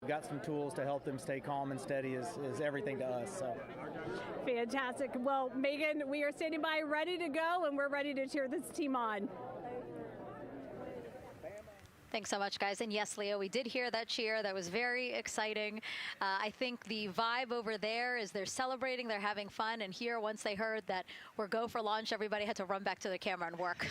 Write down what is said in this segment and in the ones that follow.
Got some tools to help them stay calm and steady is everything to us. So. Fantastic. Well, Megan, we are standing by ready to go, and we're ready to cheer this team on. Thanks so much, guys. And yes, Leo, we did hear that cheer. That was very exciting. I think the vibe over there is they're celebrating, they're having fun. And here, once they heard that we're go for launch, everybody had to run back to the camera and work.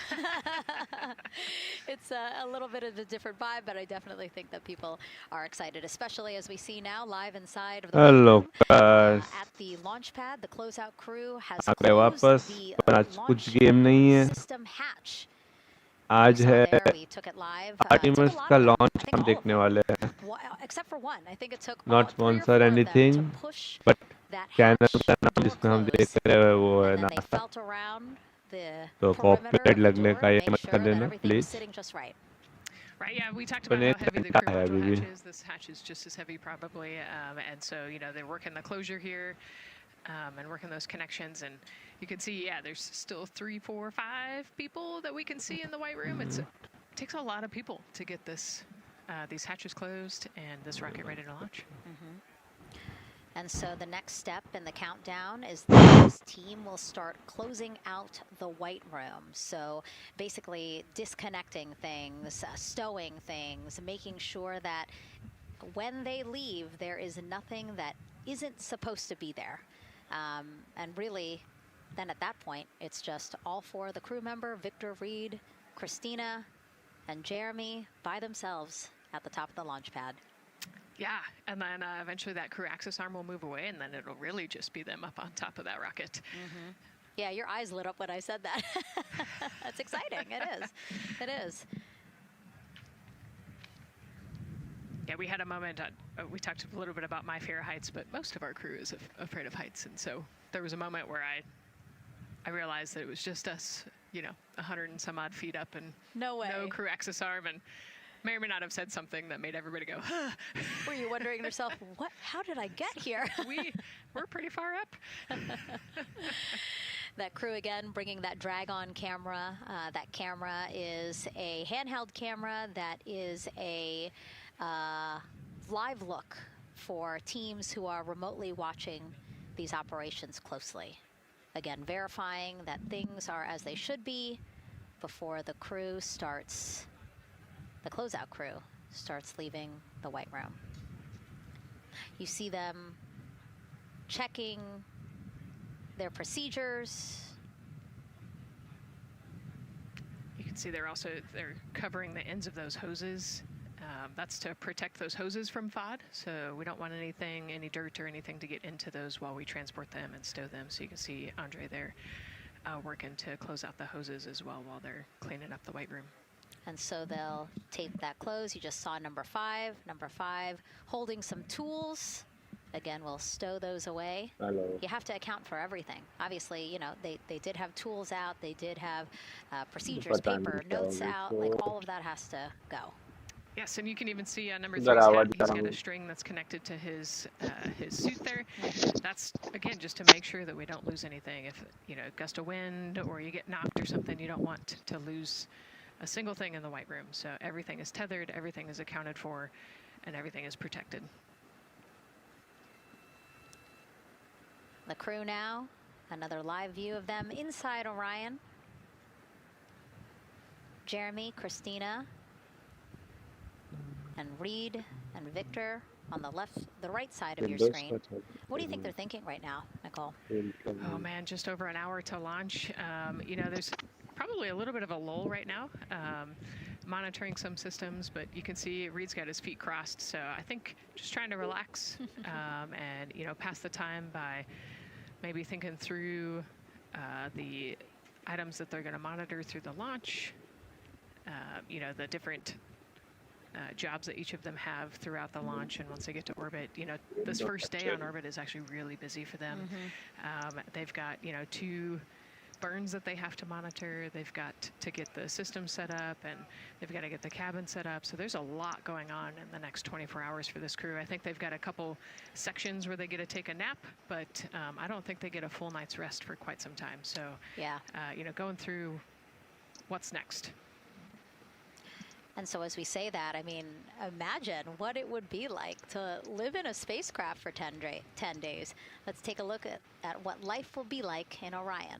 It's a little bit of a different vibe, but I definitely think that people are excited, especially as we see now live inside of the Hello, guys. at the launch pad. The closeout crew has आ गए closed वापस the पर आज कुछ launch game नहीं है system hatch. आज है We took it live. Artemis का लॉन्च हम देखने वाले हैं Except for one. I think it took not 3 or 4 sponsor of them anything to push but that channel hatch का नाम door जिसमें हम close. देख रहे हैं वो है And then they NASA felt around the तो perimeter कॉपीराइट of the लगने door का to ये make मत sure कर that लेना everything was please sitting just right. Right, yeah, we talked about how heavy the crew module hatch is. This hatch is just as heavy probably, and so, you know, they're working the closure here and working those connections, and you can see, yeah, there's still 3, 4, 5 people that we can see in the white room. It takes a lot of people to get this these hatches closed and this rocket ready to launch. And so the next step in the countdown is that this team will start closing out the white room. So basically disconnecting things, stowing things, making sure that when they leave, there is nothing that isn't supposed to be there. And really, then at that point, it's just all 4 of the crew member, Victor, Reed, Christina, and Jeremy by themselves at the top of the launch pad. Yeah, and then eventually that crew access arm will move away, and then it'll really just be them up on top of that rocket. Yeah, your eyes lit up when I said that. That's exciting. It is. It is. Yeah, we had a moment, we talked a little bit about my fear of heights, but most of our crew is afraid of heights. And so there was a moment where I realized that it was just us, you know, 100 and some odd feet up and no crew access arm, and may or may not have said something that made everybody go, huh. Were you wondering to yourself, what? How did I get here? We're pretty far up. That crew again bringing that drag-on camera. That camera is a handheld camera that is a live look for teams who are remotely watching these operations closely. Again, verifying that things are as they should be before the crew starts, the closeout crew starts leaving the white room. You see them checking their procedures. You can see they're covering the ends of those hoses. That's to protect those hoses from FOD, so we don't want any dirt or anything to get into those while we transport them and stow them. So you can see Andre there working to close out the hoses as well while they're cleaning up the white room. And so they'll tape that close. You just saw number 5 holding some tools. Again, we'll stow those away. Hello. You have to account for everything. Obviously, you know, they did have tools out. They did have procedures, paper, notes out. Like, all of that has to go. Yes, and you can even see number 3's hat. He's got a string that's connected to his suit there. That's, again, just to make sure that we don't lose anything. If, you know, gust of wind or you get knocked or something, you don't want to lose a single thing in the white room. So everything is tethered, everything is accounted for, and everything is protected. The crew now, another live view of them inside Orion. Jeremy, Christina, and Reed and Victor on the right side of your screen. What do you think they're thinking right now, Nicole? Oh man, just over an hour to launch. You know, there's probably a little bit of a lull right now, monitoring some systems, but you can see Reed's got his feet crossed. So I think just trying to relax and, you know, pass the time by maybe thinking through the items that they're going to monitor through the launch, you know, the different jobs that each of them have throughout the launch. And once they get to orbit, you know, this first day on orbit is actually really busy for them. They've got, you know, 2 burns that they have to monitor. They've got to get the system set up, and they've got to get the cabin set up. So there's a lot going on in the next 24 hours for this crew. I think they've got a couple sections where they get to take a nap, but I don't think they get a full night's rest for quite some time. So, yeah, you know, going through what's next. And so as we say that, I mean, imagine what it would be like to live in a spacecraft for 10 days. Let's take a look at what life will be like in Orion.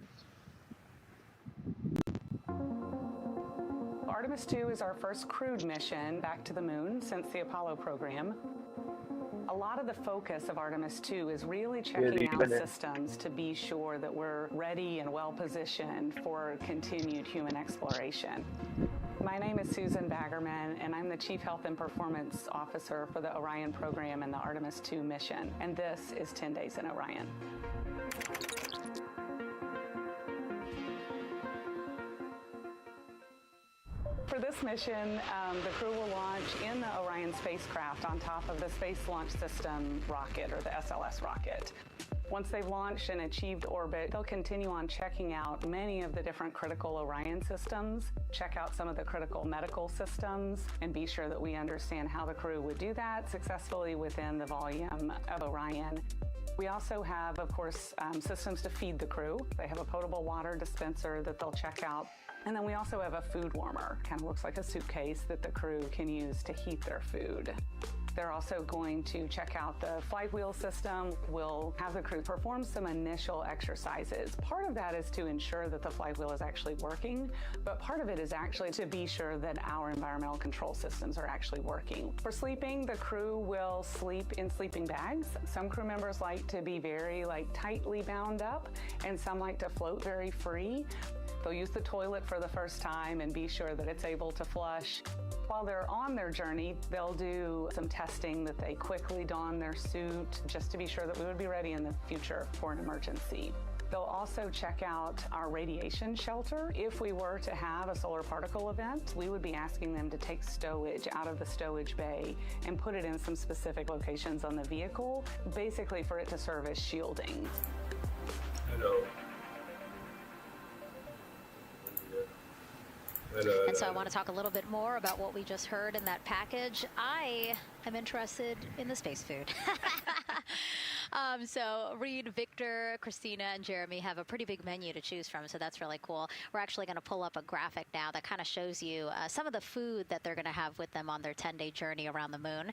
Artemis II is our first crewed mission back to the moon since the Apollo program. A lot of the focus of Artemis II is really checking out systems to be sure that we're ready and well positioned for continued human exploration. My name is Susan Baggerman, and I'm the Chief Health and Performance Officer for the Orion program and the Artemis II mission. And this is 10 Days in Orion. For this mission, the crew will launch in the Orion spacecraft on top of the Space Launch System rocket, or the SLS rocket. Once they've launched and achieved orbit, they'll continue on checking out many of the different critical Orion systems, check out some of the critical medical systems, and be sure that we understand how the crew would do that successfully within the volume of Orion. We also have, of course, systems to feed the crew. They have a potable water dispenser that they'll check out. And then we also have a food warmer, kind of looks like a suitcase that the crew can use to heat their food. They're also going to check out the flywheel system. We'll have the crew perform some initial exercises. Part of that is to ensure that the flywheel is actually working, but part of it is actually to be sure that our environmental control systems are actually working. For sleeping, the crew will sleep in sleeping bags. Some crew members like to be very tightly bound up, and some like to float very free. They'll use the toilet for the first time and be sure that it's able to flush. While they're on their journey, they'll do some testing that they quickly don their suit just to be sure that we would be ready in the future for an emergency. They'll also check out our radiation shelter. If we were to have a solar particle event, we would be asking them to take stowage out of the stowage bay and put it in some specific locations on the vehicle, basically for it to serve as shielding. Hello. And so I want to talk a little bit more about what we just heard in that package. I am interested in the space food. So Reed, Victor, Christina, and Jeremy have a pretty big menu to choose from, so that's really cool. We're actually going to pull up a graphic now that kind of shows you some of the food that they're going to have with them on their 10-day journey around the moon.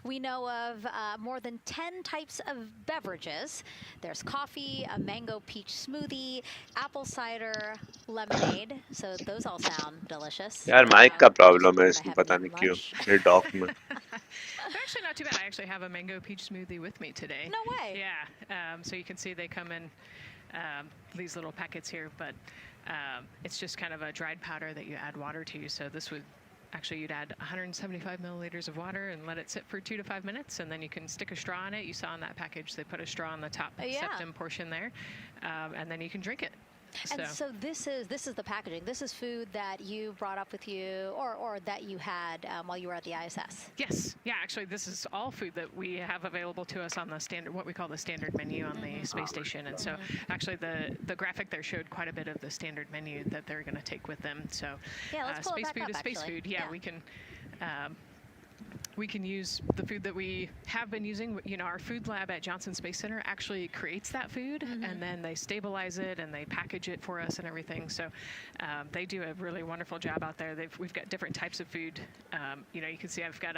We know of more than 10 types of beverages. There's coffee, a mango peach smoothie, apple cider, lemonade. So those all sound delicious. यार mic का problem है इसमें पता नहीं क्यों ये dock में They're actually not too bad. I actually have a mango peach smoothie with me today. No way. Yeah. So you can see they come in these little packets here, but it's just kind of a dried powder that you add water to. So this would actually, you'd add 175 milliliters of water and let it sit for 2 to 5 minutes, and then you can stick a straw in it. You saw in that package they put a straw on the top septum portion there, and then you can drink it. And so this is the packaging. This is food that you brought up with you, or that you had while you were at the ISS. Yes, yeah. Actually, this is all food that we have available to us on the standard, what we call the standard menu on the space station. And so, actually, the graphic there showed quite a bit of the standard menu that they're going to take with them. So, yeah, let's pull space it back food up, is space actually. food. Yeah, we can use the food that we have been using. You know, our food lab at Johnson Space Center actually creates that food, and then they stabilize it and they package it for us and everything. So they do a really wonderful job out there. We've got different types of food. You know, you can see I've got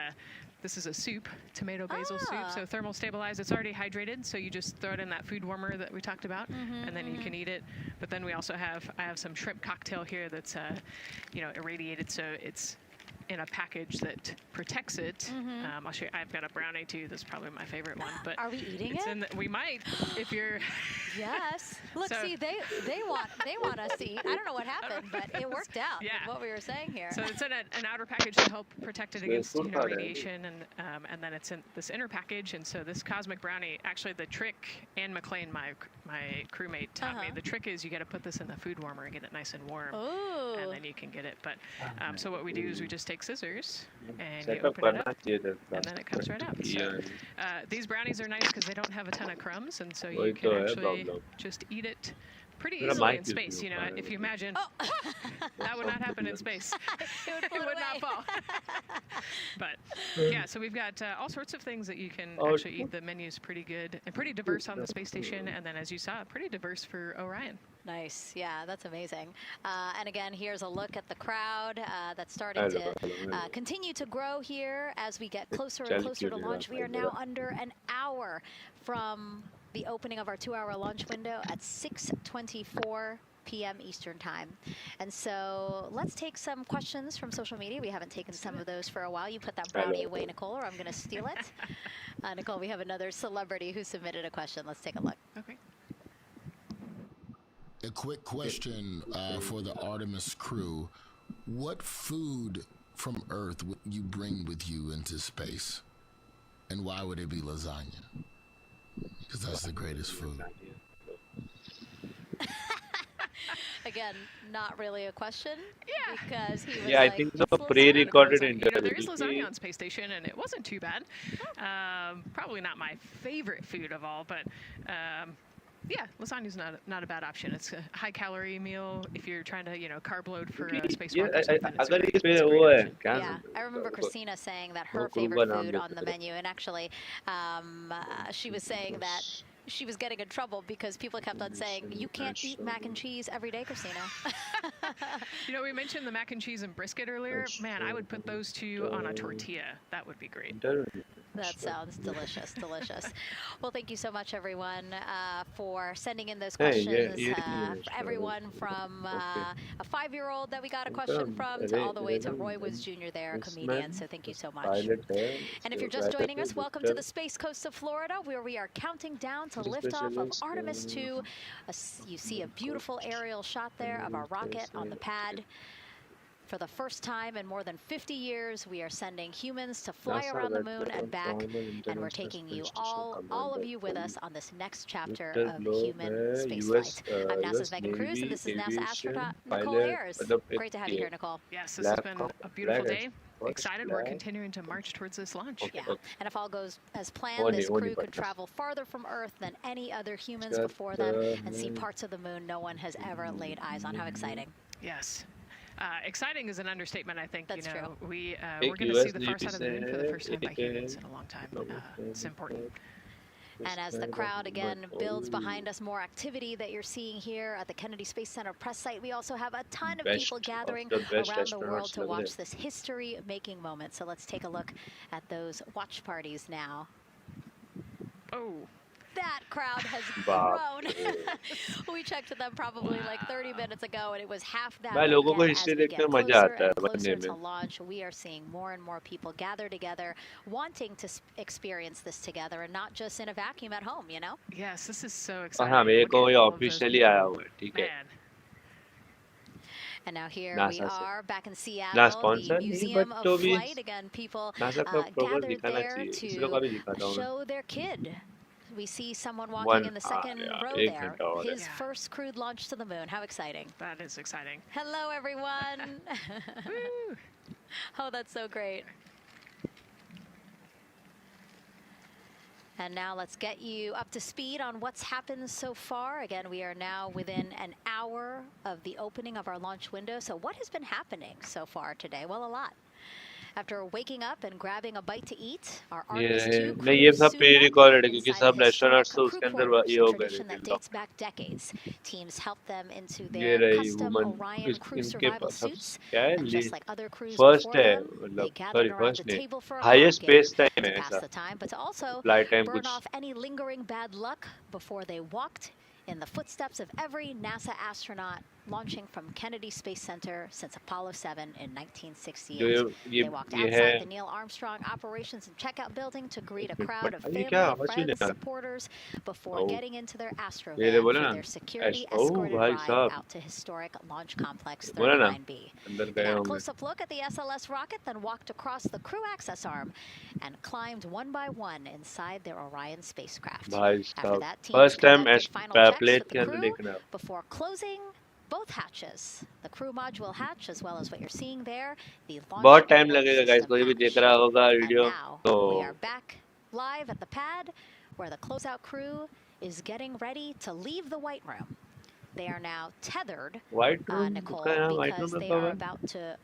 this is a soup, tomato basil soup. So thermal stabilized. It's already hydrated, so you just throw it in that food warmer that we talked about, and then you can eat it. But then we also I have some shrimp cocktail here that's you know, irradiated, so it's in a package that protects it. I'll show you. I've got a brownie too. That's probably my favorite one. But are we eating it? We might, if you're. Yes. Look, So- see, they want us to eat. I don't know what happened, but it worked out. With what we were saying here. So it's in an outer package to help protect it against radiation, and then it's in this inner package. And so this cosmic brownie, actually the trick, Anne McLean, my crewmate, taught me. The trick is you got to put this in the food warmer and get it nice and warm, and then you can get it. But so what we do is we just take scissors and you open it up, and then it comes right out. So these brownies are nice because they don't have a ton of crumbs, and so you can actually actually just eat it pretty easily in space. You know, if you imagine, that would not happen in space. It Would not fall. But yeah, so we've got all sorts of things that you can actually eat. The menu's pretty good and pretty diverse on the space station. And then, as you saw, pretty diverse for Orion. Nice. Yeah, that's amazing. And again, here's a look at the crowd that's starting to continue to grow here as we get closer and closer to launch. We are now under an hour from the opening of our 2-hour launch window at 6:24 p.m. Eastern Time. And so let's take some questions from social media. We haven't taken some of those for a while. You put that brownie away, Nicole, or I'm going to steal it. Nicole, we have another celebrity who submitted a question. Let's take a look. Okay. A quick question for the Artemis crew. What food from Earth would you bring with you into space? And why would it be lasagna? Because that's the greatest food. Again, not really a question. Yeah. Because he was Yeah, I like, think "It's the lasagna." pre-recorded You know, there interview. is lasagna on space station, and it wasn't too bad. Probably not my favorite food of all, but yeah, lasagna's not a bad option. It's a high-calorie meal if you're trying to, you know, carb load for a spacewalk or something. It's a अगर great- इस पे it's a वो great है option. क्या Yeah, I remember Christina saying that her वो favorite नाम food on देते the थे। menu, and actually, she was saying that she was getting in trouble because people kept on saying, "You can't eat mac and cheese every day, Christina." You know, we mentioned the mac and cheese and brisket earlier. Man, I would put those two on a tortilla. That would be great. That sounds delicious, delicious. Well, thank you so much, everyone, for sending in those questions. For everyone from a 5-year-old that we got a question from to all the way to Roy Woods Jr. there, a comedian. So thank you so much. And if you're just joining us, welcome to the Space Coast of Florida, where we are counting down to liftoff of Artemis II. You see a beautiful aerial shot there of our rocket on the pad. For the first time in more than 50 years, we are sending humans to fly around the moon and back, and we're taking you all of you with us on this next chapter of human spaceflight. I'm NASA's Megan Cruz, and this is NASA astronaut Nicole Ayers. Great to have you here, Nicole. Yes, this has been a beautiful day. Excited. We're continuing to march towards this launch. Yeah, and if all goes as planned, this crew could travel farther from Earth than any other humans before them and see parts of the moon no one has ever laid eyes on. How exciting. Yes. Exciting is an understatement, I think. That's you know, true. we're going to see the far side of the moon for the first time by humans in a long time. It's important. And as the crowd again builds behind us, more activity that you're seeing here at the Kennedy Space Center press site. We also have a ton of people gathering around the world to watch this history-making moment. So let's take a look at those watch parties now. Oh. That crowd has grown. We checked with them probably like 30 minutes ago, and it was half that. भाई लोगों को Again, history as we देखने get में मजा closer आता है and बनने closer to में launch, we are seeing more and more people gather together, wanting to experience this together, and not just in a vacuum at home, you know? Yes, this is so और exciting. हाँ मेरे Look को at ये all of those officially people. आया हुआ है ठीक है Man. And now here NASA we से are back in ना Seattle, स्पॉन्सर the नहीं Museum बट of तो भी Flight. Again, people नासा का प्रोग्राम gathered दिखाना there चाहिए इसलिए कभी to दिखाता हूँ मैं show their kid. We see someone walking 1 in the second hour row एक there. घंटा और है His Yeah. first crewed launch to the moon. How exciting. That is exciting. Hello, everyone. Woo. Oh, that's so great. And now let's get you up to speed on what's happened so far. Again, we are now within an hour of the opening of our launch window. So what has been happening so far today? Well, a lot. After waking up and grabbing a bite to eat, our ये Artemis रहे II नहीं ये crew सब suited pre up recorded है क्योंकि inside सब the historic restaurants तो crew उसके अंदर quarters, ये a हो गए tradition that थे dates back decades. Teams helped them into ये their रही custom वुमन Orion crew इनके survival पास सब suits. क्या है And just like other crews first before है them, they मतलब gathered sorry around first the नहीं table for a highest long game space time है to pass ऐसा the time, but to also flight time burn कुछ off any lingering bad luck before they walked in the footsteps of every NASA astronaut launching from Kennedy Space Center since Apollo 7 in जो 1968. ये They walked ये outside है the Neil Armstrong Operations and Checkout Building to greet a एक minute crowd of ये family, क्या आवाज क्यों friends, नहीं आ supporters before Oh. getting into their Astrovan ये for बोला ना their security oh escorted भाई ride साहब out to historic Launch Complex बोला ना 39B. अंदर They गए got a होंगे close-up look at the SLS rocket, then walked across the crew access arm and climbed one by one inside their Orion spacecraft. भाई After साहब that, teams first time conducted final checks plate with के the अंदर crew देखना before closing both hatches. The crew module hatch, as well as what you're seeing there, the launch बहुत and time abort लगेगा guys system कोई भी hatch. देख रहा होगा And वीडियो now तो we are back live at the pad where the closeout crew is getting ready to leave the White Room. They are now tethered, White room, Nicole, उसका यहाँ white because room they रखा are हुआ है? about to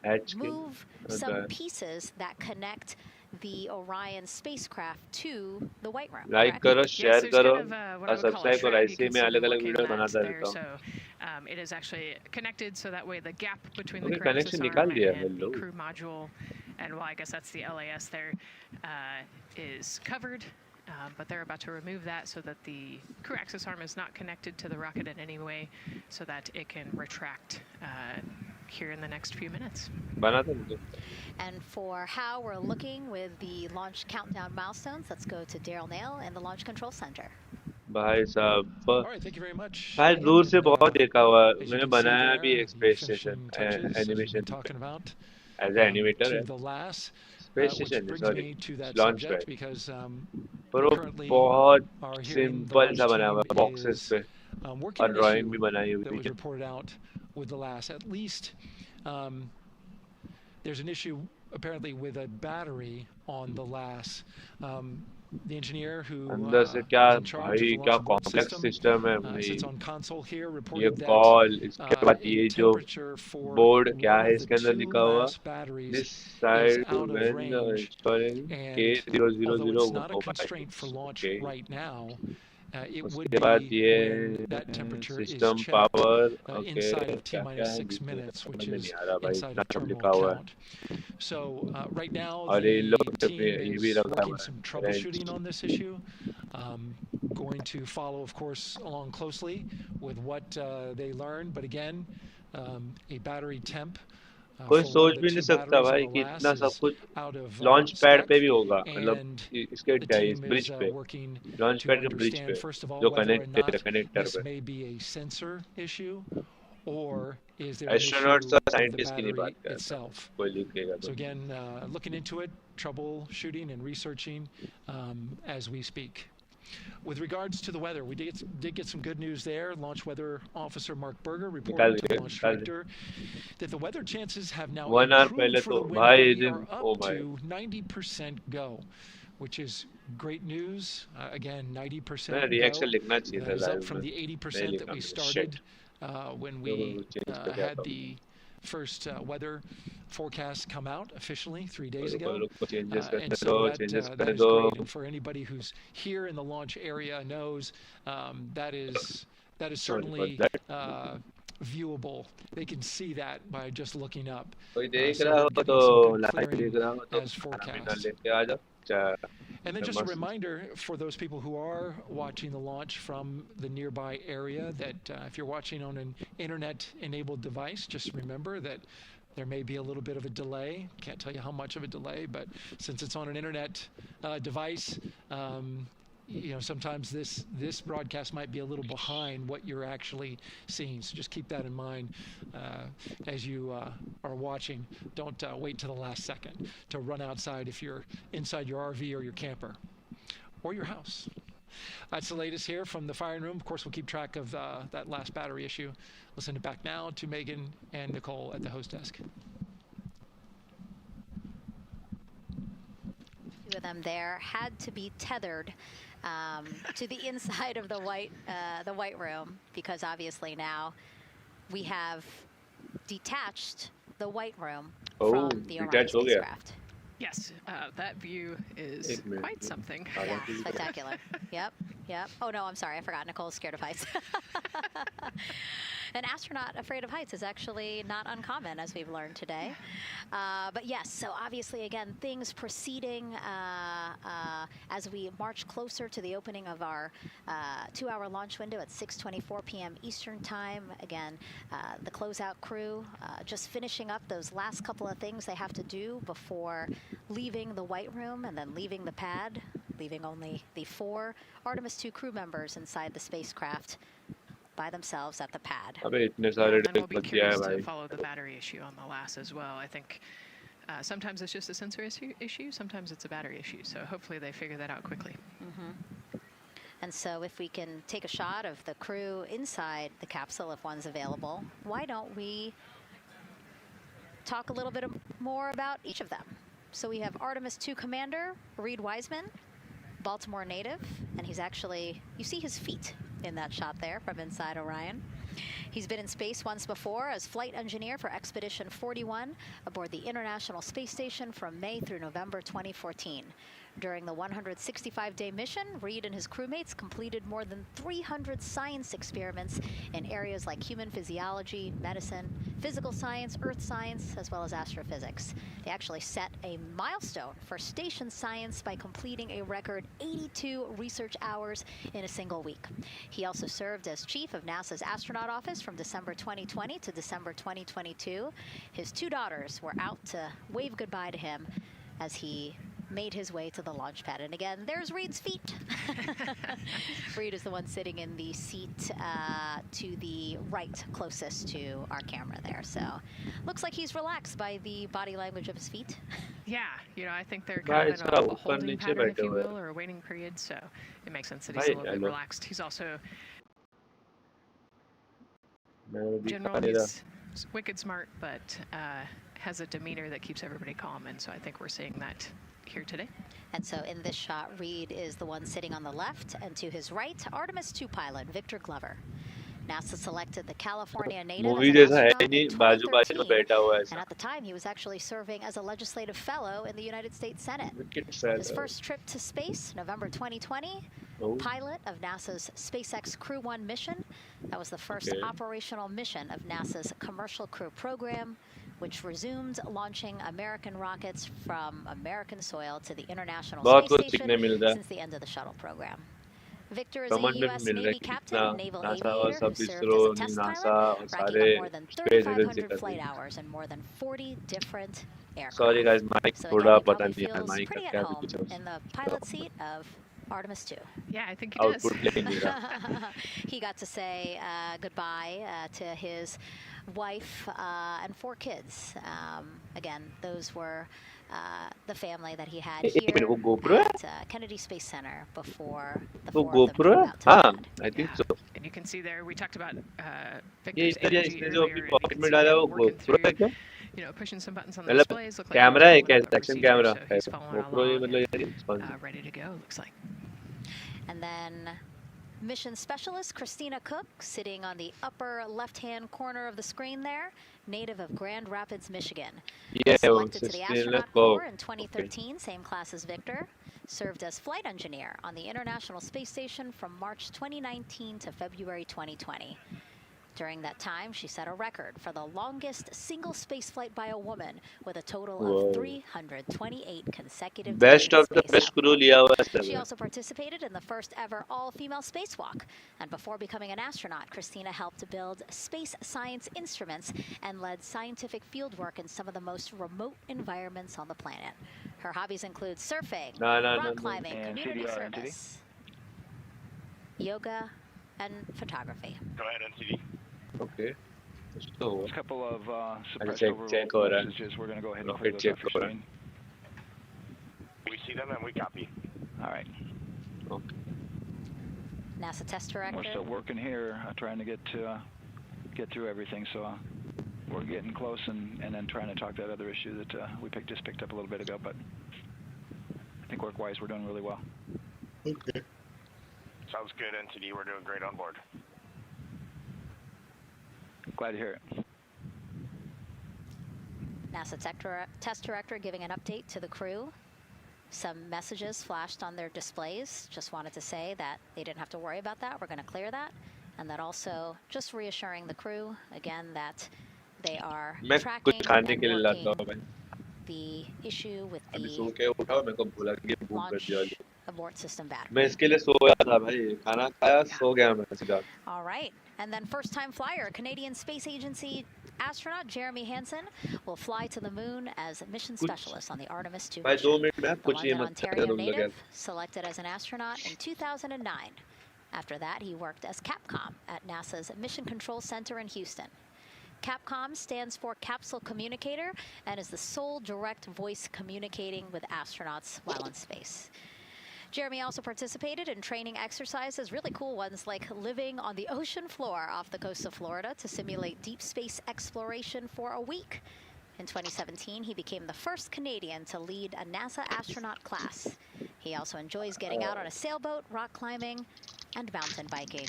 Hatch के move some pieces that connect the Orion spacecraft to the White Room. Like correct? करो, Yes, share there's करो, kind of what I और would call a subscribe करो. shroud. You ऐसे can मैं see the अलग-अलग looking video mats बनाता there. रहता हूँ. So it is actually connected, so that way the gap between Okay, the crew connection access निकाल arm दिया. and the Hello. crew module, and well, I guess that's the LAS there, is covered. But they're about to remove that so that the crew access arm is not connected to the rocket in any way, so that it can retract here in the next few minutes. बना था मुझे. And for how we're looking with the launch countdown milestones, let's go to Daryl Nail in the Launch Control Center. भाई साहब. All right, thank you very much. भाई दूर से बहुत देखा हुआ. As you मैंने can see बनाया भी there, एक the space finishing station touches, as we've been animation talking about, as an animator to है. the last, Space which station, brings sorry, me to that launch subject pad. because पर we वो currently बहुत are hearing the simple launch सा बना हुआ team boxes is पे working और an drawing issue भी बनाई that हुई was है. reported out with the last. At least there's an issue apparently with a battery on the last. The engineer who अंदर से is क्या in charge of भाई the क्या launch abort complex system system है sits भाई. on console here, ये reported that call, इसके बाद a ये जो temperature for board क्या one है of the इसके अंदर two लिखा हुआ. last batteries This is side out of when range, installing and although K000 it's not a oh constraint for launch okay. right now, it would उसके बाद be when ये that temperature is system checked power okay inside of क्या क्या T-minus है 6 बीच में minutes, which समझ में is नहीं आ रहा भाई inside इतना of सब terminal लिखा हुआ है. count. So right now और ये the लोग team ये भी is रखा working हुआ some है troubleshooting wrench. on this issue. Going to follow, of course, along closely with what they learn. But again, a battery temp कोई for one सोच of the भी two नहीं सकता batteries on भाई the कि last इतना सब is कुछ out of लॉन्च पैड पे spec, भी होगा. मतलब and इसके the इस team ब्रिज is पे working लॉन्च to पैड के ब्रिज understand, पे first of all, जो whether or कनेक्टेड है not कनेक्टर this पे. may be a sensor issue, or is there an astronauts issue और with the scientist की नहीं battery बात कर रहा था. itself? कोई लिखेगा So तो. again, looking into it, troubleshooting and researching as we speak. With regards to the weather, we did get some good news there. Launch Weather Officer Mark Berger reported to the launch director that the weather chances have now 1 hour improved पहले for तो the window. भाई We दिन are O up भाई to 90% go, which is great news. Again, 90% मैंने go. Reaction लिखना चाहिए That था is up live from में. the नहीं 80% that लिखा we मैंने. started Shit. when तो we चेंज करके had आता हूँ. the first weather forecast come out officially 3 days कोई ago. लोग को चेंजेस And करने so दो that चेंजेस that करने is दो. great. And for anybody who's here in the launch area knows that is Sorry for certainly that. viewable. They can see that by just looking up. कोई देख So रहा we're हो getting तो some good live clearing देख रहा हो तो as खाना पीना forecast. लेके आ जाओ. And then just a मस्त. reminder for those people who are watching the launch from the nearby area that if you're watching on an internet-enabled device, just remember that there may be a little bit of a delay. Can't tell you how much of a delay, but since it's on an internet device, sometimes this broadcast might be a little behind what you're actually seeing. So just keep that in mind as you are watching. Don't wait till the last second to run outside if you're inside your RV or your camper or your house. That's the latest here from the firing room. Of course, we'll keep track of that last battery issue. We'll send it back now to Megan and Nicole at the host desk. Two of them there had to be tethered to the inside of the White Room, because obviously now we have detached the White Room from the Orion detached हो गया. spacecraft. Yes, that view is quite something. Yeah, spectacular. Yep. Oh no, I'm sorry, I forgot. Nicole's scared of heights. An astronaut afraid of heights is actually not uncommon, as we've learned today. But yes, so obviously, again, things proceeding as we march closer to the opening of our 2-hour launch window at 6:24 p.m. Eastern Time. Again, the closeout crew just finishing up those last couple of things they have to do before leaving the White Room and then leaving the pad, leaving only the 4 Artemis II crew members inside the spacecraft by themselves at the pad. अबे इतने Yeah, सारे and then we'll be date दिया है curious भाई. to follow the battery issue on the LAS as well. I think sometimes it's just a sensor issue, sometimes it's a battery issue. So hopefully they figure that out quickly. And so if we can take a shot of the crew inside the capsule, if one's available, why don't we talk a little bit more about each of them? So we have Artemis II Commander Reed Wiseman. Baltimore native, and he's actually, you see his feet in that shot there from inside Orion. He's been in space once before as flight engineer for Expedition 41 aboard the International Space Station from May through November 2014. During the 165-day mission, Reed and his crewmates completed more than 300 science experiments in areas like human physiology, medicine, physical science, earth science, as well as astrophysics. They actually set a milestone for station science by completing a record 82 research hours in a single week. He also served as chief of NASA's astronaut office from December 2020 to December 2022. His 2 daughters were out to wave goodbye to him as he made his way to the launch pad. And again, there's Reed's feet. Reed is the one sitting in the seat to the right, closest to our camera there. So looks like he's relaxed by the body language of his feet. Yeah, you know, I think they're kind of in a holding pattern, if you will, or a waiting period. So it makes sense that he's a little bit relaxed. He's also, general, he's wicked smart, but has a demeanor that keeps everybody calm. And so I think we're seeing that here today. And so in this shot, Reed is the one sitting on the left, and to his right, Artemis II pilot Victor Glover. NASA selected the California native as an astronaut in 2013, and at the time he was actually serving as a legislative fellow in the United States Senate. His first trip to space, November 2020, pilot of NASA's SpaceX Crew 1 mission. That was the first operational mission of NASA's Commercial Crew program, which resumed launching American rockets from American soil to the International Space Station since the end of the shuttle program. Victor is a U.S. Navy captain, naval aviator who served as a test pilot, racking up more than 3,500 flight hours and more than 40 different aircraft. Sorry guys, mic So thoda again, he pata probably nahi hai, feels mic pretty ka at kya home kuch in the pilot seat of Artemis II. Yeah, I think he does. output ले नहीं रहा. He got to say goodbye to his wife and 4 kids. Again, those were the family that he had here at Kennedy Space Center before the 4 of them came out to the pad. I think so. And you can see there, we talked about ये Victor's energy इसने जो earlier, अपनी and you pocket can में see डाला him वो working GoPro है through, क्या? you know, pushing some buttons on the मतलब displays. Look like कैमरा है he's क्या? doing a little action bit of camera procedure, है. so he's following GoPro ये along मतलब and, ये ready to go, looks like. And then mission specialist Christina Cook, sitting on the upper left-hand corner of the screen there, native of Grand Rapids, Michigan. Yeah, Selected to the let's astronaut go. corps in 2013, same class as Victor. Served as flight engineer on the International Space Station from March 2019 to February 2020. During that time, she set a record for the longest single spaceflight by a woman with a total of 328 consecutive days Best of the space best out. crew लिया हुआ है She सब. also participated in the first ever all-female spacewalk. And before becoming an astronaut, Christina helped build space science instruments and led scientific fieldwork in some of the most remote environments on the planet. Her hobbies include surfing, rock climbing, community service, yoga, and photography. Go ahead, NCD. Okay. So A couple of suppressed check overload हो रहा है. messages. We're going to go ahead and Rocket clear those check off your हो रहा है. screen. We see them and we copy. All right. Okay. NASA test We're director. still working here, trying to get through everything. So we're getting close, and then trying to talk that other issue that we just picked up a little bit ago. But I think work-wise, we're doing really well. Okay. Sounds good, NCD. We're doing great on board. Glad to hear it. NASA test director giving an update to the crew. Some messages flashed on their displays. Just wanted to say that they didn't have to worry about that. We're going to clear that. And that also just reassuring the crew, again, that they are मैं tracking कुछ खाने and के लिए लाता हूँ working मैं. the issue with अभी the सो के उठा मेरे को भूला कि भूख launch लग गई. abort system battery. मैं इसके लिए सोया था भाई. खाना खाया सो गया मैं सीधा. All right. And then first-time flyer, Canadian Space Agency astronaut Jeremy Hansen will fly to the moon as mission specialist on the Artemis II भाई 2 mission. मिनट में The कुछ ये London, मत Ontario करो लगे. native, selected as an astronaut in 2009. After that, he worked as Capcom at NASA's Mission Control Center in Houston. Capcom stands for Capsule Communicator and is the sole direct voice communicating with astronauts while in space. Jeremy also participated in training exercises, really cool ones like living on the ocean floor off the coast of Florida to simulate deep space exploration for a week. In 2017, he became the first Canadian to lead a NASA astronaut class. He also enjoys getting out on a sailboat, rock climbing, and mountain biking.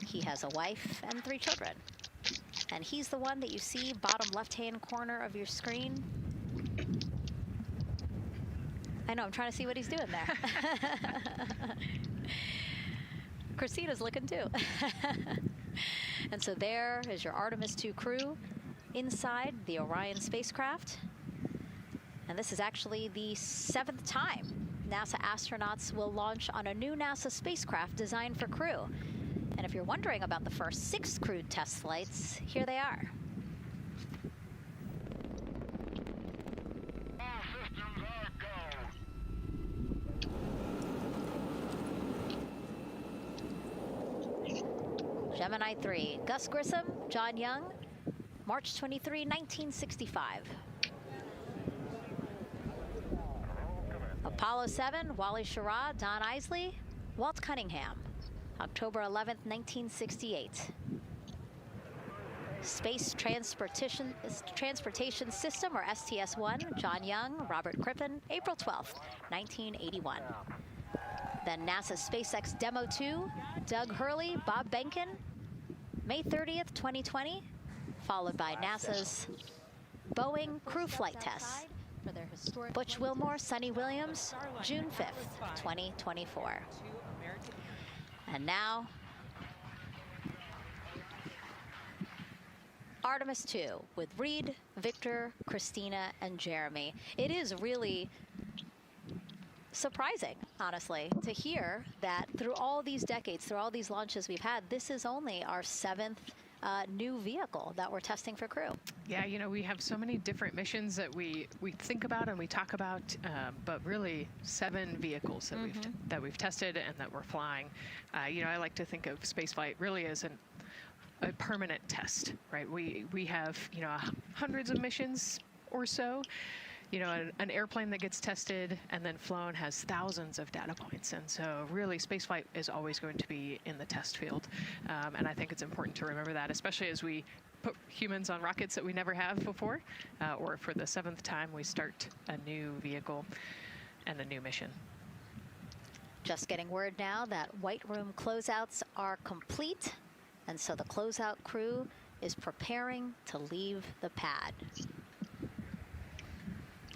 He has a wife and 3 children. And he's the one that you see bottom left-hand corner of your screen. I know, I'm trying to see what he's doing there. Christina's looking too. And so there is your Artemis II crew inside the Orion spacecraft. And this is actually the 7th time NASA astronauts will launch on a new NASA spacecraft designed for crew. And if you're wondering about the first 6 crewed test flights, here they are. Gemini 3, Gus Grissom, John Young, March 23, 1965. Apollo 7, Wally Schirra, Don Isley, Walt Cunningham, October 11th, 1968. Space Transportation System, or STS-1, John Young, Robert Crippen, April 12th, 1981. Then NASA's SpaceX Demo 2, Doug Hurley, Bob Behnken, May 30th, 2020, followed by NASA's Boeing crew flight tests. Butch Wilmore, Sonny Williams, June 5th, 2024. And now, Artemis II with Reed, Victor, Christina, and Jeremy. It is really surprising, honestly, to hear that through all these decades, through all these launches we've had, this is only our 7th new vehicle that we're testing for crew. Yeah, you know, we have so many different missions that we think about and we talk about, but really 7 vehicles that we've tested and that we're flying. You know, I like to think of spaceflight really as a permanent test, right? We have, you know, hundreds of missions or so. You know, an airplane that gets tested and then flown has thousands of data points. And so really spaceflight is always going to be in the test field. And I think it's important to remember that, especially as we put humans on rockets that we never have before, or for the 7th time we start a new vehicle and a new mission. Just getting word now that White Room closeouts are complete. And so the closeout crew is preparing to leave the pad.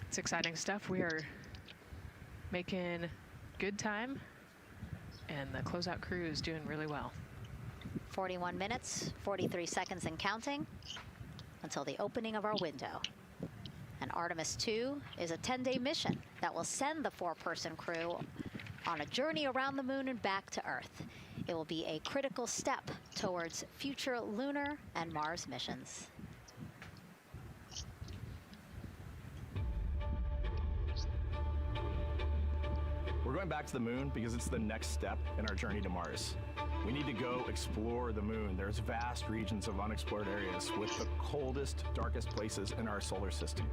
It's exciting stuff. We are making good time, and the closeout crew is doing really well. 41 minutes, 43 seconds and counting until the opening of our window. And Artemis II is a 10-day mission that will send the 4-person crew on a journey around the moon and back to Earth. It will be a critical step towards future lunar and Mars missions. We're going back to the moon because it's the next step in our journey to Mars. We need to go explore the moon. There's vast regions of unexplored areas with the coldest, darkest places in our solar system.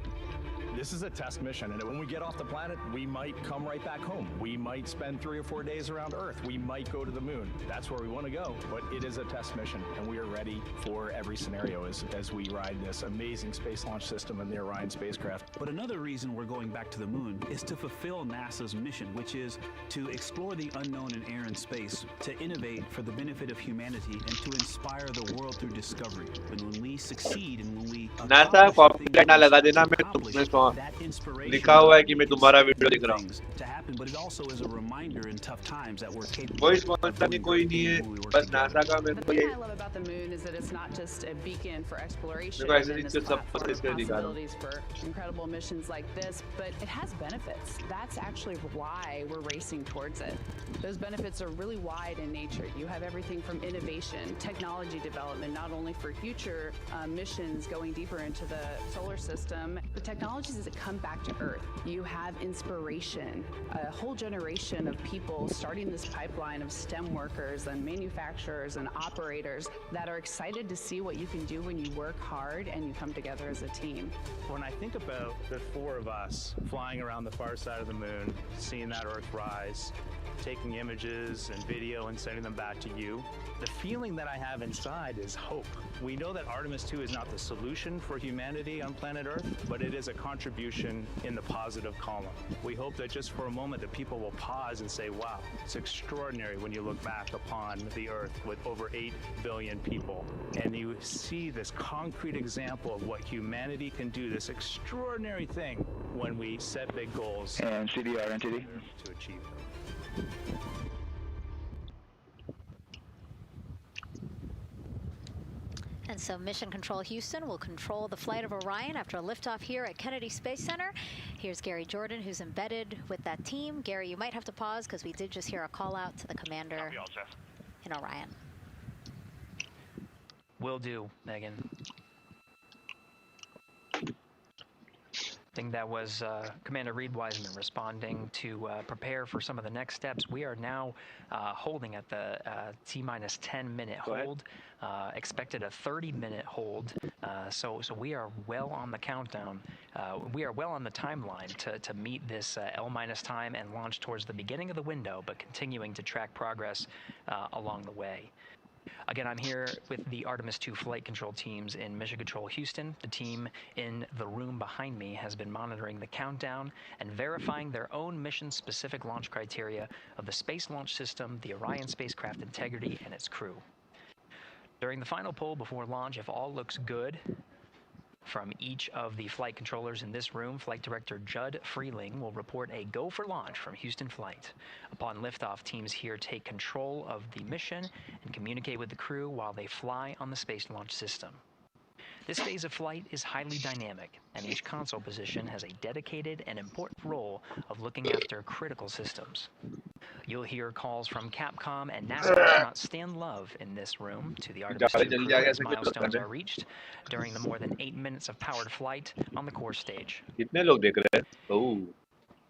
This is a test mission, and when we get off the planet, we might come right back home. We might spend 3 or 4 days around Earth. We might go to the moon. That's where we want to go, but it is a test mission, and we are ready for every scenario as we ride this amazing space launch system in the Orion spacecraft. But another reason we're going back to the moon is to fulfill NASA's mission, which is to explore the unknown in air and space, to innovate for the benefit of humanity, and to inspire the world through discovery. And when we succeed and when we NASA copyright ना लगा देना, मैं तुमने लिखा हुआ है कि मैं तुम्हारा वीडियो देख रहा हूँ. to happen, but it also is a reminder in tough times that we're capable. कोई स्पॉन्सर नहीं, कोई नहीं है, बस नासा का मेरे को ये. The thing I love about the moon is that it's not just a beacon for exploration देखो ऐसे and चीज़ its सब possibilities for incredible missions like this, but it has benefits. That's actually why we're racing towards it. Those benefits are really wide in nature. You have everything from innovation, technology development, not only for future missions going deeper into the solar system, the technologies that come back to Earth. You have inspiration, a whole generation of people starting this pipeline of STEM workers and manufacturers and operators that are excited to see what you can do when you work hard and you come together as a team. When I think about the 4 of us flying around the far side of the moon, seeing that Earth rise, taking images and video and sending them back to you. The feeling that I have inside is hope. We know that Artemis II is not the solution for humanity on planet Earth, but it is a contribution in the positive column. We hope that just for a moment that people will pause and say, wow, it's extraordinary when you look back upon the Earth with over 8 billion people, and you see this concrete example of what humanity can do, this extraordinary thing when we set big goals And CDR NTD to achieve them. And so Mission Control Houston will control the flight of Orion after a liftoff here at Kennedy Space Center. Here's Gary Jordan, who's embedded with that team. Gary, you might have to pause because we did just hear a call out to the commander in Orion. Will do, Megan. I think that was Commander Reed Wiseman responding to prepare for some of the next steps. We are now holding at the T-minus 10-minute hold. Expected a 30-minute hold. So we are well on the countdown. We are well on the timeline to meet this L-minus time and launch towards the beginning of the window, but continuing to track progress along the way. Again, I'm here with the Artemis II flight control teams in Mission Control Houston. The team in the room behind me has been monitoring the countdown and verifying their own mission-specific launch criteria of the Space Launch System, the Orion spacecraft integrity, and its crew. During the final poll before launch, if all looks good from each of the flight controllers in this room, Flight Director Judd Freeling will report a go for launch from Houston Flight. Upon liftoff, teams here take control of the mission and communicate with the crew while they fly on the Space Launch System. This phase of flight is highly dynamic, and each console position has a dedicated and important role of looking after critical systems. You'll hear calls from Capcom and NASA astronaut Stan Love in this room to the Artemis II crew as milestones are reached during the more than 8 minutes of powered flight on the core stage. कितने लोग देख रहे हैं? Oh,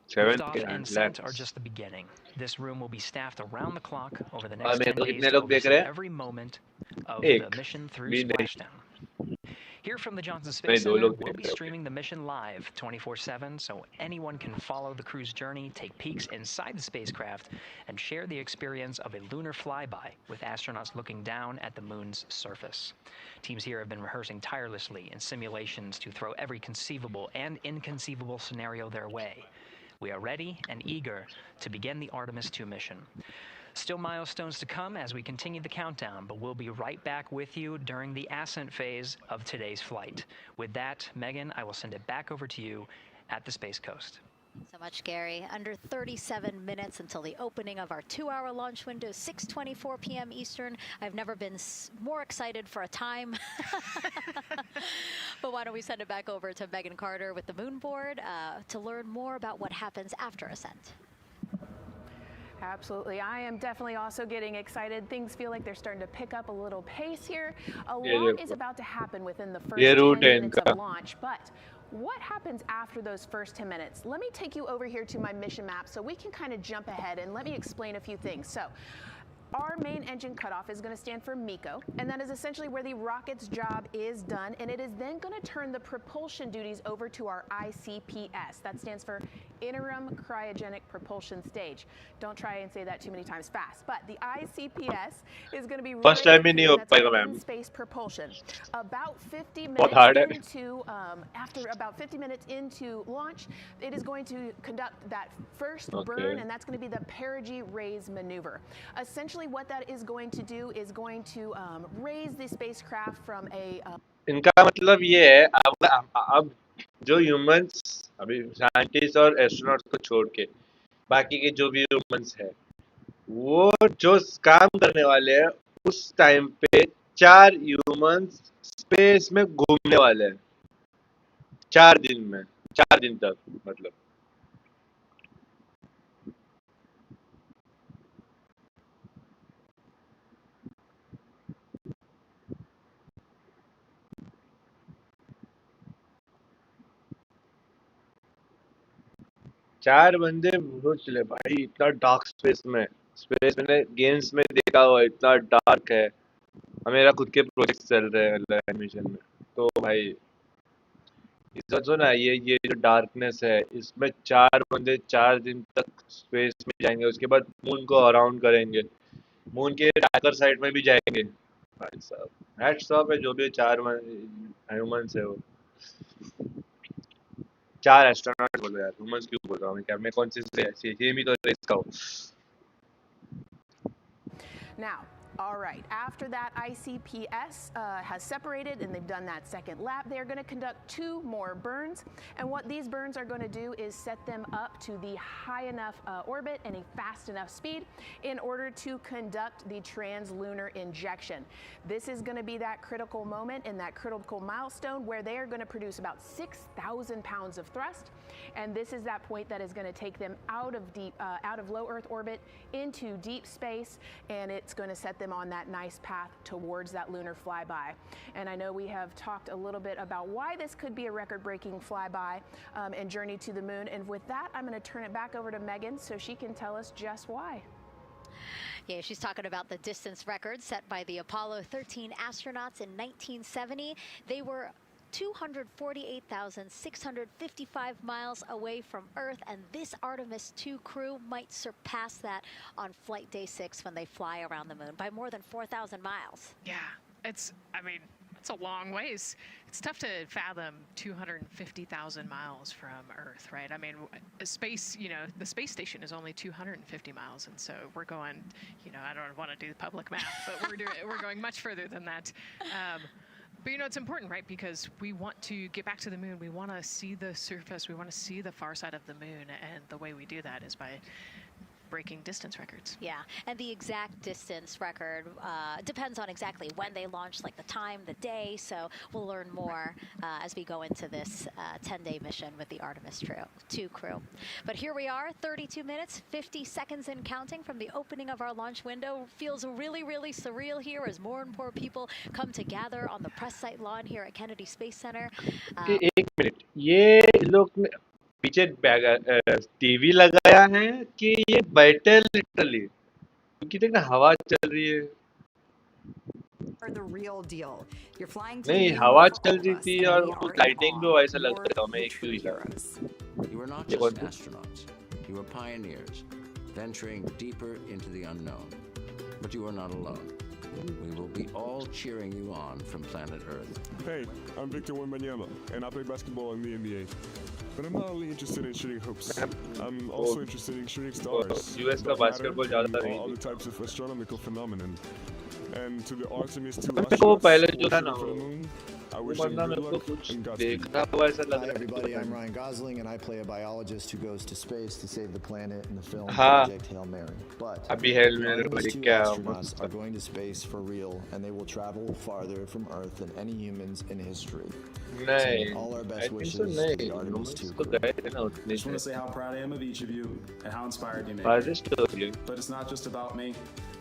7 Liftoff and scent are just the beginning. This room will be staffed around the clock over the next 10 days to oversee every moment of the mission through splashdown. Here from the Johnson Space Center, we'll be streaming the mission live 24/7, so anyone can follow the crew's journey, take peeks inside the spacecraft, and share the experience of a lunar flyby with astronauts looking down at the moon's surface. Teams here have been rehearsing tirelessly in simulations to throw every conceivable and inconceivable scenario their way. We are ready and eager to begin the Artemis II mission. Still milestones to come as we continue the countdown, but we'll be right back with you during the ascent phase of today's flight. With that, Megan, I will send it back over to you at the Space Coast. So much, Gary. Under 37 minutes until the opening of our 2-hour launch window, 6:24 p.m. Eastern. I've never been more excited for a time. But why don't we send it back over to Megan Carter with the moon board to learn more about what happens after ascent. Absolutely. I am definitely also getting excited. Things feel like they're starting to pick up a little pace here. A lot is about to happen within the first 10 minutes of launch, but what happens after those first 10 minutes? Let me take you over here to my mission map so we can kind of jump ahead and let me explain a few things. So, our main engine cutoff is going to stand for MECO, and that is essentially where the rocket's job is done, and it is then going to turn the propulsion duties over to our ICPS. That stands for Interim Cryogenic Propulsion Stage. Don't try and say that too many times fast, but the ICPS is going to be first time in space propulsion. About 50 minutes into, after about 50 minutes into launch, it is going to conduct that first burn, and that's going to be the perigee raise maneuver. Essentially, what that is going to do is going to raise the spacecraft from a इनका मतलब ये है अब जो humans अभी scientist और astronauts को छोड़ के बाकी के जो भी ह्यूमंस है वो जो काम करने वाले हैं उस टाइम पे 4 ह्यूमंस स्पेस में घूमने वाले हैं 4 दिन तक मतलब 4 बंदे सोच ले भाई इतना डार्क स्पेस में मैंने गेम्स में देखा हुआ इतना डार्क है मेरा खुद के प्रोजेक्ट चल रहे हैं एनिमेशन में तो भाई इज्जत सुना, ये जो डार्कनेस है, इसमें 4 बंदे 4 दिन तक स्पेस में जाएंगे, उसके बाद मून को अराउंड करेंगे, मून के डार्कर साइड में भी जाएंगे। भाई साहब, हैट्स ऑफ है जो भी 4 ह्यूमंस है वो, 4 एस्ट्रोनॉट बोलो यार, ह्यूमंस क्यों बोल रहा हूँ क्या, मैं कौन सी सेम ही तो रेस का हूँ। Now, all right, after that ICPS has separated and they've done that second lap, they're going to conduct 2 more burns. And what these burns are going to do is set them up to the high enough orbit and a fast enough speed in order to conduct the translunar injection. This is going to be that critical moment and that critical milestone where they are going to produce about 6,000 pounds of thrust. And this is that point that is going to take them out of low Earth orbit into deep space, and it's going to set them on that nice path towards that lunar flyby. And I know we have talked a little bit about why this could be a record-breaking flyby and journey to the moon. And with that, I'm going to turn it back over to Megan so she can tell us just why. Yeah, she's talking about the distance record set by the Apollo 13 astronauts in 1970. They were 248,655 miles away from Earth, and this Artemis II crew might surpass that on flight day 6 when they fly around the moon by more than 4,000 miles. Yeah, it's a long ways. It's tough to fathom 250,000 miles from Earth, right? I mean, space, the space station is only 250 miles, and so we're going, I don't want to do the public math, but we're going much further than that. But it's important, right? Because we want to get back to the moon. We want to see the surface. We want to see the far side of the moon. And the way we do that is by breaking distance records. Yeah, and the exact distance record depends on exactly when they launched, like the time, the day. So we'll learn more as we go into this 10-day mission with the Artemis II crew. But here we are, 32 minutes, 50 seconds and counting from the opening of our launch window. Feels really, really surreal here as more and more people come to gather on the press site lawn here at Kennedy Space Center. एक minute, ये लोग ने पीछे TV लगाया है कि ये बैठे लिटरली, क्योंकि देखना हवा चल रही है। The real deal. You're flying to नहीं, the moon हवा for चल all रही of us, थी and और we वो are लाइटिंग भी involved. ऐसा लग रहा था, मैं एक क्यों हिला। You were not just astronauts. You were pioneers, venturing deeper into the unknown. But you are not alone. We will be all cheering you on from planet Earth. Hey, I'm Victor Wembanyama, and I play basketball in the NBA. But I'm not only interested in shooting hoops. I'm also interested in shooting stars. US का basketball ज़्यादा नहीं। all other types of astronomical phenomenon. And to the Artemis II को पहले जो था ना, I wish them good luck and Godspeed. देखा हुआ ऐसा लग Hi रहा everybody, I'm Ryan Gosling and I play a biologist who goes to space to save the planet in the film हाँ, Project Hail Mary. But अभी Hail the Mary Artemis II क्या astronauts are going to space for real and they will travel farther from Earth than any humans in history. नहीं, All our I best think wishes so to नहीं, the Artemis II तो गए थे ना I उतने just want to say how proud I am of each of you and how inspired you make बारिश me. तो होगी। But it's not just about me.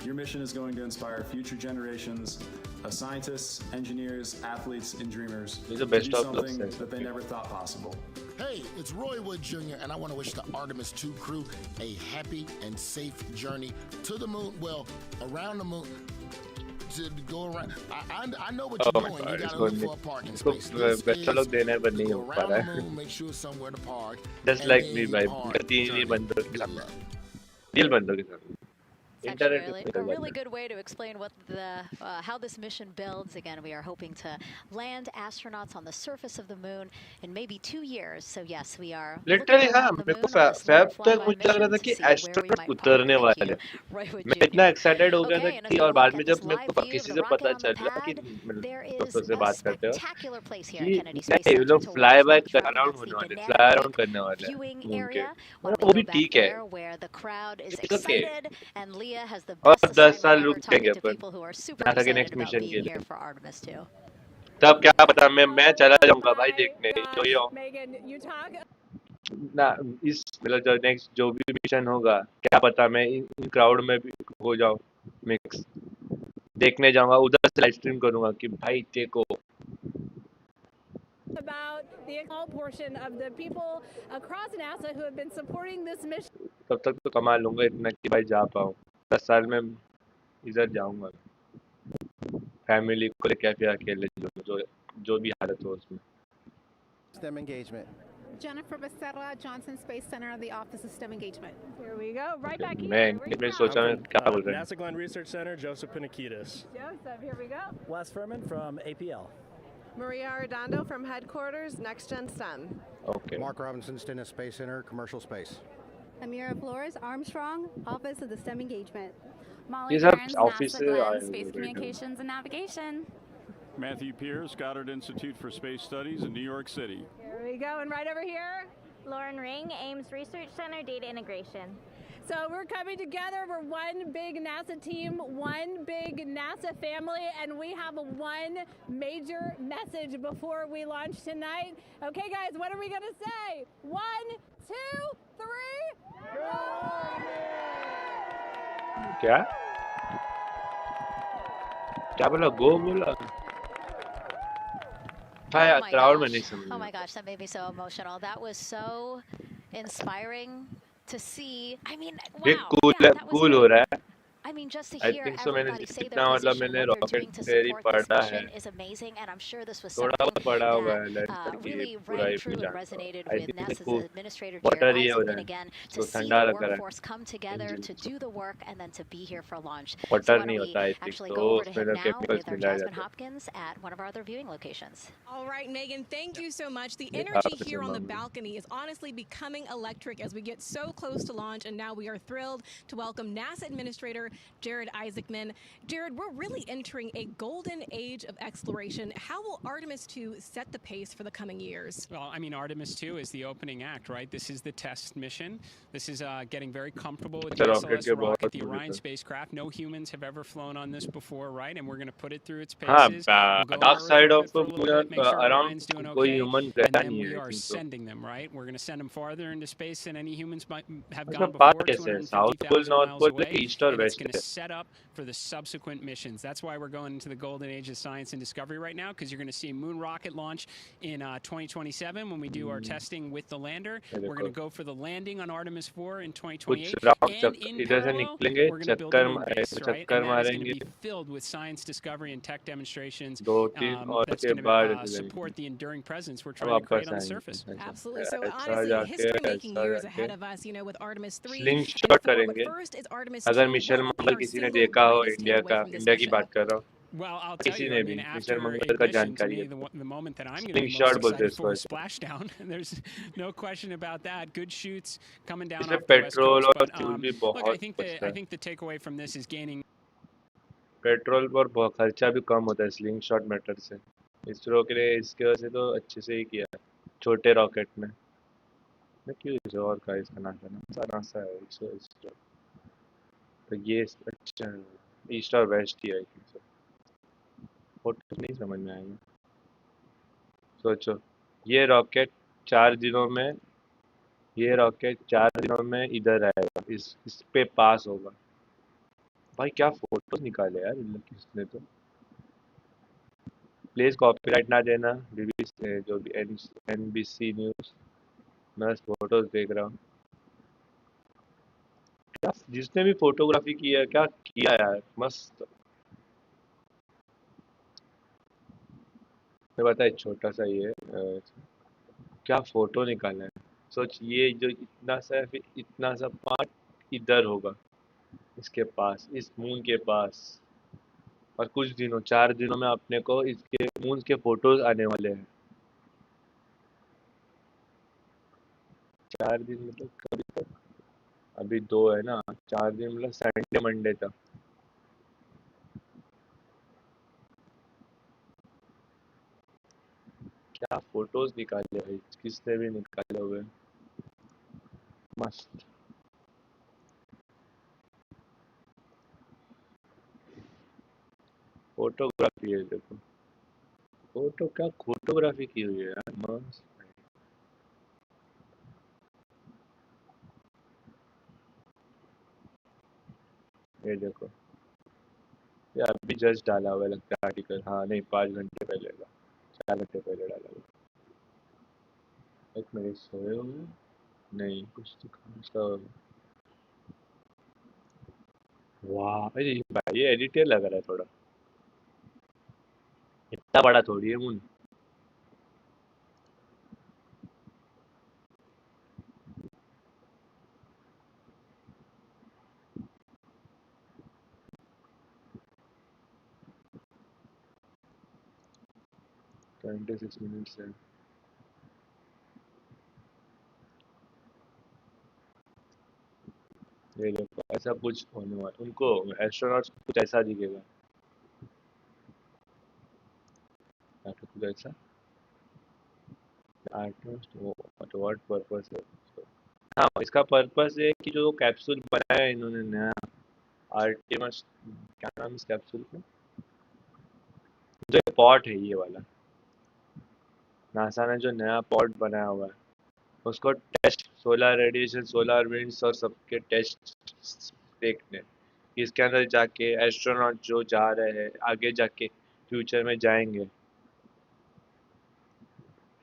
Your mission is going to inspire future generations of scientists, engineers, athletes, and dreamers to do best of luck, something sir. that they never thought possible. Hey, it's Roy Wood Jr., and I want to wish the Artemis II crew a happy and safe journey to the moon. Well, around the moon. To go around, I know what you're Oh my doing. God, You it's gotta look going for a parking इसको space. This बच्चा लोग देने पर नहीं go हो पा around रहा the है। moon, make sure somewhere to park. Just and like then me, you भाई, park. तीन ही बंदों के साथ, तीन बंदों के साथ। It's actually a really good way to explain what how this mission builds. Again, we are hoping to land astronauts on the surface of the moon in maybe 2 years. So yes, we are literally हाँ, मेरे को fab तक मुझे लग रहा था कि astronaut उतरने वाले, मैं इतना एक्साइटेड हो गया था कि, और बाद में जब मेरे को किसी से पता चला कि दोस्तों से बात करते हो कि नहीं, ये लोग फ्लाई बाय अराउंड होने वाले, फ्लाई अराउंड करने वाले मून के, वो भी ठीक है, ओके, और 10 साल रुक जाएंगे अपन, यहाँ तक नेक्स्ट मिशन के लिए। तब क्या पता मैं चला जाऊंगा भाई देखने, जो ही हो ना, इस मतलब जो नेक्स्ट जो भी मिशन होगा, क्या पता मैं इन क्राउड में भी हो जाऊं मिक्स, देखने जाऊंगा, उधर से लाइव स्ट्रीम करूंगा कि भाई देखो। About the small portion of the people across NASA who have been supporting this mission. तब तक तो कमा लूंगा इतना कि भाई जा पाऊं, 10 साल में इधर जाऊंगा, फैमिली को लेकर फिर अकेले जो भी हालत हो उसमें। STEM engagement. Jennifer Becerra, Johnson Space Center, the Office of STEM Engagement. Here we go, right back here. मैं मैं सोच रहा हूँ क्या बोल रहे हैं NASA Glenn Research Center, Joseph Pinakides. Joseph, here we go. Wes Furman from APL. Maria Arredondo from Headquarters, Next Gen STEM. Okay. Mark Robinson, Stennis Space Center, Commercial Space. Amira Flores, Armstrong, Office of the STEM Engagement. Molly ये सब Burns, office NASA से Glenn, आए Space हुए हैं Communications and Navigation. Matthew Pierce, Goddard Institute for Space Studies in New York City. Here we go, and right over here. Lauren Ring, Ames Research Center, Data Integration. So we're coming together. We're one big NASA team, one big NASA family, and we have one major message before we launch tonight. Okay, guys, what are we going to say? 1, 2, 3. क्या क्या बोला गो बोला Oh my crowd में gosh. नहीं समझ Oh में my gosh, that made me so emotional. That was so inspiring to see. I mean, ये wow. Cool Yeah, that was cool हो रहा है I mean, just to I hear think so मैंने everybody say जितना their मतलब position, मैंने what they're rocket doing to theory support this पढ़ा है mission is amazing, and I'm sure this was थोड़ा something पढ़ा हुआ है that लड़की की really पूरा rang ही true and जानता हूँ resonated I with think NASA's इसको Administrator water Jared ही हो रहा Isaacman है again तो to see ठंडा the लग रहा है workforce come together to do the work and then to be here for launch. So water why नहीं don't होता we I think actually तो go over to उसमें him ना now केमिकल्स with our मिलाया Jasmine जाता है Hopkins at one of our other viewing locations. All right, Megan, thank you so much. The ये energy आपसे here on the मांगू balcony is honestly becoming electric as we get so close to launch, and now we are thrilled to welcome NASA Administrator Jared Isaacman. Jared, we're really entering a golden age of exploration. How will Artemis II set the pace for the coming years? Well, I mean, Artemis II is the opening act, right? This is the test mission. This is getting very comfortable with the अच्छा rocket SLS के rocket, बहुत the दूर Orion है spacecraft. No humans have ever flown on this before, right? And we're going to put it through its हाँ paces. We'll go on dark Earth side orbit of for a little bit, make sure Orion's doing around कोई okay, human and रहता then नहीं we है I are think so sending them, right? We're going to send them farther into space than any humans might have उसमें gone part before, कैसे है south pole 250,000 north miles pole away, east और and it's west going to है set up for the subsequent missions. That's why we're going into the golden age of science and discovery right now, because you're going to see moon rocket launch in 2027 when we do our testing with the lander. ये We're going to देखो go for the landing on Artemis 4 in कुछ 2028, round and in इधर से parallel, निकलेंगे we're going to build a चक्कर moon base, right? चक्कर And that is going to मारेंगे be filled with science discovery and tech demonstrations दो तीन और that's के going बाद to ऐसे जाएंगे support the enduring presence we're अब trying to create वापस on the आएंगे surface. Absolutely. So ऐसा honestly, जाके history-making ऐसा years जाके ahead of us, you know, with Artemis 3 sling and shot 4. But करेंगे first is Artemis अगर 2. Michelle What will be Mangal our किसी ने single देखा हो greatest इंडिया takeaway का from this इंडिया की mission? बात कर रहा हूँ Well, I'll tell किसी you, ने I भी mean, मिशेल after मंगल का ignition, to जानकारी me, है the moment that I'm going to sling be most shot बोलते हैं excited for is इसको splashdown. There's no question about that. Good shoots coming down इसमें off the west petrol coast. और But fuel भी look, I बहुत think बचता है the takeaway from this is gaining. Petrol पर बहुत खर्चा भी कम होता है स्लिंग शॉट मेथड से इसरो के लिए इसके वजह से तो अच्छे से ही किया है छोटे रॉकेट में मैं क्यों इसरो और का इसका नासा नासा है इसरो तो ये अच्छा ईस्ट और वेस्ट ही है फोटो नहीं समझ में आएगा सोचो ये रॉकेट 4 दिनों में ये रॉकेट 4 दिनों में इधर आएगा इस पे पास होगा भाई क्या फोटोज निकाले यार इन लोग किसने तो प्लीज कॉपीराइट ना देना बीबीसी जो भी एनबीसी न्यूज मैं फोटोज देख रहा हूँ क्या जिसने भी फोटोग्राफी की है क्या किया यार मस्त मैं बता छोटा सा ये क्या फोटो निकाला है सोच ये जो इतना सा है फिर इतना सा पार्ट इधर होगा इसके पास इस मून के पास और कुछ दिनों 4 दिनों में अपने को इसके मून के फोटोज आने वाले हैं 4 दिन मतलब कभी तक अभी 2 है ना 4 दिन मतलब संडे मंडे तक क्या फोटोज निकाले भाई किसने भी निकाले हुए मस्त फोटोग्राफी है देखो फोटो क्या फोटोग्राफी की हुई है यार मस्त ये देखो ये अभी जस्ट डाला हुआ है लगता है आर्टिकल हाँ नहीं 5 घंटे पहले का 4 घंटे पहले डाला हुआ एक मिनट सोए हुए नहीं कुछ तो वाह भाई ये एडिटर लग रहा है थोड़ा इतना बड़ा थोड़ी है मून 76 minutes है। ये देखो ऐसा कुछ होने वाला, उनको एस्ट्रोनॉट्स कुछ ऐसा दिखेगा, कुछ ऐसा। व्हाट पर्पस है? हाँ, इसका पर्पस है कि जो कैप्सूल बनाया है इन्होंने नया, आर्टेमस, क्या नाम इस कैप्सूल का, जो पॉट है ये वाला, नासा ने जो नया पॉट बनाया हुआ है उसको test, solar radiation, solar winds और सबके टेस्ट देखने, इसके अंदर जाके एस्ट्रोनॉट जो जा रहे हैं आगे जाके फ्यूचर में जाएंगे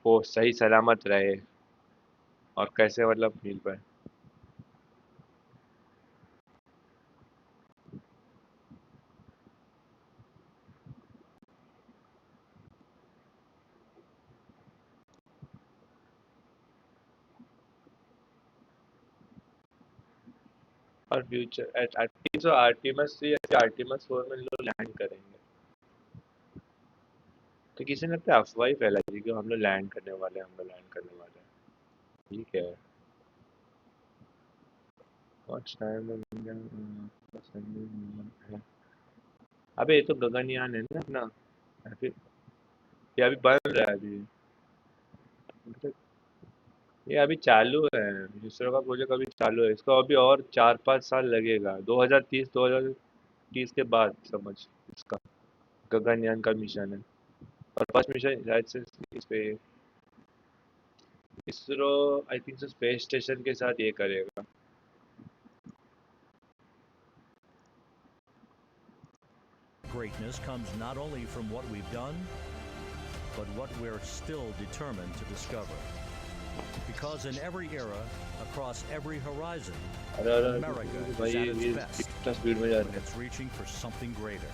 वो सही सलामत रहे और कैसे मतलब मिल पाए। और फ्यूचर आर्टिमस 3 या आर्टिमस 4 में लोग लैंड करेंगे, तो किसी ने लगता है अफवाह ही फैलाई थी कि हम लोग लैंड करने वाले हैं, हम लोग लैंड करने वाले हैं। ठीक है, What's time है? अबे ये तो गगनयान है ना अपना, ये अभी बन रहा है अभी, ये अभी चालू है, इसरो का प्रोजेक्ट अभी चालू है, इसको अभी और 4-5 साल लगेगा, 2030 के बाद समझ इसका गगनयान का मिशन है। और फर्स्ट मिशन शायद से इस पे ISRO I think space station के साथ ये करेगा। Greatness comes not only from what we've done, but what we're still determined to discover. Because in every era, across every horizon, America is at its best, and it's reaching for something greater.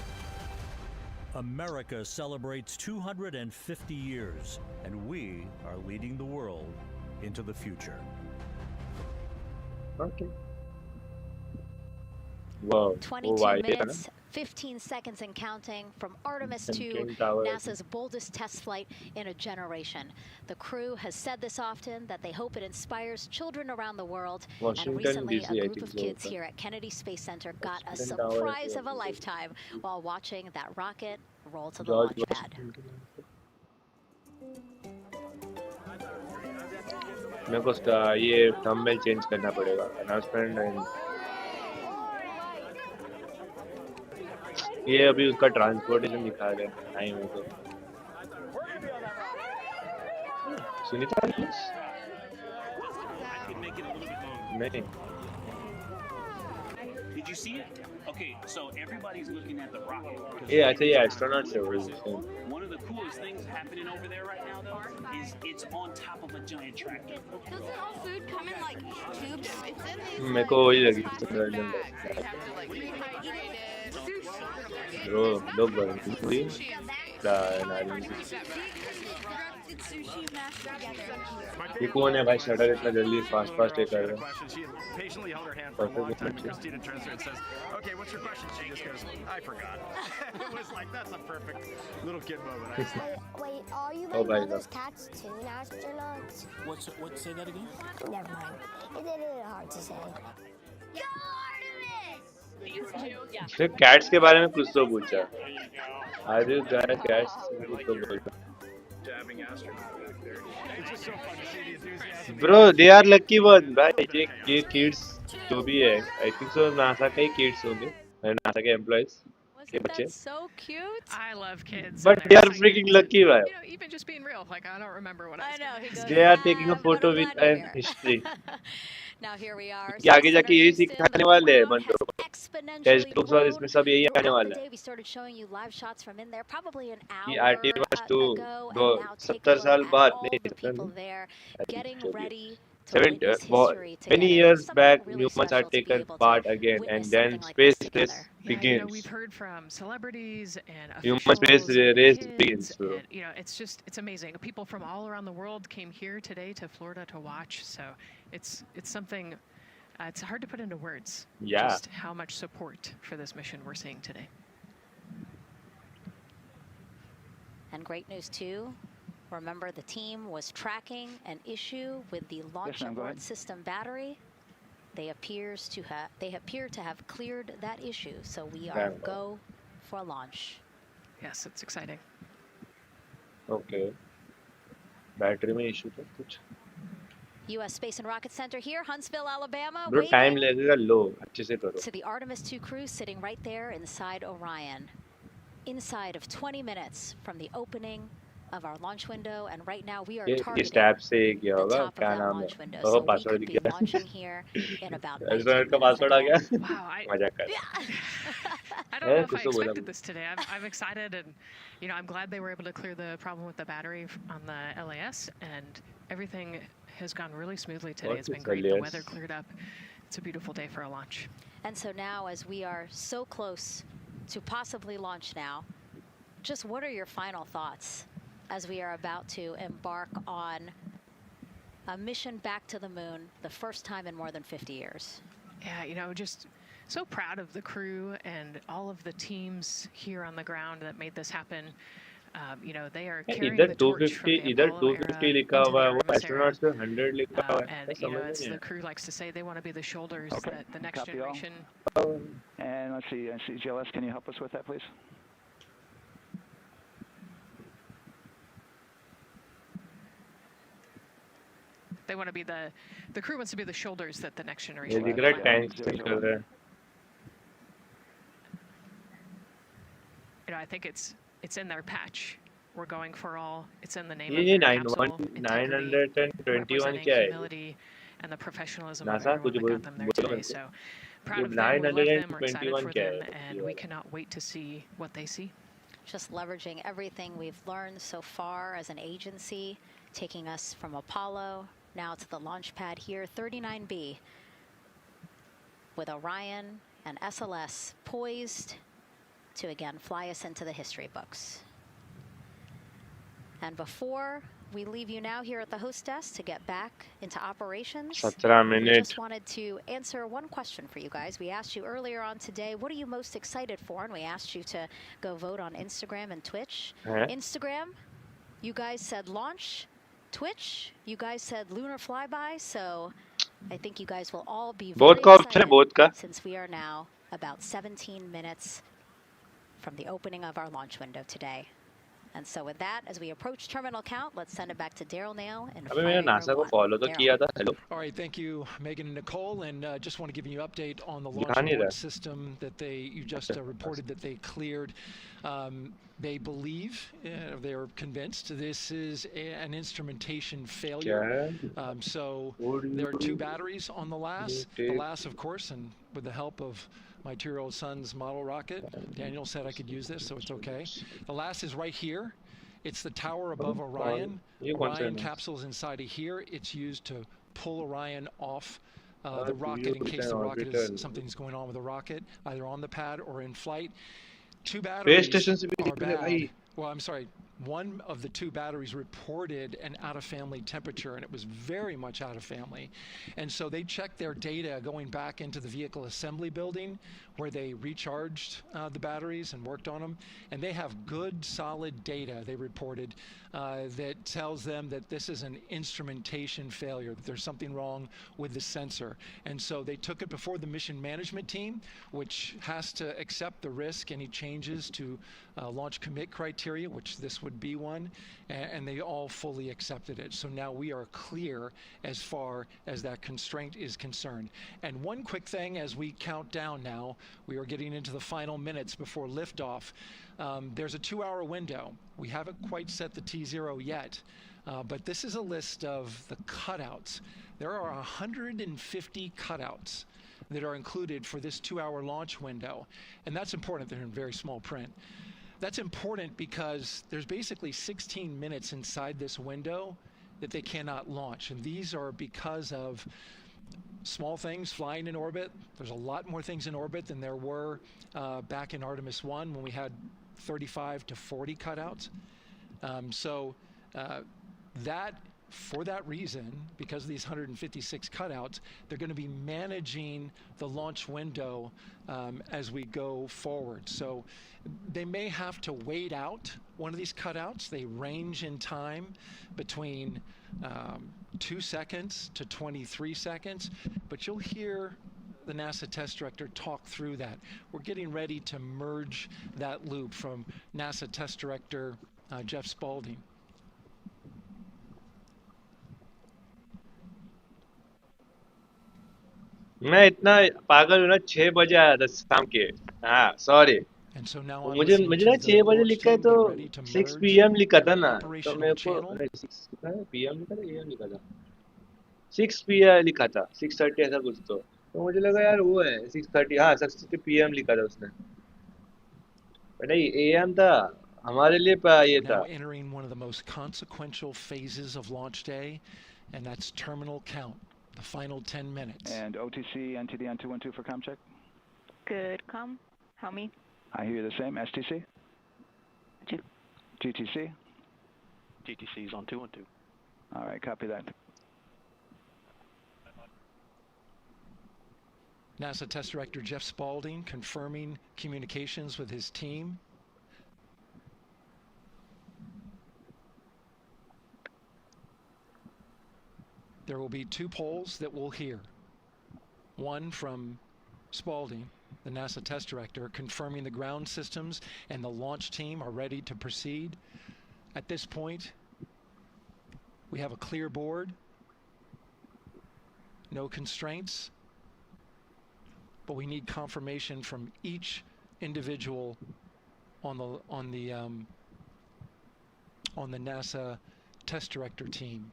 America celebrates 250 years, and we are leading the world into the future. Okay. Wow. 22 minutes, 15 seconds and counting from Artemis II, NASA's boldest test flight in a generation. The crew has said this often, that they hope it inspires children around the world. And recently, a group of kids here at Kennedy Space Center got a surprise of a lifetime while watching that rocket roll to the launch pad. मेरे को उसका ये thumbnail change करना पड़ेगा, announcement and ये अभी उसका transportation दिखा रहे हैं टाइम है तो सुनीता नहीं। Did you see it? Okay, so everybody's looking at the rocket. Yeah, I say yeah, astronauts are really cool. One of the coolest things happening over there right now, though, is it's on top of a giant tractor. Doesn't all food come in like tubes? It's in these. मेरे को वही लगी bro, look bro, ये कौन है भाई, shutter इतना जल्दी फास्ट ये कर रहा है। Patiently held her hand for a long time. Christina turns to her and says, "Okay, what's your question?" She just goes, "I forgot." It was like, that's a perfect little kid moment. Wait, are you my brother's cats too, astronauts? Say that again? Never mind. It's a little hard to say. Go Artemis! फिर cats के बारे में कुछ तो पूछा, आज cats कुछ तो बोला। Bro, they are lucky one, भाई ये kids जो भी है, I think so NASA के ही kids होंगे, NASA के employees के बच्चे। That's so cute. I love kids. But they are freaking lucky, भाई. You know, even just being real, like I don't remember what I know. They are taking a photo with an history. Now here we are. कि आगे जाके यही सिखाने वाले हैं बंदों को, टेक्स्ट बुक्स और इसमें सब यही आने वाला है। We started showing you live shots from in there probably an hour ये Artemis II ago, and now take 70 a साल look बाद at all the people there getting ready to Seven, witness history together. many years Something back, really humans special are to be taken able to part again, and witness then something like space this race together. You know, begins. we've heard from celebrities and Human space race kids, begins, bro. and, you know, it's amazing. People from all around the world came here today to Florida to watch. So it's something. It's hard to put into words. Yeah. Just how much support for this mission we're seeing today. And great news too. Remember, the team was tracking an issue with the launch ma'am, go abort ahead. system battery. They appear to have cleared that issue, so we are go for launch. Yes, it's exciting. Okay. Battery में issue था कुछ. U.S. Space and Rocket Center here, Huntsville, Alabama. Bro, time लगेगा लो अच्छे से करो. To the Artemis II crew sitting right there inside Orion. Inside of 20 minutes from the opening of our launch window, and right now we are targeting the top of that launch window. So we could be launching here in about 19 minutes. Wow, I don't know if I expected this today. I'm excited, and I'm glad they were able to clear the problem with the battery on the LAS, and everything has gone really smoothly today. It's been great. The weather cleared up. It's a beautiful day for a launch. And so now, as we are so close to possibly launch now, just what are your final thoughts as we are about to embark on a mission back to the moon, the first time in more than 50 years? Yeah, just so proud of the crew and all of the teams here on the ground that made this happen. They are carrying the torch from the Apollo era into the Artemis era. And as the crew likes to say, they want to be the shoulders that the next generation. And let's see, CGLS, can you help us with that, please? They want to be the crew wants to be the shoulders that the next generation. I think it's in their patch. We're going for all. It's in the name of their capsule. 921 humility and the professionalism of everyone that got them there today. So proud of them. We love them. We're excited for them, and we cannot wait to see what they see. Just leveraging everything we've learned so far as an agency, taking us from Apollo now to the launch pad here, 39B, with Orion and SLS poised to again fly us into the history books. And before we leave you now here at the host desk to get back into operations, we just wanted to answer one question for you guys. We asked you earlier on today, what are you most excited for? And we asked you to go vote on Instagram and Twitch. Instagram, you guys said launch. Twitch, you guys said lunar flyby. So I think you guys will all be very excited since we are now about 17 minutes from the opening of our launch window today. And so with that, as we approach terminal count, let's send it back to Daryl Nail and All right, thank you, Megan and Nicole, and just want to give you an update on the launch abort system that you just reported that they cleared. They believe, they're convinced this is an instrumentation failure. So there are 2 batteries on the LAS. The LAS, of course, and with the help of my 2-year-old son's model rocket, Daniel said I could use this, so it's okay. The LAS is right here. It's the tower above Orion. Orion capsule's inside of here. It's used to pull Orion off the rocket in case the rocket something's going on with the rocket, either on the pad or in flight. 2 batteries are bad. Well, I'm sorry. One of the 2 batteries reported an out-of-family temperature, and it was very much out of family. And so they checked their data going back into the vehicle assembly building where they recharged the batteries and worked on them. And they have good, solid data, they reported, that tells them that this is an instrumentation failure, that there's something wrong with the sensor. And so they took it before the mission management team, which has to accept the risk, any changes to launch commit criteria, which this would be one, and they all fully accepted it. So now we are clear as far as that constraint is concerned. And one quick thing as we count down now, we are getting into the final minutes before liftoff. There's a 2-hour window. We haven't quite set the T0 yet, but this is a list of the cutouts. There are 150 cutouts that are included for this 2-hour launch window, and that's important. They're in very small print. That's important because there's basically 16 minutes inside this window that they cannot launch, and these are because of small things flying in orbit. There's a lot more things in orbit than there were back in Artemis I when we had 35 to 40 cutouts. So that for that reason, because of these 156 cutouts, they're going to be managing the launch window as we go forward. So they may have to wait out one of these cutouts. They range in time between 2 seconds to 23 seconds, but you'll hear the NASA test director talk through that. We're getting ready to merge that loop from NASA test director Jeff Spaulding. मैं इतना पागल हूँ ना 6 बजे आया था शाम के हाँ sorry And so now I'm मुझे listening मुझे to ना the 6 बजे launch लिखा है team तो get ready to 6 merge PM लिखा था their ना तो operational मेरे को channel. नहीं 6 लिखा है PM लिखा था AM लिखा था 6 PM लिखा था 6:30 ऐसा कुछ तो मुझे लगा यार वो है 6:30 हाँ 6:30 PM लिखा था उसने नहीं AM था हमारे लिए ये We're था now entering one of the most consequential phases of launch day, and that's terminal count, the final 10 minutes. And OTC, NTD on 212 for comm check. Good, comm. How me? I hear you the same. STC? GTC? GTC is on 212. All right, copy that. NASA Test Director Jeff Spaulding confirming communications with his team. There will be 2 polls that we'll hear. One from Spaulding, the NASA Test Director, confirming the ground systems and the launch team are ready to proceed. At this point, we have a clear board, no constraints, but we need confirmation from each individual on the NASA Test Director team.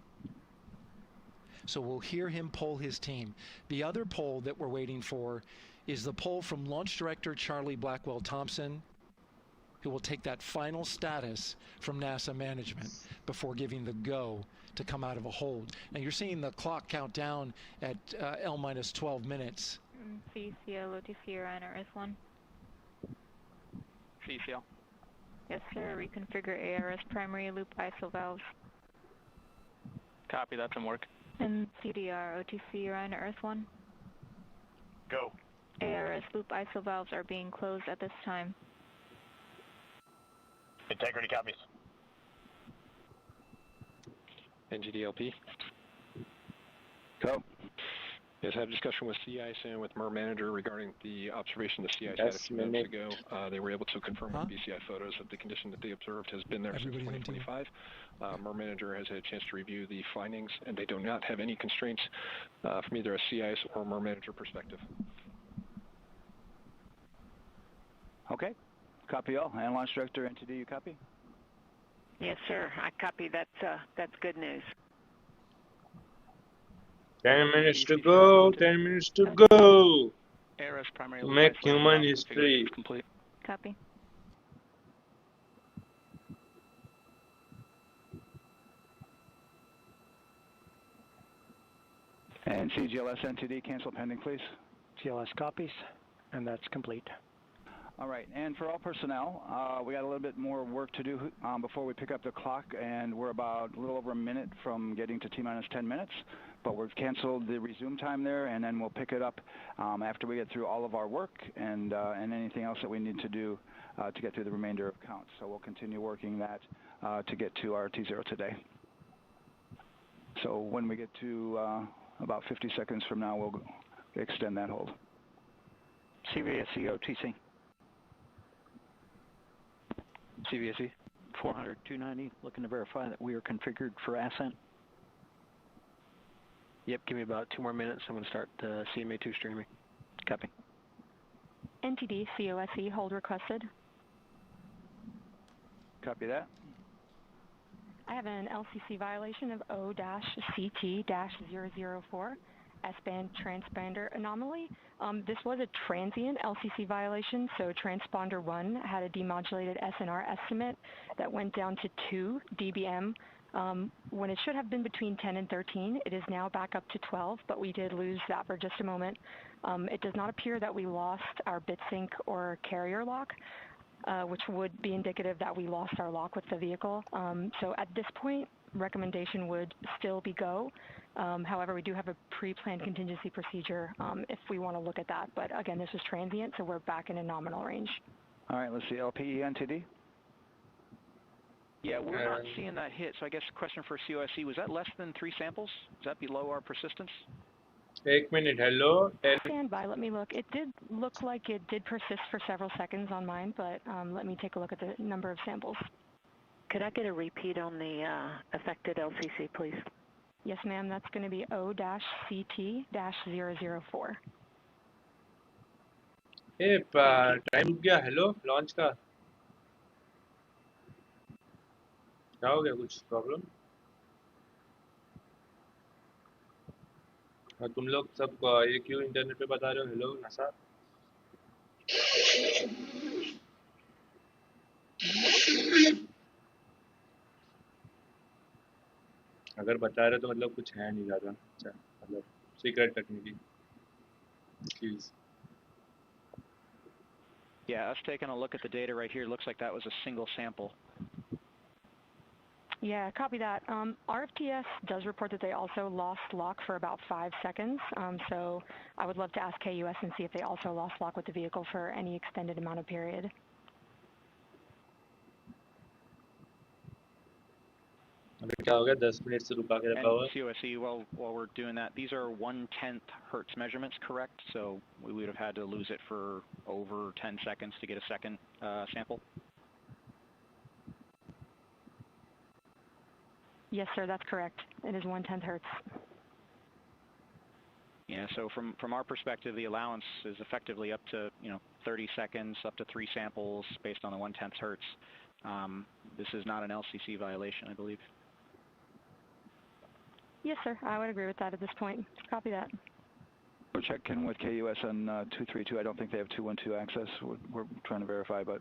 So we'll hear him poll his team. The other poll that we're waiting for is the poll from Launch Director Charlie Blackwell Thompson, who will take that final status from NASA management before giving the go to come out of a hold. Now you're seeing the clock count down at L-12 minutes. CCL, OTC, Orion, RS1. CCL. Yes, sir. Reconfigure ARS primary loop ISO valves. Copy, that's in work. And CDR, OTC, Orion, RS1. Go. ARS loop ISO valves are being closed at this time. Integrity copies. NGDLP. Go. Yes, I had a discussion with CIS and with MER manager regarding the observation the CIS had a few minutes ago. They were able to confirm with BCI photos that the condition that they observed has been there since 2025. MER manager has had a chance to review the findings, and they do not have any constraints from either a CIS or MER manager perspective. Okay. Copy all. And Launch Director, NTD, you copy? Yes, sir. I copy. That's good news. 10 minutes to go, 10 minutes to go. ARS primary To make human history. Complete. Copy. And CGLS NTD, cancel pending, please. GLS copies, and that's complete. All right, and for all personnel, we got a little bit more work to do before we pick up the clock, and we're about a little over a minute from getting to T-minus 10 minutes, but we've canceled the resume time there, and then we'll pick it up after we get through all of our work and anything else that we need to do to get through the remainder of counts. So we'll continue working that to get to our T0 today. So when we get to about 50 seconds from now, we'll extend that hold. CVSE OTC. CVSE. 400-290, looking to verify that we are configured for ascent. Yep, give me about 2 more minutes. I'm going to start CMA2 streaming. Copy. NTD, COSE, hold requested. Copy that. I have an LCC violation of O-CT-004, S-band transponder anomaly. This was a transient LCC violation, so transponder 1 had a demodulated SNR estimate that went down to 2 dBm when it should have been between 10 and 13. It is now back up to 12, but we did lose that for just a moment. It does not appear that we lost our bit sync or carrier lock, which would be indicative that we lost our lock with the vehicle. So at this point, recommendation would still be go. However, we do have a pre-planned contingency procedure if we want to look at that. But again, this is transient, so we're back in a nominal range. All right, let's see, LPE NTD. Yeah, we're not seeing that hit. So I guess question for COSC, was that less than 3 samples? Is that below our persistence? 1 minute, hello. Stand by, let me look. It did look like it did persist for several seconds on mine, but let me take a look at the number of samples. Could I get a repeat on the affected LCC, please? Yes, ma'am, that's going to be O-CT-004. Hey, time रुक गया, hello, launch का क्या हो गया, कुछ problem? तुम लोग सब ये क्यों इंटरनेट पे बता रहे हो हेलो नासा? अगर बता रहे तो मतलब कुछ है नहीं ज़्यादा, अच्छा मतलब secret technically please. Yeah, us taking a look at the data right here, looks like that was a single sample. Yeah, copy that. RFTS does report that they also lost lock for about 5 seconds. So I would love to ask KUS and see if they also lost lock with the vehicle for any extended amount of period. क्या हो गया 10 minute से रुका के रखा हुआ है. COSC, while we're doing that, these are 1/10 hertz measurements, correct? So we would have had to lose it for over 10 seconds to get a second sample? Yes, sir, that's correct. It is 1/10 hertz. Yeah, so from our perspective, the allowance is effectively up to 30 seconds, up to 3 samples based on the 1/10 hertz. This is not an LCC violation, I believe. Yes, sir, I would agree with that at this point. Copy that. We're checking with KUS on 232. I don't think they have 212 access. We're trying to verify, but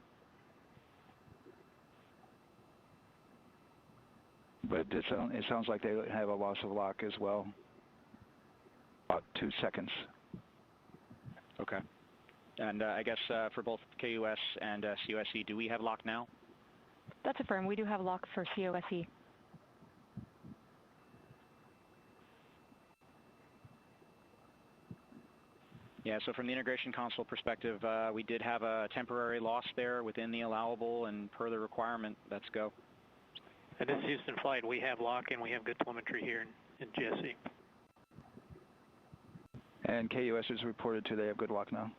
it sounds like they have a loss of lock as well. About 2 seconds. Okay. And I guess for both KUS and COSC, do we have lock now? That's affirmed. We do have lock for COSE. Yeah, so from the integration console perspective, we did have a temporary loss there within the allowable, and per the requirement, let's go. And this is Houston Flight. We have lock and we have good telemetry here in GSE. And KUS is reported to they have good lock now.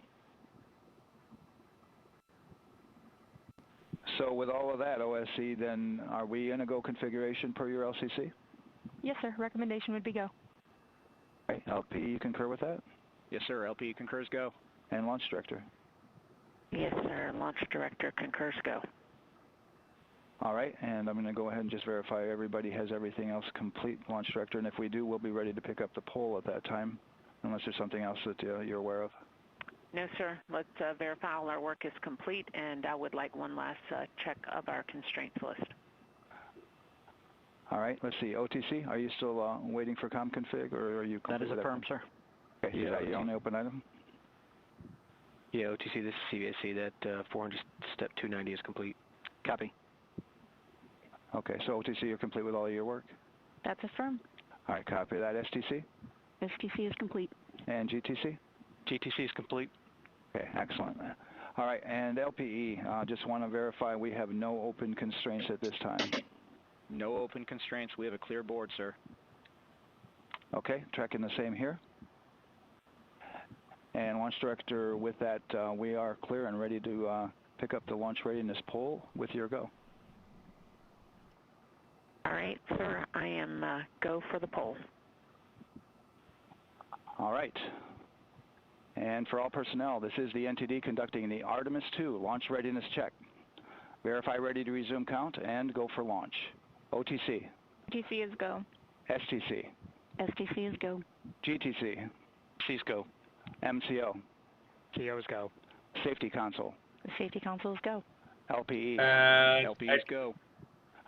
So with all of that, OSC, then are we in a go configuration per your LCC? Yes, sir. Recommendation would be go. Right. LP, you concur with that? Yes, sir. LP concurs go. And Launch Director? Yes, sir. Launch Director concurs go. All right, and I'm going to go ahead and just verify everybody has everything else complete, Launch Director, and if we do, we'll be ready to pick up the poll at that time, unless there's something else that you're aware of. No, sir. Let's verify all our work is complete, and I would like one last check of our constraints list. All right, let's see. OTC, are you still waiting for ComConfig, or are you complete? That is affirmed, sir. Okay, yeah, you only open item? Yeah, OTC, this is CVSC. That 400 step 290 is complete. Copy. Okay, so OTC, you're complete with all of your work? That's affirmed. All right, copy that. STC? STC is complete. And GTC? GTC is complete. Okay, excellent. All right, and LPE, just want to verify we have no open constraints at this time. No open constraints. We have a clear board, sir. Okay, tracking the same here. And Launch Director, with that, we are clear and ready to pick up the launch readiness poll with your go. All right, sir. I am go for the poll. All right. And for all personnel, this is the NTD conducting the Artemis II launch readiness check. Verify ready to resume count and go for launch. OTC. OTC is go. STC. STC is go. GTC. C's go. MCO. CO is go. Safety console. The safety console is go. LPE. LPE is go.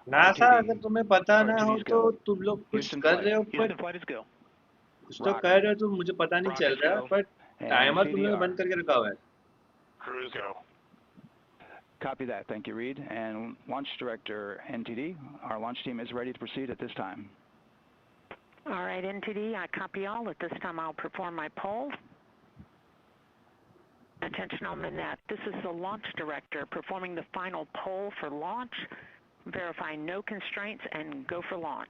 NASA अगर तुम्हें पता ना हो तो तुम लोग कुछ कर रहे हो पर कुछ तो कर रहे हो तो मुझे पता नहीं चल रहा पर टाइमर तुमने बंद करके रखा हुआ है. Cruise go. Copy that. Thank you, Reed. And Launch Director NTD, our launch team is ready to proceed at this time. All right, NTD, I copy all. At this time, I'll perform my poll. Attention on the net. This is the Launch Director performing the final poll for launch. Verify no constraints and go for launch.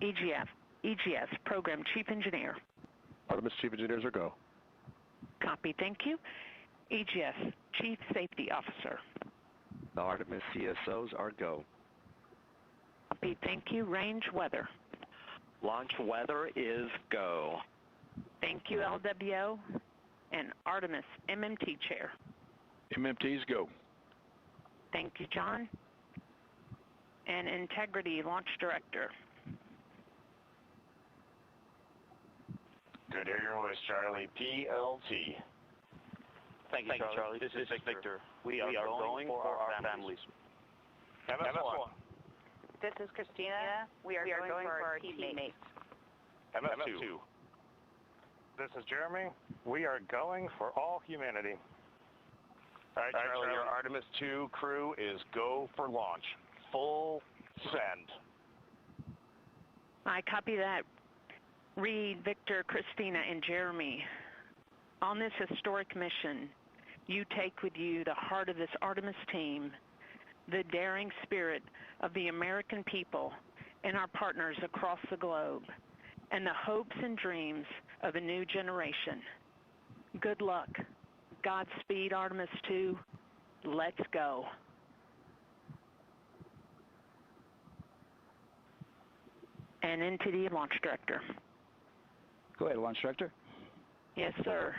EGS, Program Chief Engineer. Artemis Chief Engineers are go. Copy, thank you. EGS, Chief Safety Officer. The Artemis CSOs are go. Copy, thank you. Range weather. Launch weather is go. Thank you, LWO. And Artemis MMT Chair. MMTs go. Thank you, John. And Integrity Launch Director. Good to hear your voice, Charlie. PLT. Thank you, Charlie. This is Victor. We are going for our families. MS1. This is Christina. We are going for our teammates. MS2. This is Jeremy. We are going for all humanity. All right, Charlie, your Artemis II crew is go for launch. Full send. I copy that. Reed, Victor, Christina, and Jeremy. On this historic mission, you take with you the heart of this Artemis team, the daring spirit of the American people and our partners across the globe, and the hopes and dreams of a new generation. Good luck. Godspeed, Artemis II. Let's go. And into the Launch Director. Go ahead, Launch Director. Yes, sir.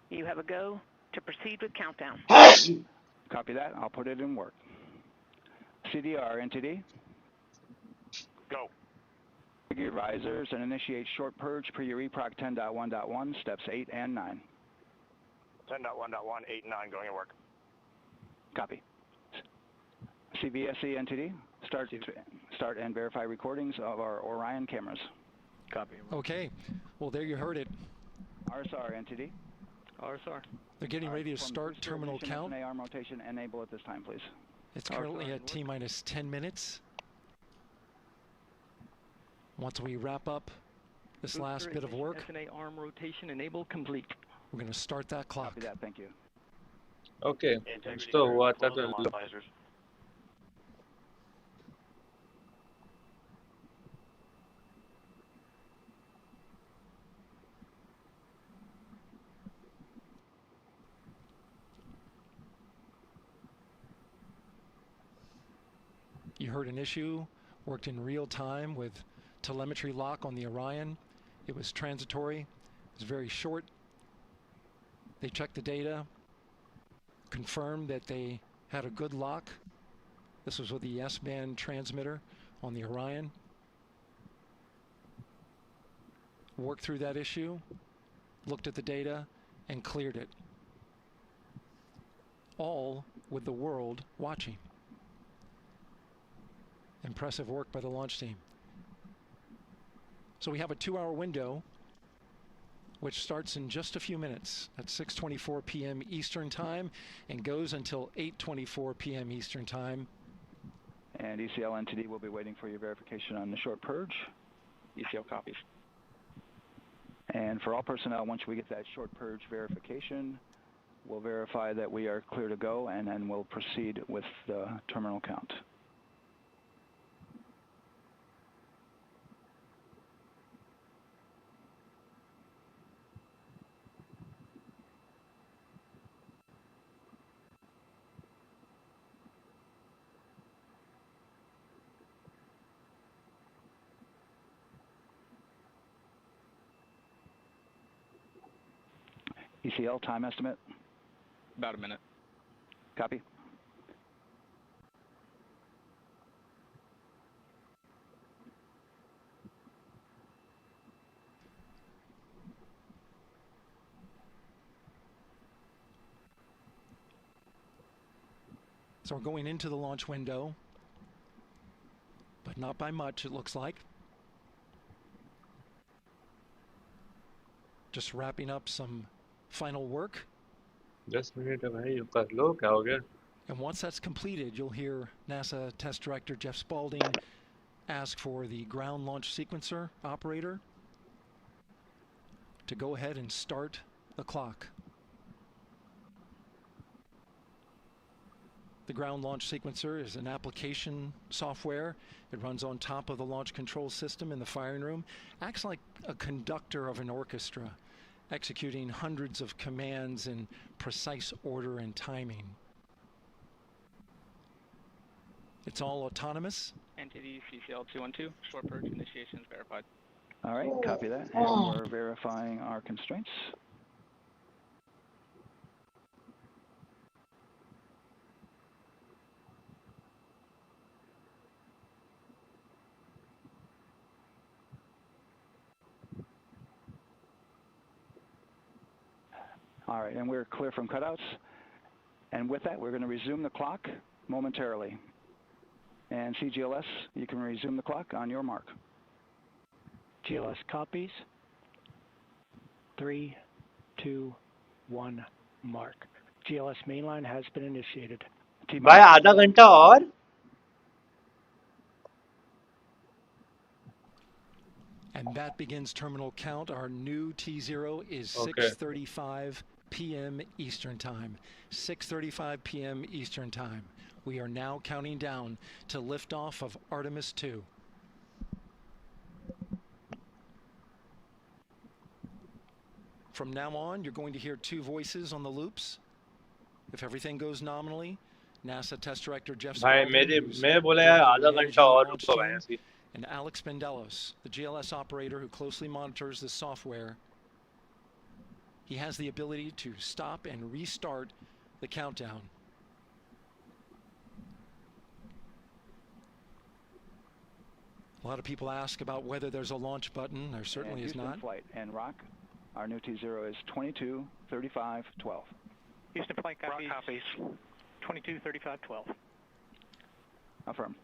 You have a go to proceed with countdown. Copy that. I'll put it in work. CDR, NTD. Go. Your risers and initiate short purge per your EPROC 10.1.1, steps 8 and 9. 10.1.1, 8 and 9 going to work. Copy. CVSE NTD, start and verify recordings of our Orion cameras. Copy. Okay. Well, there you heard it. RSR NTD. RSR. They're getting ready to start terminal count. arm rotation enable at this time, please. It's currently at T-minus 10 minutes. Once we wrap up this last bit of work, SNA arm rotation enable complete. we're going to start that clock. Copy that. Thank you. Okay. कुछ तो हुआ था तो You heard an issue, worked in real time with telemetry lock on the Orion. It was transitory, it was very short. They checked the data, confirmed that they had a good lock. This was with the S-band transmitter on the Orion. Worked through that issue, looked at the data, and cleared it. All with the world watching. Impressive work by the launch team. So we have a 2-hour window, which starts in just a few minutes at 6:24 p.m. Eastern Time and goes until 8:24 p.m. Eastern Time. And ECL NTD will be waiting for your verification on the short purge. ECL copies. And for all personnel, once we get that short purge verification, we'll verify that we are clear to go, and then we'll proceed with the terminal count. ECL time estimate? About a minute. Copy. So we're going into the launch window, but not by much, it looks like. Just wrapping up some final work. 10 minute है भाई कर लो क्या हो गया And once that's completed, you'll hear NASA Test Director Jeff Spaulding ask for the ground launch sequencer operator to go ahead and start the clock. The ground launch sequencer is an application software. It runs on top of the launch control system in the firing room. Acts like a conductor of an orchestra, executing hundreds of commands in precise order and timing. It's all autonomous. NTD CCL 212, short purge initiations verified. All right, copy that. And we're verifying our constraints. All right, and we're clear from cutouts. And with that, we're going to resume the clock momentarily. And CGLS, you can resume the clock on your mark. GLS copies. 3, 2, 1, mark. GLS mainline has been initiated. भाई आधा घंटा और And that begins terminal count. Our new T0 is Okay. 6:35 p.m. Eastern Time. 6:35 p.m. Eastern Time. We are now counting down to liftoff of Artemis II. From now on, you're going to hear two voices on the loops. If everything goes nominally, NASA Test Director Jeff भाई Spaulding, मैं बोला यार आधा घंटा और launch रुको team, भाई ऐसे and Alex Bendelos, the GLS operator who closely monitors the software. He has the ability to stop and restart the countdown. A lot of people ask about whether there's a launch button. There certainly is not. Flight and Rock, our new T0 is 22:35:12. Houston flight copies. Rock copies. 22:35:12. Affirm.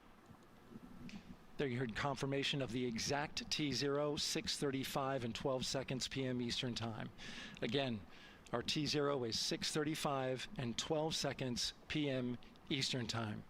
There you heard confirmation of the exact T0, 6:35 and 12 seconds p.m. Eastern Time. Again, our T0 is 6:35 and 12 seconds p.m. Eastern Time.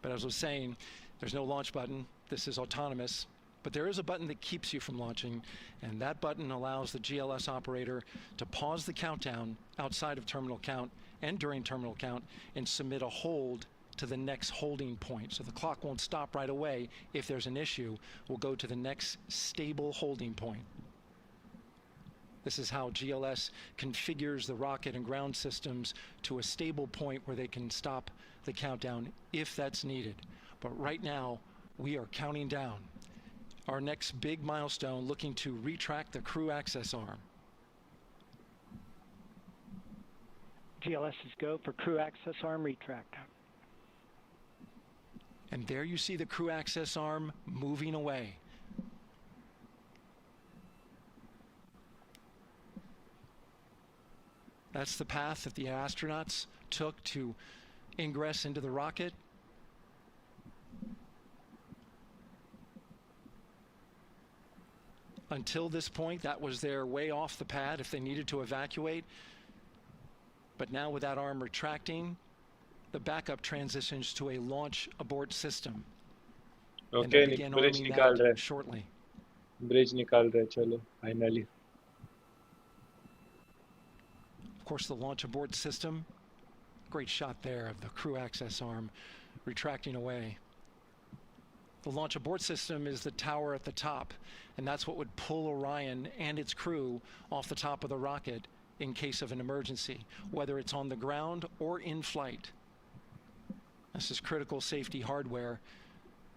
But as I was saying, there's no launch button. This is autonomous. But there is a button that keeps you from launching, and that button allows the GLS operator to pause the countdown outside of terminal count and during terminal count and submit a hold to the next holding point. So the clock won't stop right away. If there's an issue, we'll go to the next stable holding point. This is how GLS configures the rocket and ground systems to a stable point where they can stop the countdown if that's needed. But right now, we are counting down. Our next big milestone, looking to retract the crew access arm. GLS is go for crew access arm retract. And there you see the crew access arm moving away. That's the path that the astronauts took to ingress into the rocket. Until this point, that was their way off the pad if they needed to evacuate. But now with that arm retracting, the backup transitions to a launch abort system. Okay, bridge निकाल रहे हैं. Shortly. Bridge निकाल रहे हैं, चलो, finally. Of course, the launch abort system. Great shot there of the crew access arm retracting away. The launch abort system is the tower at the top, and that's what would pull Orion and its crew off the top of the rocket in case of an emergency, whether it's on the ground or in flight. This is critical safety hardware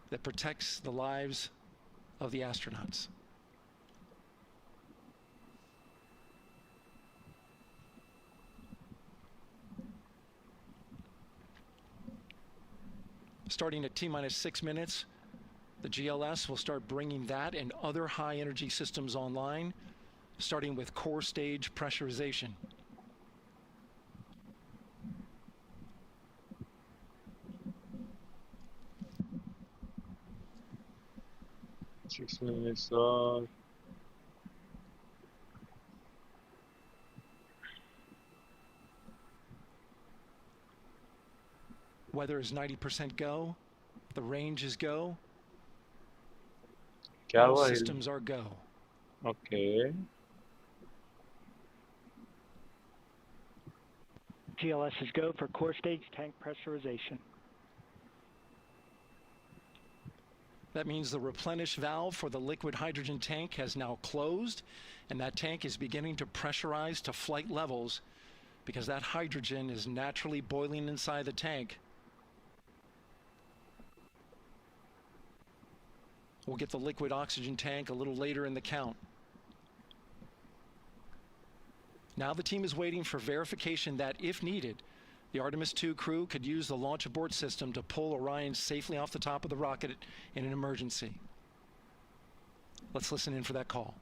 that protects the lives of the astronauts. Starting at T-minus 6 minutes, the GLS will start bringing that and other high energy systems online, starting with core stage pressurization. Six minutes on. Weather is 90% go. The range is go. All systems are go. Okay. GLS is go for core stage tank pressurization. That means the replenish valve for the liquid hydrogen tank has now closed, and that tank is beginning to pressurize to flight levels because that hydrogen is naturally boiling inside the tank. We'll get the liquid oxygen tank a little later in the count. Now the team is waiting for verification that, if needed, the Artemis II crew could use the launch abort system to pull Orion safely off the top of the rocket in an emergency. Let's listen in for that call.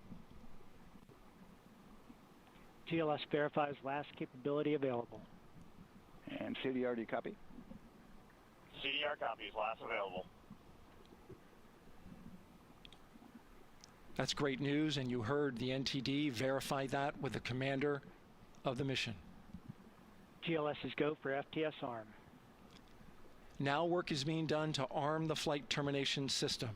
GLS verifies last capability available. And CDR, do you copy? CDR copies, last available. That's great news, and you heard the NTD verify that with the commander of the mission. GLS is go for FTS arm. Now work is being done to arm the flight termination system.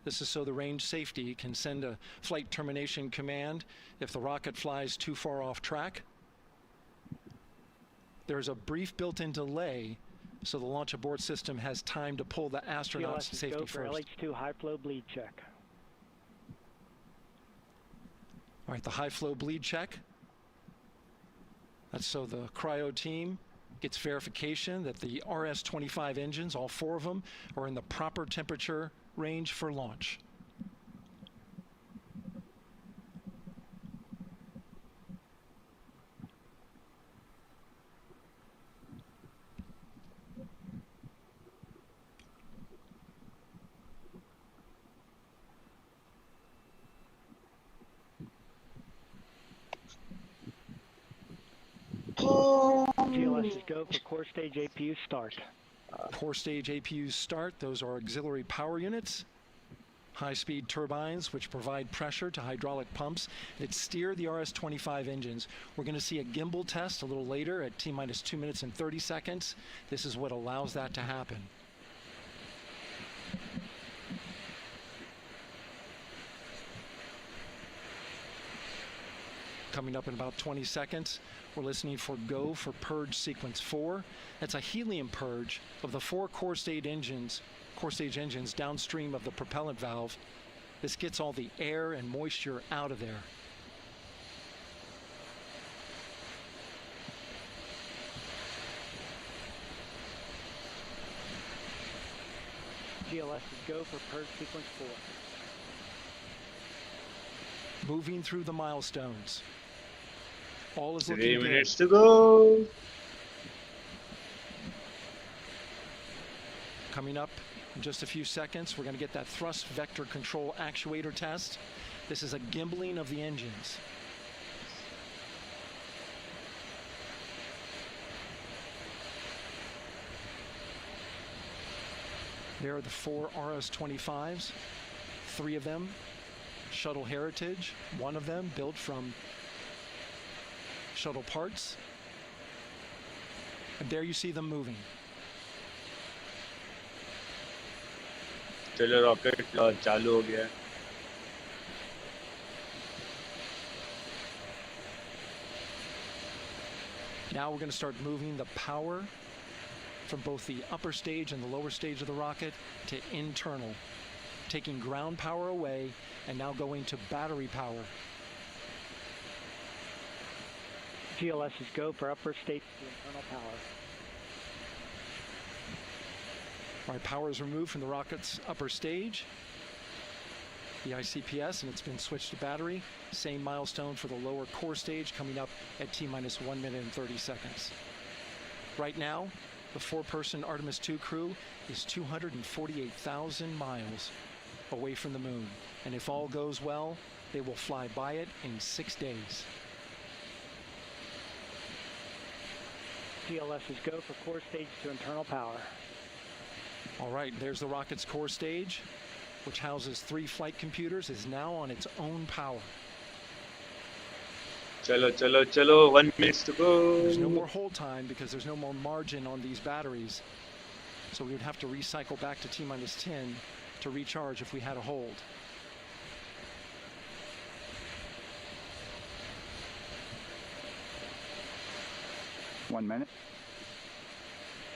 This is so the range safety can send a flight termination command if the rocket flies too far off track. There's a brief built-in delay, so the launch abort system has time to pull the astronauts to safety first. GLS is go for LH2 high flow bleed check. All right, the high flow bleed check. That's so the cryo team gets verification that the RS-25 engines, all 4 of them, are in the proper temperature range for launch. GLS is go for core stage APU start. Core stage APUs start. Those are auxiliary power units. High-speed turbines which provide pressure to hydraulic pumps that steer the RS-25 engines. We're going to see a gimbal test a little later at T-minus 2 minutes and 30 seconds. This is what allows that to happen. Coming up in about 20 seconds, we're listening for go for purge sequence 4. That's a helium purge of the 4 core stage engines downstream of the propellant valve. This gets all the air and moisture out of there. GLS is go for purge sequence 4. Moving through the milestones. All is looking 3 good. minutes to go. Coming up in just a few seconds, we're going to get that thrust vector control actuator test. This is a gimbaling of the engines. There are the 4 RS-25s, 3 of them Shuttle Heritage, 1 of them built from shuttle parts. And there you see them moving. चलो rocket चालू हो गया. Now we're going to start moving the power from both the upper stage and the lower stage of the rocket to internal, taking ground power away and now going to battery power. GLS is go for upper stage to internal power. All right, power is removed from the rocket's upper stage, the ICPS, and it's been switched to battery. Same milestone for the lower core stage coming up at T-minus 1 minute and 30 seconds. Right now, the 4-person Artemis II crew is 248,000 miles away from the moon. And if all goes well, they will fly by it in 6 days. GLS is go for core stage to internal power. All right, there's the rocket's core stage, which houses 3 flight computers, is now on its own power. चलो चलो चलो 1 minute to go. There's no more hold time because there's no more margin on these batteries. So we would have to recycle back to T-minus 10 to recharge if we had a hold. One minute.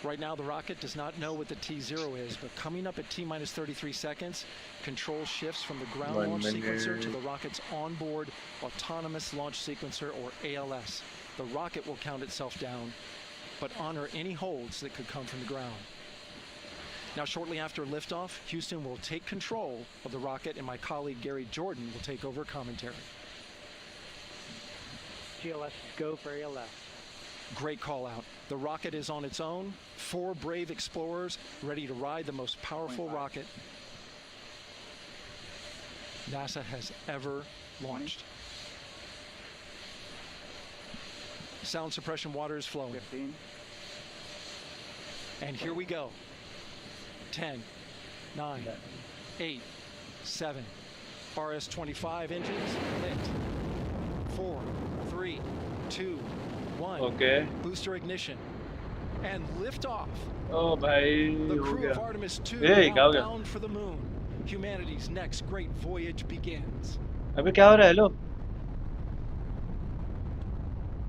Right now, the rocket does not know what the T0 is, but coming up at T-minus 33 seconds, control shifts from the ground launch sequencer to the rocket's onboard autonomous launch sequencer, or ALS. The rocket will count itself down, but honor any holds that could come from the ground. Now, shortly after liftoff, Houston will take control of the rocket, and my colleague Gary Jordan will take over commentary. GLS, go for ALS. Great call out. The rocket is on its own. 4 brave explorers ready to ride the most powerful rocket NASA has ever launched. Sound suppression water is flowing. 15. And here we go. 10, 9, 8, 7. RS-25 engines lit. 4, 3, 2, 1. Okay. Booster ignition. And liftoff. Oh, bhai. The crew of Artemis II now bound for the moon. Humanity's next great voyage begins. अबे क्या हो रहा है लो?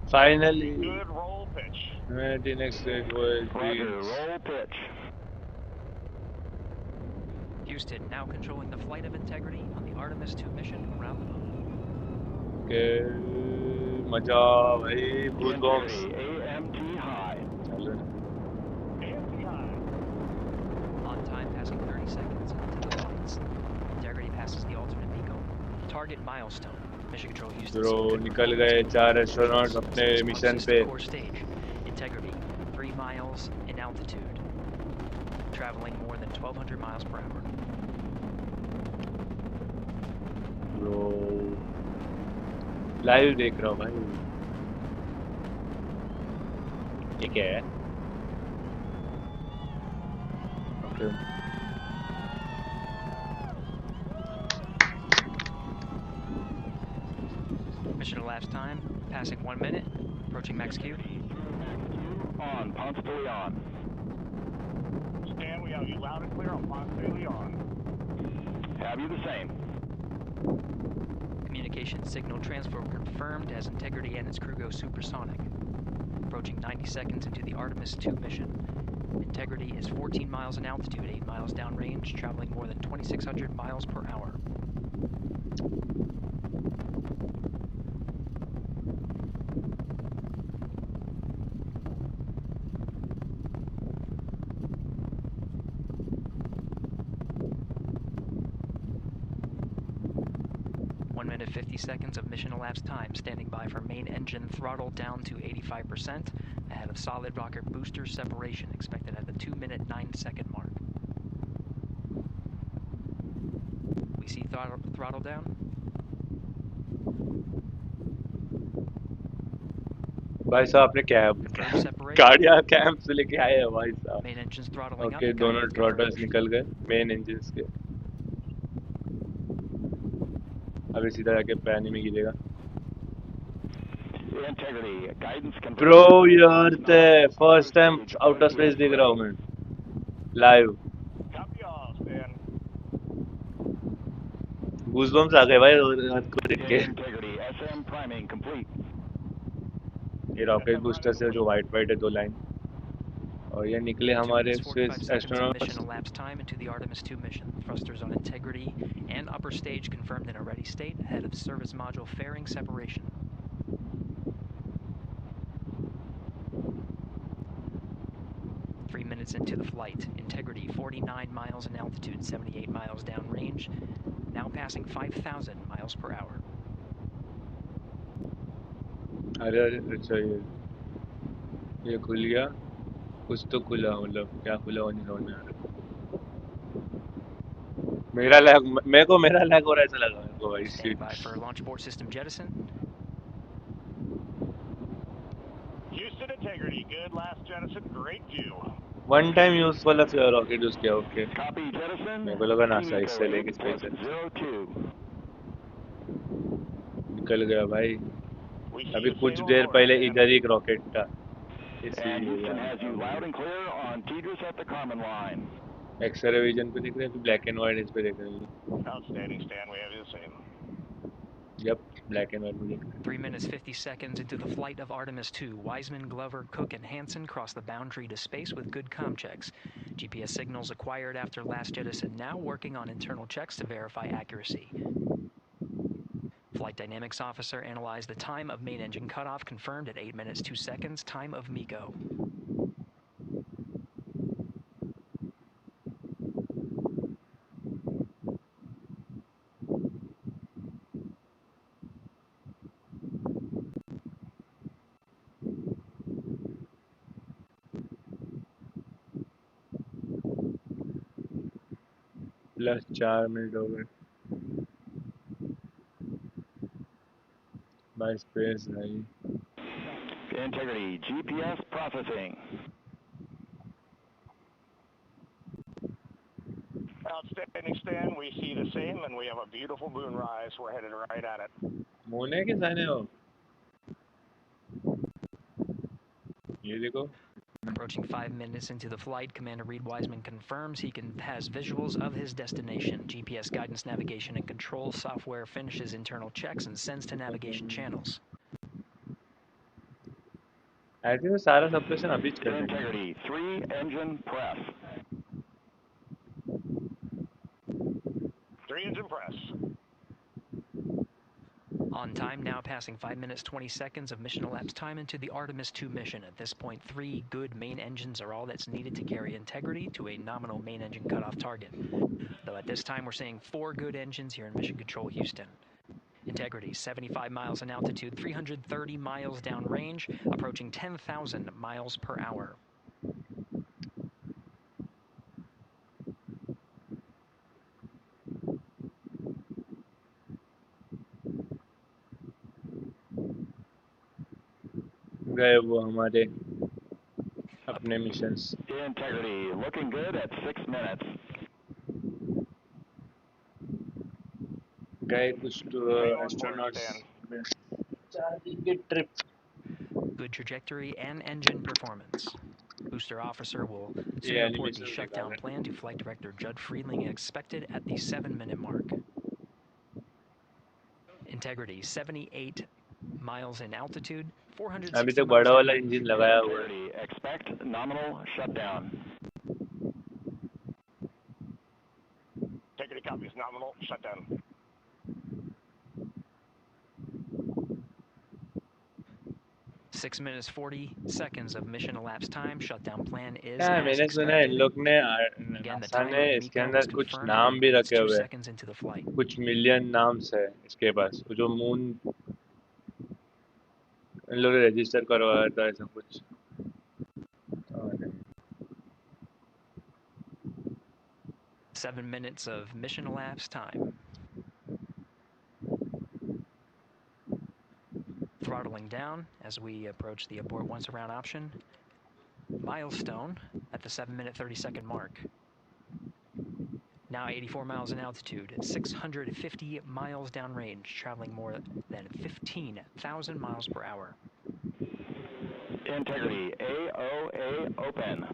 Finally. Good roll pitch. The next great voyage begins. Roll pitch. Houston now controlling the flight of Integrity on the Artemis II mission around the moon. Okay. मजा भाई. Good bombs. AMT high. AMT high. On time, passing 30 seconds into the flights. Integrity passes the alternate beacon. Target milestone. Mission Control Houston. Bro, निकल गए 4 astronauts अपने mission पे. Core stage. Integrity 3 miles in altitude. Traveling more than 1,200 miles per hour. Bro, live देख रहा हूँ भाई. ये क्या है? Okay. Mission elapsed time, passing 1 minute, approaching max Q. On, Ponce de Leon. Stan, we have you loud and clear on Ponce de Leon. Have you the same? Communication signal transfer confirmed as Integrity and its crew go supersonic. Approaching 90 seconds into the Artemis II mission. Integrity is 14 miles in altitude, 8 miles downrange, traveling more than 2,600 miles per hour. Minute 50 seconds of mission elapsed time, standing by for main engine throttle down to 85%, ahead of solid rocket booster separation, expected at the 2-minute 9-second mark. We see throttle down. भाई साहब आपने क्या गाड़ियाँ camp से लेके आए हैं भाई साहब. Main engines throttling up. Okay, दोनों थ्रॉटल्स निकल गए मेन इंजन्स के. अभी सीधा जाके पानी में गिरेगा. Bro, यार ते फर्स्ट टाइम आउटर स्पेस देख रहा हूँ मैं लाइव. गूज़बम्स आ गए भाई रात को देख के. ये रॉकेट बूस्टर से जो वाइट है 2 लाइन. और ये निकले हमारे space astronauts. Mission elapsed time into the Artemis II mission. Thrusters on Integrity and upper stage confirmed in a ready state ahead of service module fairing separation. Minutes into the flight. Integrity 49 miles in altitude, 78 miles downrange, now passing 5,000 miles per hour. अरे अच्छा ये खुल गया. कुछ तो खुला, मतलब क्या खुला वो नहीं समझ में आ रहा. मेरा लैग हो रहा है ऐसा लगा मेरे को भाई. Stand by for launch abort system jettison. Houston Integrity, good last jettison, great view. One time use वाला रॉकेट यूज किया. ओके मेरे को लगा नासा इससे लेके स्पेस है. निकल गया भाई. अभी कुछ देर पहले इधर ही एक रॉकेट था. on. Tidris at the Carmen line. X-ray vision पे देख रहे हैं, black and white इस पे देख रहे हैं. Outstanding, Stan. We have the same. Yep, black and white पे देख रहे हैं. 3 minutes 50 seconds into the flight of Artemis II, Wiseman, Glover, Cook, and Hansen crossed the boundary to space with good comm checks. GPS signals acquired after last jettison now working on internal checks to verify accuracy. Flight Dynamics Officer analyzed the time of main engine cutoff, confirmed at 8 minutes 2 seconds, time of MECO. Plus 4 minutes हो गए. By space नहीं. Integrity, GPS processing. Outstanding, Stan. We see the same, and we have a beautiful moonrise. We're headed right at it. मोने के साने हो? ये देखो. Approaching 5 minutes into the flight, Commander Reed Wiseman confirms he has visuals of his destination. GPS guidance, navigation, and control software finishes internal checks and sends to navigation channels. I think सारा separation अभी कर देंगे. Integrity, 3 engine press. 3 engine press. On time now, passing 5 minutes 20 seconds of mission elapsed time into the Artemis II mission. At this point, 3 good main engines are all that's needed to carry Integrity to a nominal main engine cutoff target. Though at this time, we're seeing 4 good engines here in Mission Control Houston. Integrity, 75 miles in altitude, 330 miles downrange, approaching 10,000 miles per hour. गए वो हमारे अपने missions. Integrity, looking good at 6 minutes. गए कुछ astronauts. Trip. Good trajectory and engine performance. Booster officer will soon report the shutdown plan to Flight Director Judd Friedling, expected at the 7-minute mark. Integrity, 78 miles in altitude, 460 miles Integrity, expect nominal shutdown. Integrity copies. Nominal shutdown. Six minutes 40 seconds of mission elapsed time. Shutdown plan is मैंने सुना है इन लोग ने NASA ने इसके अंदर कुछ नाम भी रखे हुए हैं. कुछ मिलियन नाम्स है इसके पास. जो मून इन लोग ने रजिस्टर करवाया था ऐसा कुछ. 7 minutes of mission elapsed time. Throttling down as we approach the abort once around option. Milestone at the 7-minute 30-second mark. Now 84 miles in altitude, 650 miles downrange, traveling more than 15,000 miles per hour. Integrity, AOA open.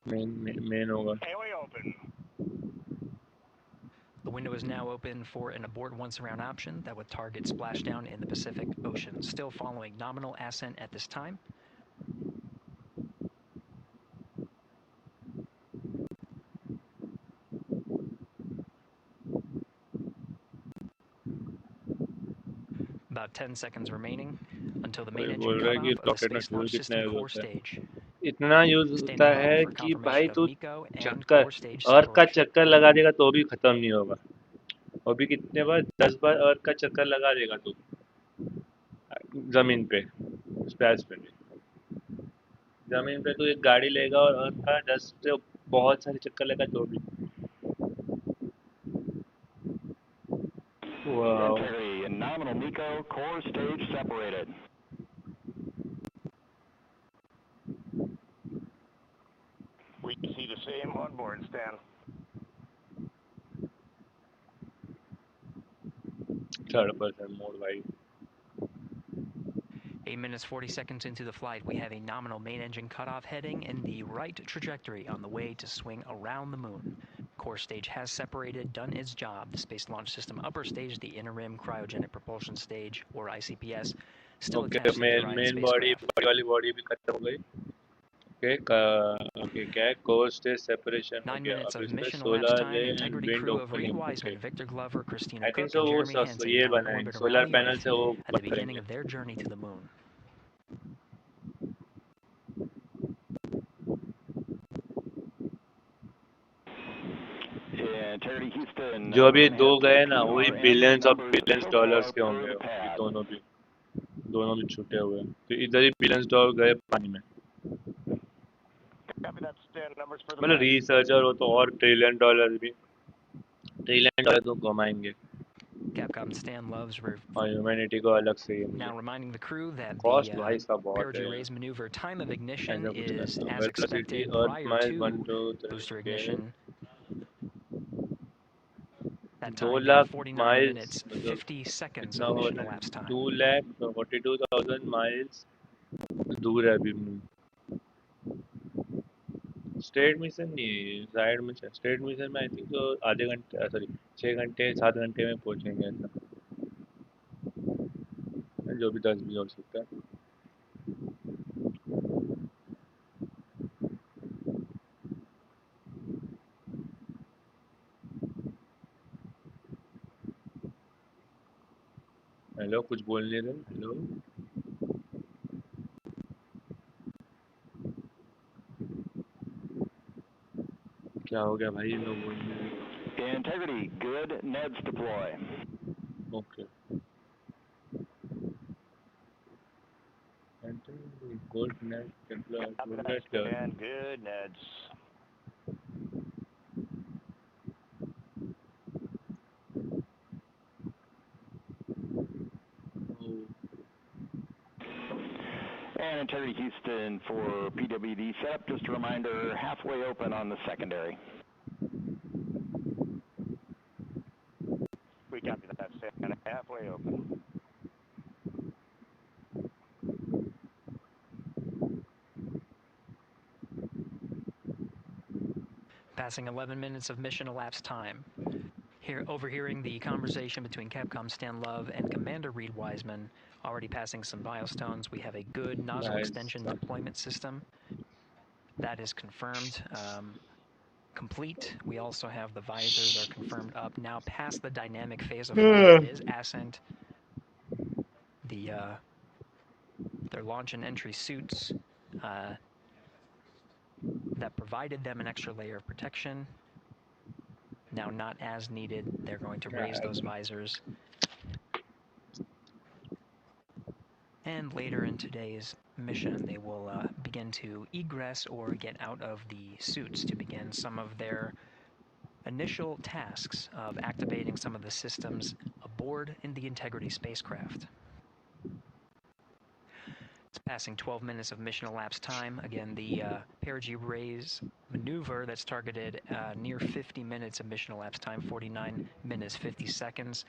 Main होगा. AOA open. The window is now open for an abort once around option that would target splashdown in the Pacific Ocean. Still following nominal ascent at this time. About 10 seconds remaining until the main engine cutoff of the Space Launch System core stage. इतना use होता है कि भाई तू चक्कर अर्थ का चक्कर लगा देगा तो भी खत्म नहीं होगा. और भी कितने बार 10 बार अर्थ का चक्कर लगा देगा तू जमीन पे. स्पेस पे जमीन पे तू एक गाड़ी लेगा और अर्थ का 10 से बहुत सारे चक्कर लगा तो भी. Wow. Integrity, in nominal MECO, core stage separated. We see the same on board, Stan. Third person mode, भाई. 8 minutes 40 seconds into the flight, we have a nominal main engine cutoff heading in the right trajectory on the way to swing around the moon. Core stage has separated, done its job. The Space Launch System upper stage, the inner rim cryogenic propulsion stage, or ICPS, still attached to the Orion spacecraft. body भी खत्म हो गई. Okay, क्या है? Core stage separation. 9 minutes of mission solar elapsed time. ray Integrity and wind crew of Reed opening. Wiseman, Okay. Victor Glover, Christina I think Cook, so. and वो Jeremy Hansen ये now बना है. orbit Solar around the panel Earth से वो at the beginning of their journey to the moon. Integrity Houston. जो अभी दो गए ना, वही बिलियंस ऑफ बिलियंस डॉलर्स के होंगे. ये दोनों भी छूटे हुए. तो इधर ही बिलियंस डॉलर गए पानी में. मतलब रिसर्चर हो तो और $1 ट्रिलियन तो कमाएंगे. Capcom Stan Love's और ह्यूमैनिटी को अलग से. Now reminding the crew that Cost the wise का बहुत perigee है. raise maneuver time of ignition ऐसा कुछ is करना. as Velocity expected Earth prior miles to 1 2 booster 3 ignition. That 2 time being lakh 49 miles minutes 50 seconds कितना of हो mission रहा है? elapsed time. 2,42,000 miles दूर है अभी. स्टेट मिशन नहीं, साइड में. स्टेट मिशन में आई थिंक तो आधे घंटे, सॉरी 6 घंटे 7 घंटे में पहुंचेंगे. ऐसा जो भी 10 भी हो सकता है. हेलो, कुछ बोल नहीं रहे. हेलो, क्या हो गया भाई? लोग बोल नहीं रहे. Integrity, good. Neds deploy. Okay. Good net deploy. Good net And good, Neds. And Integrity Houston for PWD setup. Just a reminder, halfway open on the secondary. We copy that. Stand halfway open. Passing 11 minutes of mission elapsed time. Here, overhearing the conversation between Capcom Stan Love and Commander Reed Wiseman, already passing some milestones. We have a good nozzle extension deployment system. That is confirmed. Complete. We also have the visors are confirmed up. Now past the dynamic phase of flight is ascent. Their launch and entry suits that provided them an extra layer of protection. Now not as needed. They're going to raise those visors. And later in today's mission, they will begin to egress or get out of the suits to begin some of their initial tasks of activating some of the systems aboard in the Integrity spacecraft. It's passing 12 minutes of mission elapsed time. Again, the perigee raise maneuver that's targeted near 50 minutes of mission elapsed time, 49 minutes 50 seconds.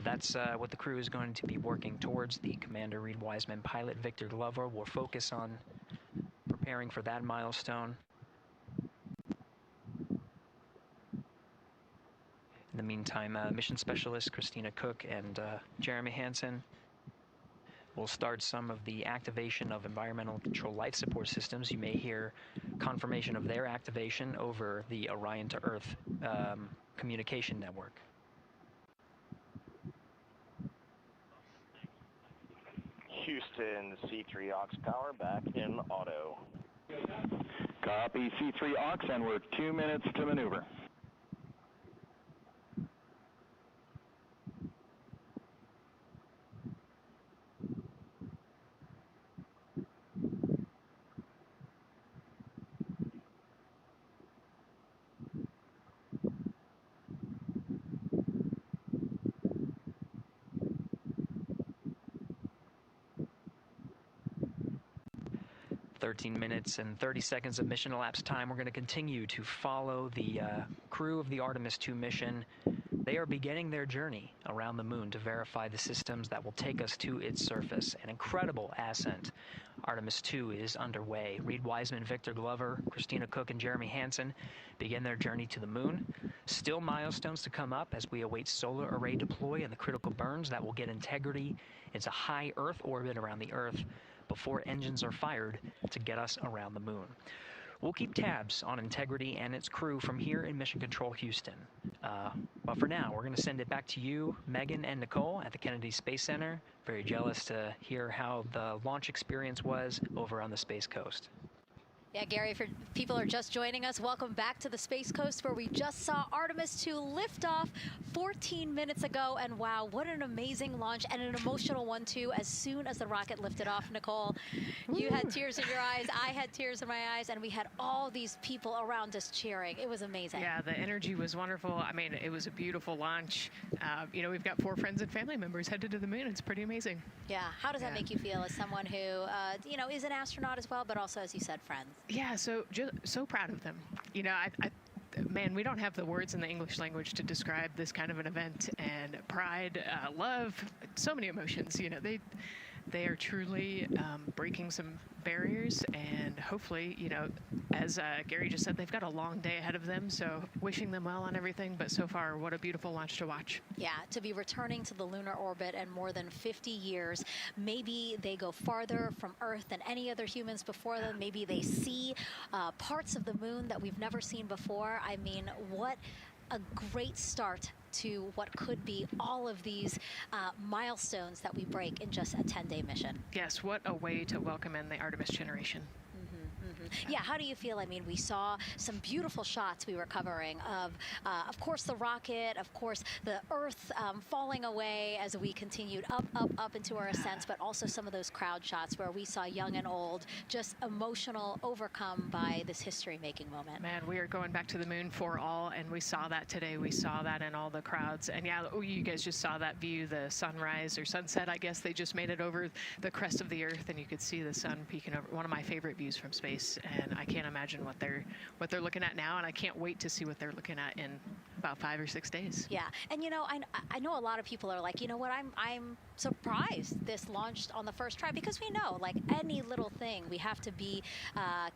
That's what the crew is going to be working towards. The Commander Reed Wiseman, pilot Victor Glover will focus on preparing for that milestone. In the meantime, mission specialist Christina Cook and Jeremy Hansen will start some of the activation of environmental control life support systems. You may hear confirmation of their activation over the Orion to Earth communication network. Houston, C3 aux power back in auto. Copy C3 aux, and we're 2 minutes to maneuver. "13 minutes and 30 seconds of mission elapsed time. We're going to continue to follow the crew of the Artemis II mission They are beginning their journey around the moon to verify the systems that will take us to its surface. An incredible ascent. Artemis II is underway. Reed Wiseman, Victor Glover, Christina Cook, and Jeremy Hansen begin their journey to the moon. Still milestones to come up as we await solar array deploy and the critical burns that will get Integrity into high Earth orbit around the Earth before engines are fired to get us around the moon. We'll keep tabs on Integrity and its crew from here in Mission Control Houston. But for now, we're going to send it back to you, Megan and Nicole at the Kennedy Space Center. Very jealous to hear how the launch experience was over on the Space Coast. Yeah, Gary, if people are just joining us, welcome back to the Space Coast, where we just saw Artemis II lift off 14 minutes ago. And wow, what an amazing launch, and an emotional one, too. As soon as the rocket lifted off, Nicole, you had tears in your eyes, I had tears in my eyes, and we had all these people around us cheering. It was amazing. Yeah, the energy was wonderful. I mean, it was a beautiful launch. You know, we've got 4 friends and family members headed to the moon. It's pretty amazing. Yeah, how does that make you feel as someone who, you know, is an astronaut as well, but also, as you said, friends? Yeah, so proud of them. You know, man, we don't have the words in the English language to describe this kind of an event, and pride, love, so many emotions. You know, they are truly breaking some barriers, and hopefully, you know, as Gary just said, they've got a long day ahead of them, so wishing them well on everything. But so far, what a beautiful launch to watch. Yeah, to be returning to the lunar orbit in more than 50 years. Maybe they go farther from Earth than any other humans before them. Maybe they see parts of the moon that we've never seen before. I mean, what a great start to what could be all of these milestones that we break in just a 10-day mission. Yes, what a way to welcome in the Artemis generation. Yeah, how do you feel? I mean, we saw some beautiful shots we were covering of course, the rocket, of course, the Earth falling away as we continued up into our ascents, but also some of those crowd shots where we saw young and old, just emotional, overcome by this history-making moment. Man, we are going back to the moon for all, and we saw that today. We saw that in all the crowds. And yeah, you guys just saw that view, the sunrise or sunset, I guess. They just made it over the crest of the Earth, and you could see the sun peeking over. One of my favorite views from space. And I can't imagine what they're looking at now, and I can't wait to see what they're looking at in about 5 or 6 days. Yeah, and you know, I know a lot of people are like, you know what, I'm surprised this launched on the first try, because we know, like any little thing, we have to be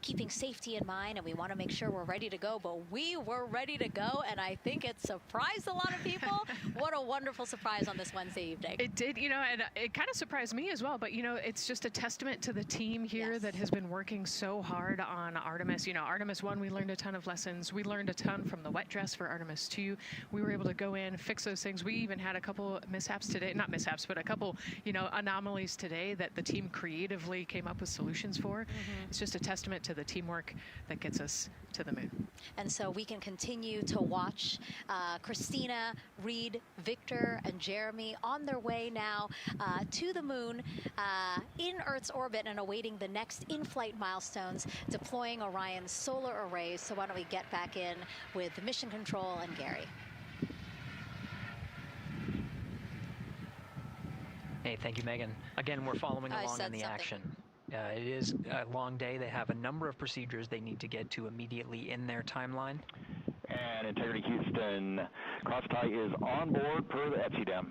keeping safety in mind, and we want to make sure we're ready to go. But we were ready to go, and I think it surprised a lot of people. What a wonderful surprise on this Wednesday evening. It did, you know, and it kind of surprised me as well. But you know, it's just a testament to the team here that has been working so hard on Artemis. You know, Artemis 1, we learned a ton of lessons. We learned a ton from the wet dress for Artemis 2. We were able to go in, fix those things. We even had a couple mishaps today, not mishaps, but a couple, you know, anomalies today that the team creatively came up with solutions for. It's just a testament to the teamwork that gets us to the moon. And so we can continue to watch Christina, Reed, Victor, and Jeremy on their way now to the moon in Earth's orbit, and awaiting the next in-flight milestones, deploying Orion's solar arrays. So why don't we get back in with Mission Control and Gary. Hey, thank you, Megan. Again, we're following along in the action. It is a long day. They have a number of procedures they need to get to immediately in their timeline. And Integrity Houston, cross tie is on board per the FCDM.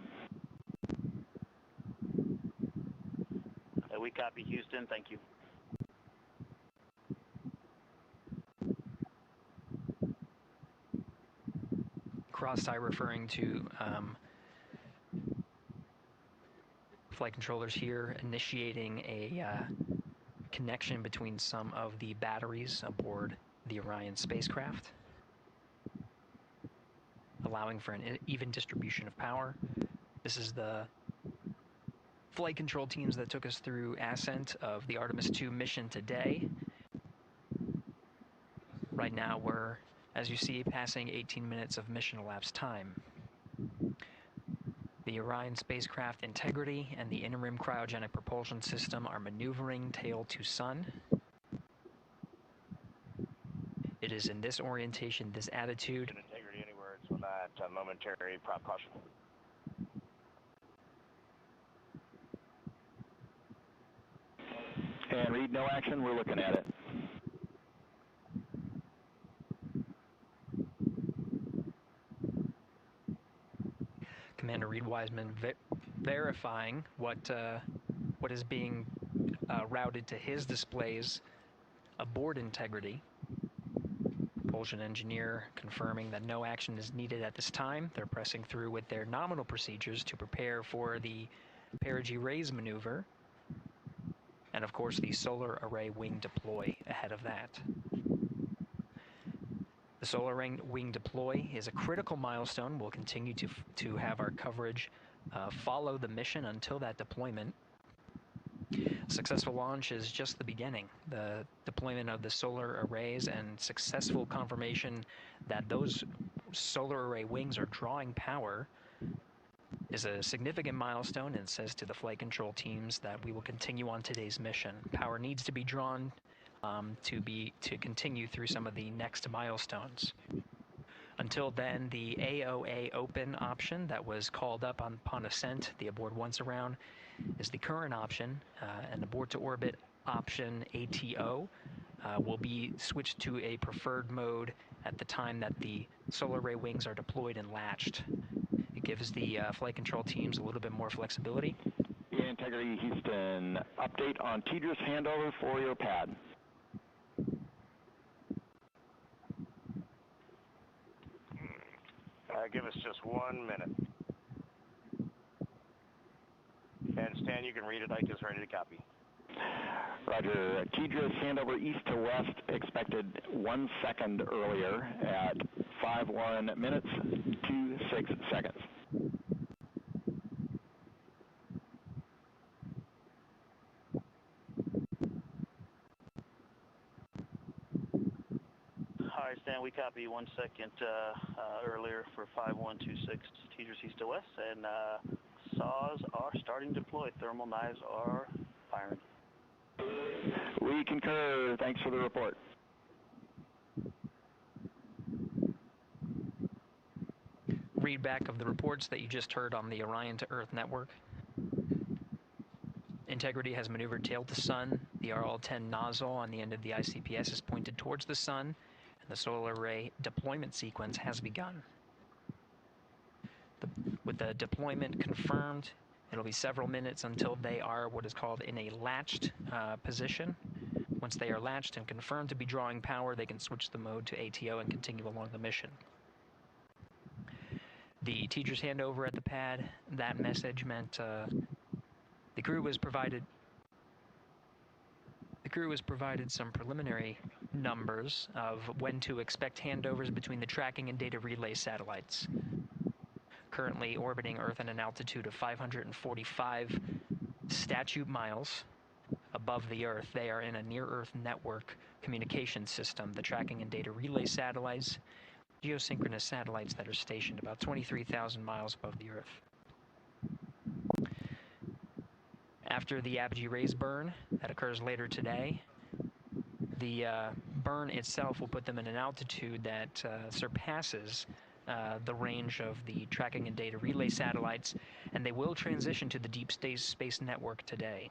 We copy Houston, thank you. Cross tie referring to flight controllers here initiating a connection between some of the batteries aboard the Orion spacecraft, allowing for an even distribution of power. This is the flight control teams that took us through ascent of the Artemis II mission today. Right now we're, as you see, passing 18 minutes of mission elapsed time. The Orion spacecraft Integrity and the interim cryogenic propulsion system are maneuvering tail to sun. It is in this orientation, this attitude. Integrity anywhere, it's on that momentary prop caution. And Reed, no action, we're looking at it. Commander Reed Wiseman verifying what is being routed to his displays aboard Integrity. Propulsion engineer confirming that no action is needed at this time. They're pressing through with their nominal procedures to prepare for the perigee raise maneuver. And of course the solar array wing deploy ahead of that. The solar array wing deploy is a critical milestone. We'll continue to have our coverage follow the mission until that deployment. Successful launch is just the beginning. The deployment of the solar arrays and successful confirmation that those solar array wings are drawing power is a significant milestone, and says to the flight control teams that we will continue on today's mission. Power needs to be drawn to continue through some of the next milestones. Until then, the AOA open option that was called up upon ascent, the aboard once around, is the current option, and aboard to orbit option ATO will be switched to a preferred mode at the time that the solar array wings are deployed and latched. It gives the flight control teams a little bit more flexibility. Integrity Houston, update on TDRS handover for your pad. Give us just 1 minute. And Stan, you can read it. Ike is ready to copy. Roger. TDRS handover east to west expected 1 second earlier at 5:1 minutes 26 seconds. Hi, Stan. We copy 1 second earlier for 5126 TDRS east to west, and saws are starting to deploy. Thermal knives are firing. We concur. Thanks for the report. Read back of the reports that you just heard on the Orion to Earth network. Integrity has maneuvered tail to sun. The RL-10 nozzle on the end of the ICPS is pointed towards the sun, and the solar array deployment sequence has begun. With the deployment confirmed, it'll be several minutes until they are what is called in a latched position. Once they are latched and confirmed to be drawing power, they can switch the mode to ATO and continue along the mission. The teacher's handover at the pad, that message meant the crew was provided some preliminary numbers of when to expect handovers between the tracking and data relay satellites. Currently orbiting Earth at an altitude of 545 statute miles above the Earth. They are in a near-Earth network communication system. The tracking and data relay satellites, geosynchronous satellites that are stationed about 23,000 miles above the Earth. After the apogee raise burn that occurs later today, the burn itself will put them in an altitude that surpasses the range of the tracking and data relay satellites, and they will transition to the deep space network today.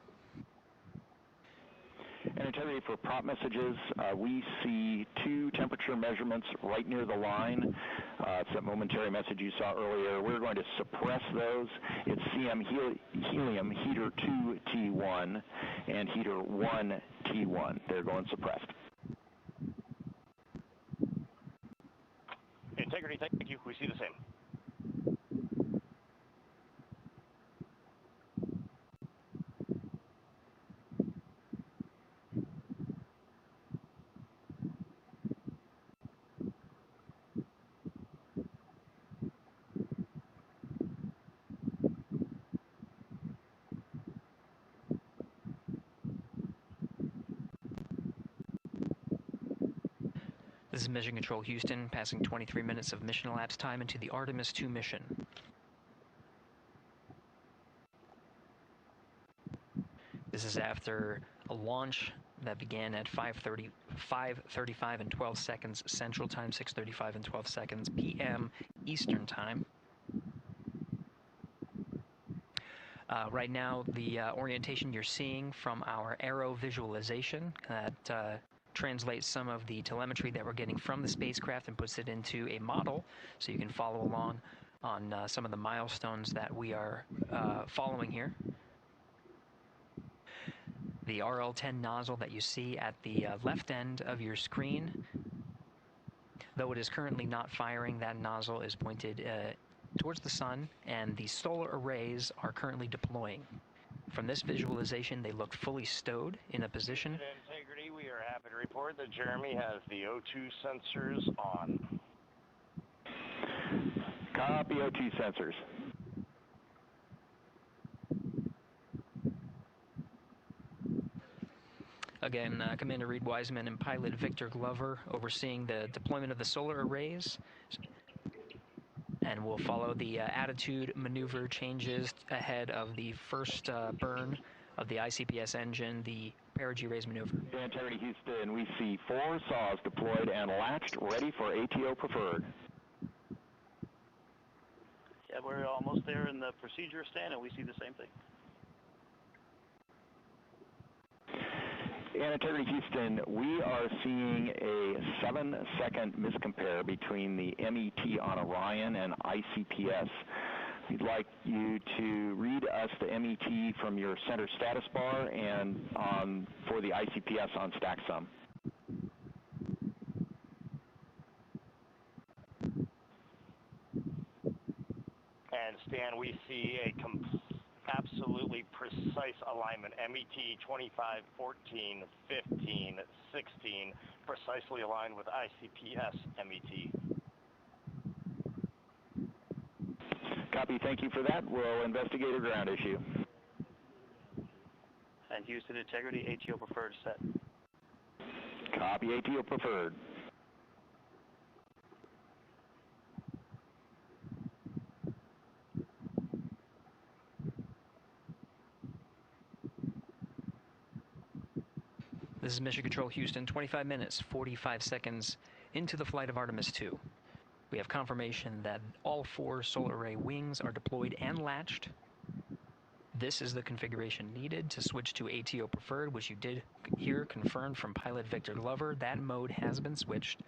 And Integrity, for prop messages, we see 2 temperature measurements right near the line. It's that momentary message you saw earlier. We're going to suppress those. It's CM helium heater 2 T1 and heater 1 T1. They're going suppressed. Integrity, thank you. We see the same. This is Mission Control Houston, passing 23 minutes of mission elapsed time into the Artemis II mission. This is after a launch that began at 5:35 and 12 seconds Central Time, 6:35 and 12 seconds p.m. Eastern Time. Right now, the orientation you're seeing from our aero visualization that translates some of the telemetry that we're getting from the spacecraft and puts it into a model so you can follow along on some of the milestones that we are following here. The RL-10 nozzle that you see at the left end of your screen, though it is currently not firing, that nozzle is pointed towards the sun, and the solar arrays are currently deploying. From this visualization, they look fully stowed in a position. Integrity, we are happy to report that Jeremy has the O2 sensors on. Copy O2 sensors. Again, Commander Reed Wiseman and pilot Victor Glover overseeing the deployment of the solar arrays. And we'll follow the attitude maneuver changes ahead of the first burn of the ICPS engine, the perigee raise maneuver. Integrity Houston, we see 4 saws deployed and latched, ready for ATO preferred. Yeah, we're almost there in the procedure stand, and we see the same thing. And Integrity Houston, we are seeing a 7-second miscompare between the MET on Orion and ICPS. We'd like you to read us the MET from your center status bar and for the ICPS on StackSum. And Stan, we see a absolutely precise alignment. MET 25, 14, 15, 16, precisely aligned with ICPS MET. Copy, thank you for that. We'll investigate a ground issue. And Houston Integrity, ATO preferred set. Copy, ATO preferred. This is Mission Control Houston, 25 minutes, 45 seconds into the flight of Artemis II. We have confirmation that all 4 solar array wings are deployed and latched. This is the configuration needed to switch to ATO preferred, which you did hear confirmed from pilot Victor Glover. That mode has been switched.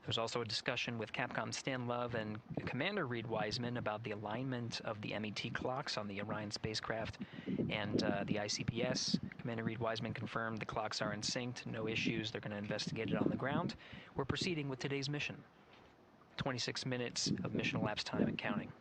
There's also a discussion with Capcom Stan Love and Commander Reed Wiseman about the alignment of the MET clocks on the Orion spacecraft and the ICPS. Commander Reed Wiseman confirmed the clocks are in sync, no issues, they're going to investigate it on the ground. We're proceeding with today's mission. 26 minutes of mission elapsed time and counting.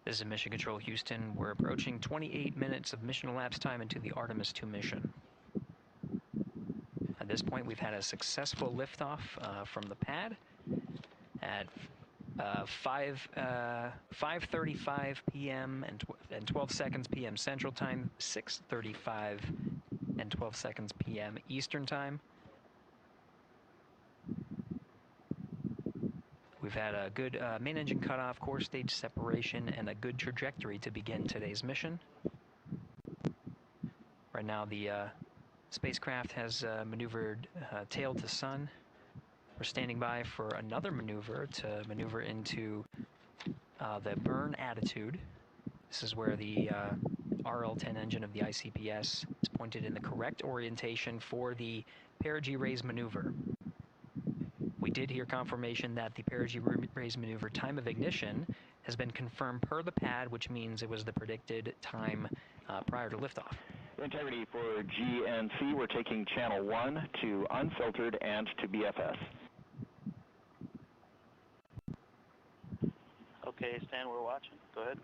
This is Mission Control Houston. We're approaching 28 minutes of mission elapsed time into the Artemis II mission. At this point, we've had a successful liftoff from the pad at 5:35 p.m. and 12 seconds p.m. Central Time, 6:35 and 12 seconds p.m. Eastern Time. We've had a good main engine cutoff, core stage separation, and a good trajectory to begin today's mission. Right now, the spacecraft has maneuvered tail to sun. We're standing by for another maneuver to maneuver into the burn attitude. This is where the RL-10 engine of the ICPS is pointed in the correct orientation for the perigee raise maneuver. We did hear confirmation that the perigee raise maneuver time of ignition has been confirmed per the pad, which means it was the predicted time prior to liftoff. Integrity for GNC, we're taking channel 1 to unfiltered and to BFS. Okay, Stan, we're watching. Go ahead.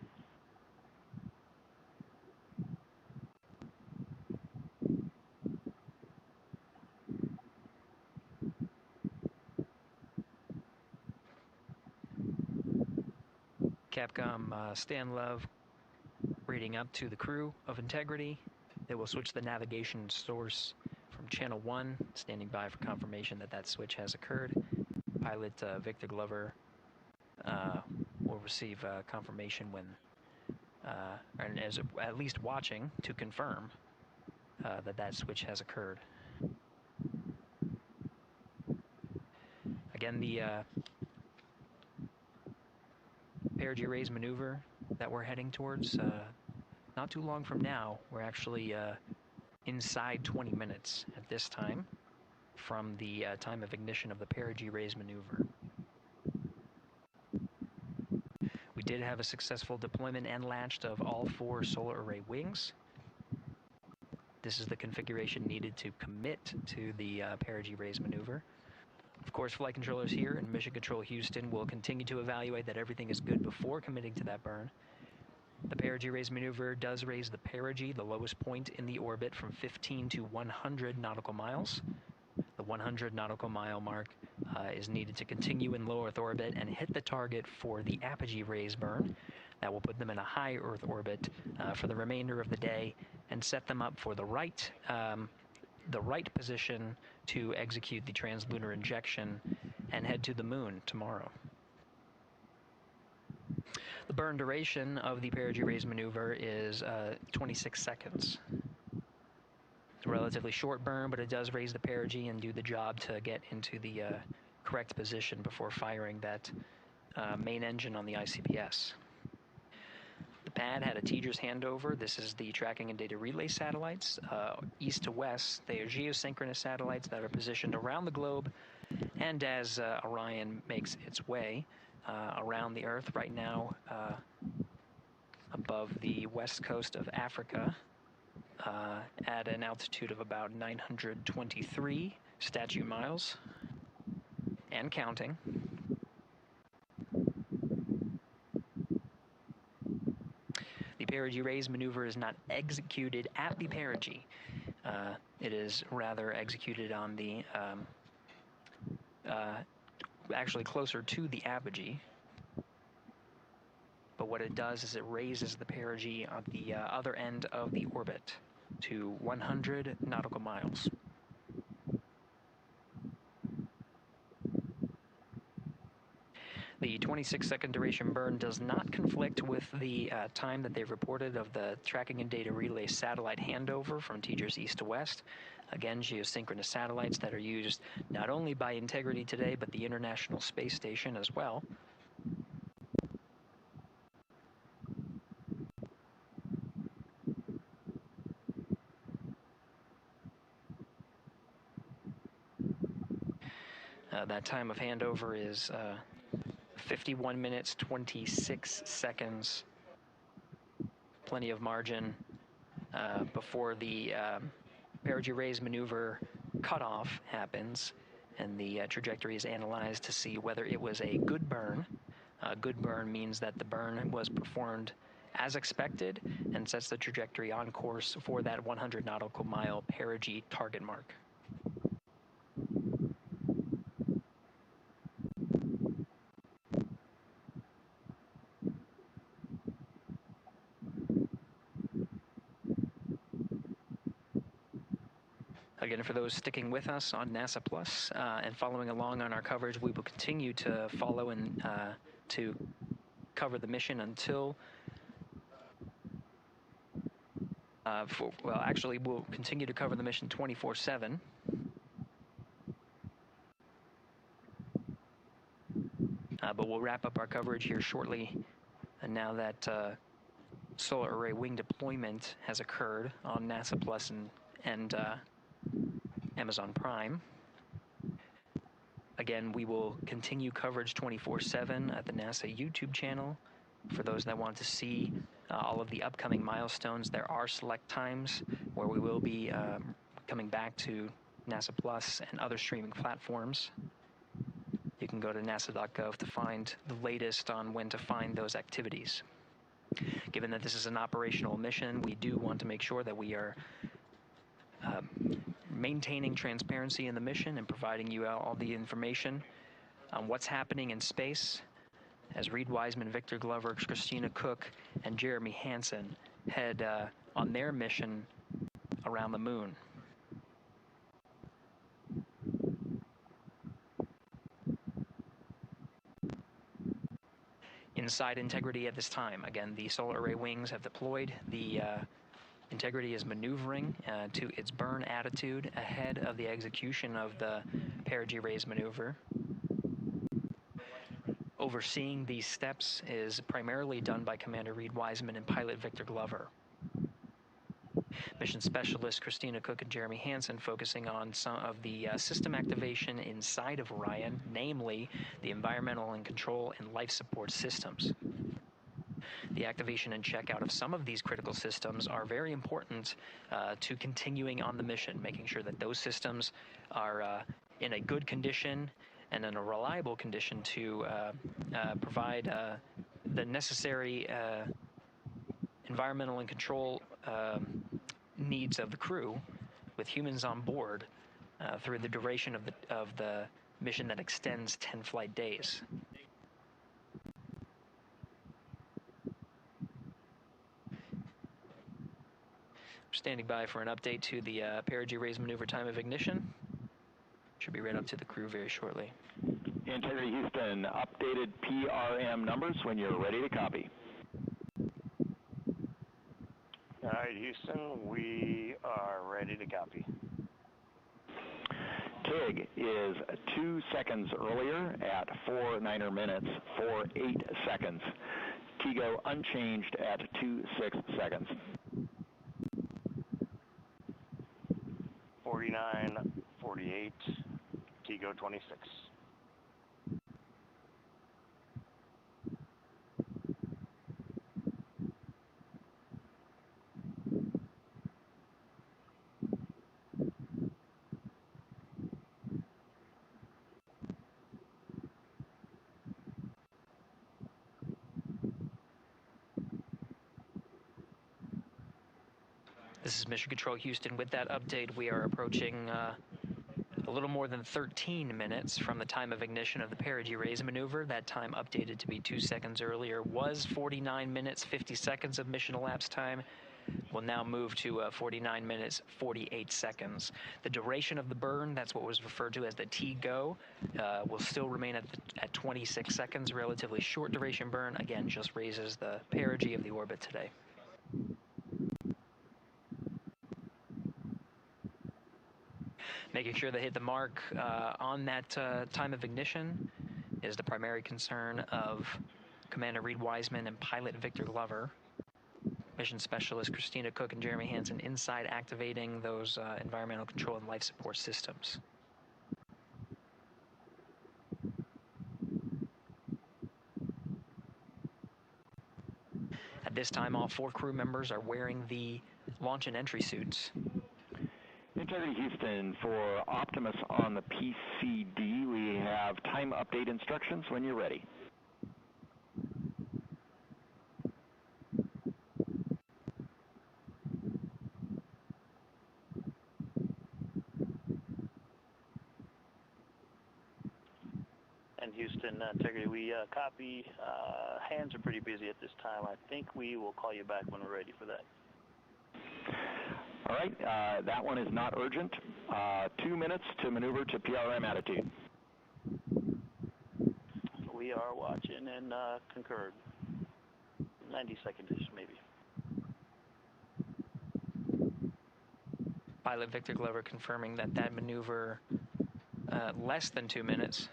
Capcom Stan Love reading up to the crew of Integrity. They will switch the navigation source from channel 1, standing by for confirmation that that switch has occurred. Pilot Victor Glover will receive confirmation when, and as at least watching to confirm that that switch has occurred. Again, the perigee raise maneuver that we're heading towards, not too long from now, we're actually inside 20 minutes at this time from the time of ignition of the perigee raise maneuver. We did have a successful deployment and launched of all 4 solar array wings. This is the configuration needed to commit to the perigee raise maneuver. Of course, flight controllers here in Mission Control Houston will continue to evaluate that everything is good before committing to that burn. The perigee raise maneuver does raise the perigee, the lowest point in the orbit, from 15 to 100 nautical miles. The 100 nautical mile mark is needed to continue in low Earth orbit and hit the target for the apogee raise burn. That will put them in a high Earth orbit for the remainder of the day and set them up for the right position to execute the translunar injection and head to the moon tomorrow. The burn duration of the perigee raise maneuver is 26 seconds. It's a relatively short burn, but it does raise the perigee and do the job to get into the correct position before firing that main engine on the ICPS. The pad had a teacher's handover. This is the tracking and data relay satellites. East to west, they are geosynchronous satellites that are positioned around the globe. And as Orion makes its way around the Earth right now, above the west coast of Africa, at an altitude of about 923 statute miles, and counting. The perigee raise maneuver is not executed at the perigee. It is rather executed on the, actually closer to the apogee. But what it does is it raises the perigee on the other end of the orbit to 100 nautical miles. The 26-second duration burn does not conflict with the time that they've reported of the tracking and data relay satellite handover from Teachers East to West. Again, geosynchronous satellites that are used not only by Integrity today, but the International Space Station as well. That time of handover is 51 minutes, 26 seconds. Plenty of margin before the perigee raise maneuver cutoff happens, and the trajectory is analyzed to see whether it was a good burn. A good burn means that the burn was performed as expected and sets the trajectory on course for that 100 nautical mile perigee target mark. Again, for those sticking with us on NASA Plus and following along on our coverage, we will continue to follow and to cover the mission until, well, actually, we'll continue to cover the mission 24/7. But we'll wrap up our coverage here shortly, and now that solar array wing deployment has occurred on NASA Plus and Amazon Prime. Again, we will continue coverage 24/7 at the NASA YouTube channel. For those that want to see all of the upcoming milestones, there are select times where we will be coming back to NASA Plus and other streaming platforms. You can go to nasa.gov to find the latest on when to find those activities. Given that this is an operational mission, we do want to make sure that we are maintaining transparency in the mission and providing you all the information on what's happening in space as Reed Wiseman, Victor Glover, Christina Cook, and Jeremy Hansen head on their mission around the moon. Inside Integrity at this time, again, the solar array wings have deployed. The Integrity is maneuvering to its burn attitude ahead of the execution of the perigee raise maneuver. Overseeing these steps is primarily done by Commander Reed Wiseman and pilot Victor Glover. Mission specialists Christina Cook and Jeremy Hansen focusing on some of the system activation inside of Orion, namely the environmental and control and life support systems. The activation and checkout of some of these critical systems are very important to continuing on the mission, making sure that those systems are in a good condition and in a reliable condition to provide the necessary environmental and control needs of the crew, with humans on board through the duration of the mission that extends 10 flight days. Standing by for an update to the perigee raise maneuver time of ignition. Should be right up to the crew very shortly. Integrity Houston, updated PRM numbers when you're ready to copy. All right, Houston, we are ready to copy. TIG is 2 seconds earlier at 4 9er minutes for 8 seconds. TIGO unchanged at 2.6 seconds. 49, 48, TIGO 26. This is Mission Control Houston. With that update, we are approaching a little more than 13 minutes from the time of ignition of the perigee raise maneuver. That time updated to be 2 seconds earlier was 49 minutes, 50 seconds of mission elapsed time. Will now move to 49 minutes, 48 seconds. The duration of the burn, that's what was referred to as the TGO, will still remain at 26 seconds. Relatively short duration burn, again, just raises the perigee of the orbit today. Making sure they hit the mark on that time of ignition is the primary concern of Commander Reed Wiseman and pilot Victor Glover. Mission specialist Christina Cook and Jeremy Hansen inside activating those environmental control and life support systems. At this time, all 4 crew members are wearing the launch and entry suits. Integrity Houston, for Optimus on the PCD, we have time update instructions when you're ready. And Houston, Integrity, we copy. Hands are pretty busy at this time. I think we will call you back when we're ready for that. All right, that one is not urgent. 2 minutes to maneuver to PRM attitude. We are watching and concurred. 90 seconds-ish, maybe. Pilot Victor Glover confirming that maneuver less than 2 minutes.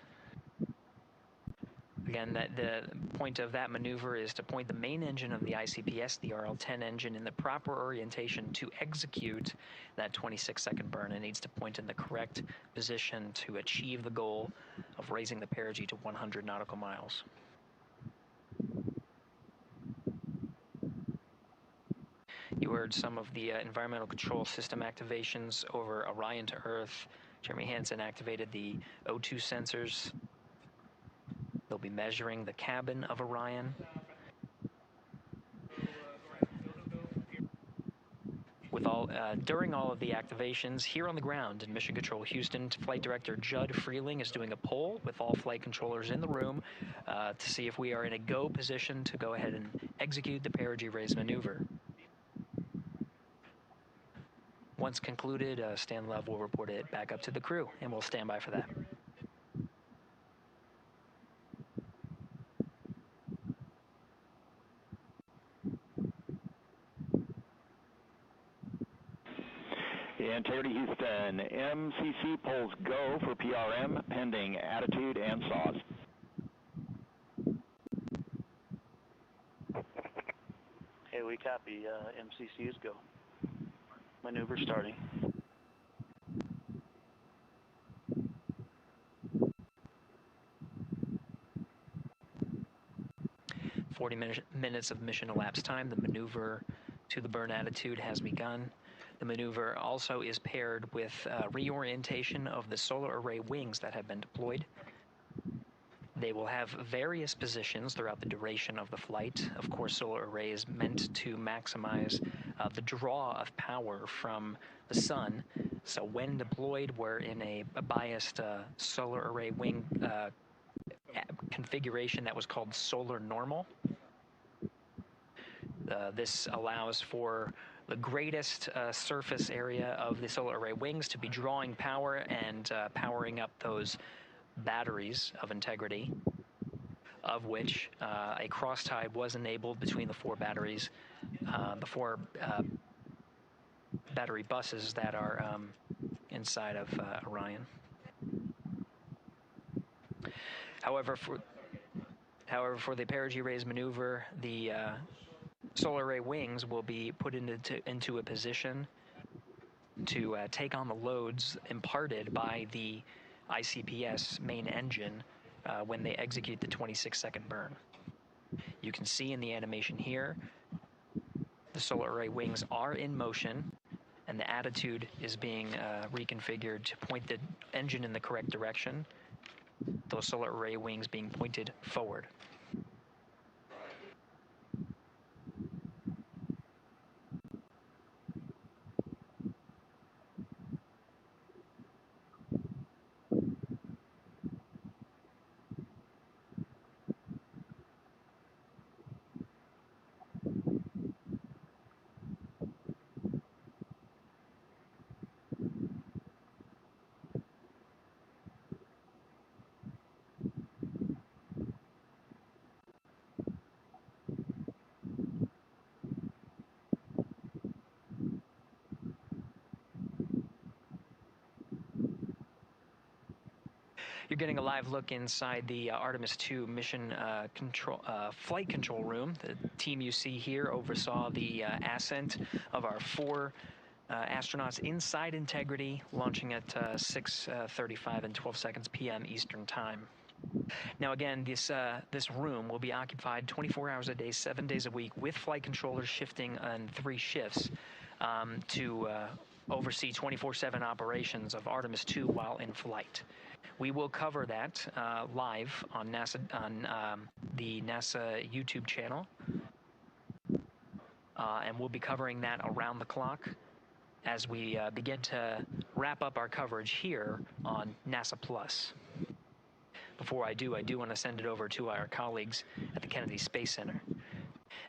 Again, the point of that maneuver is to point the main engine of the ICPS, the RL-10 engine, in the proper orientation to execute that 26-second burn. It needs to point in the correct position to achieve the goal of raising the perigee to 100 nautical miles. You heard some of the environmental control system activations over Orion to Earth. Jeremy Hansen activated the O2 sensors. They'll be measuring the cabin of Orion. During all of the activations, here on the ground in Mission Control Houston, Flight Director Judd Freeling is doing a poll with all flight controllers in the room to see if we are in a go position to go ahead and execute the perigee raise maneuver. Once concluded, Stan Love will report it back up to the crew, and we'll stand by for that. Integrity Houston, MCC polls go for PRM pending attitude and SAWS. Hey, we copy. MCC is go. Maneuver starting. minutes of mission elapsed time. The maneuver to the burn attitude has begun. The maneuver also is paired with reorientation of the solar array wings that have been deployed. They will have various positions throughout the duration of the flight. Of course, solar array is meant to maximize the draw of power from the sun. So when deployed, we're in a biased solar array wing configuration that was called solar normal. This allows for the greatest surface area of the solar array wings to be drawing power and powering up those batteries of integrity, of which a cross-tie was enabled between the four batteries, the four battery buses that are inside of Orion. However, for the perigee raise maneuver, the solar array wings will be put into a position to take on the loads imparted by the ICPS main engine when they execute the 26-second burn. You can see in the animation here, the solar array wings are in motion, and the attitude is being reconfigured to point the engine in the correct direction, those solar array wings being pointed forward. You're getting a live look inside the Artemis II mission flight control room. The team you see here oversaw the ascent of our four astronauts inside Integrity, launching at 6:35 and 12 seconds p.m. Eastern Time. Now again, this room will be occupied 24 hours a day, 7 days a week, with flight controllers shifting on 3 shifts to oversee 24/7 operations of Artemis II while in flight. We will cover that live on the NASA YouTube channel, and we'll be covering that around the clock as we begin to wrap up our coverage here on NASA Plus. Before I do want to send it over to our colleagues at the Kennedy Space Center.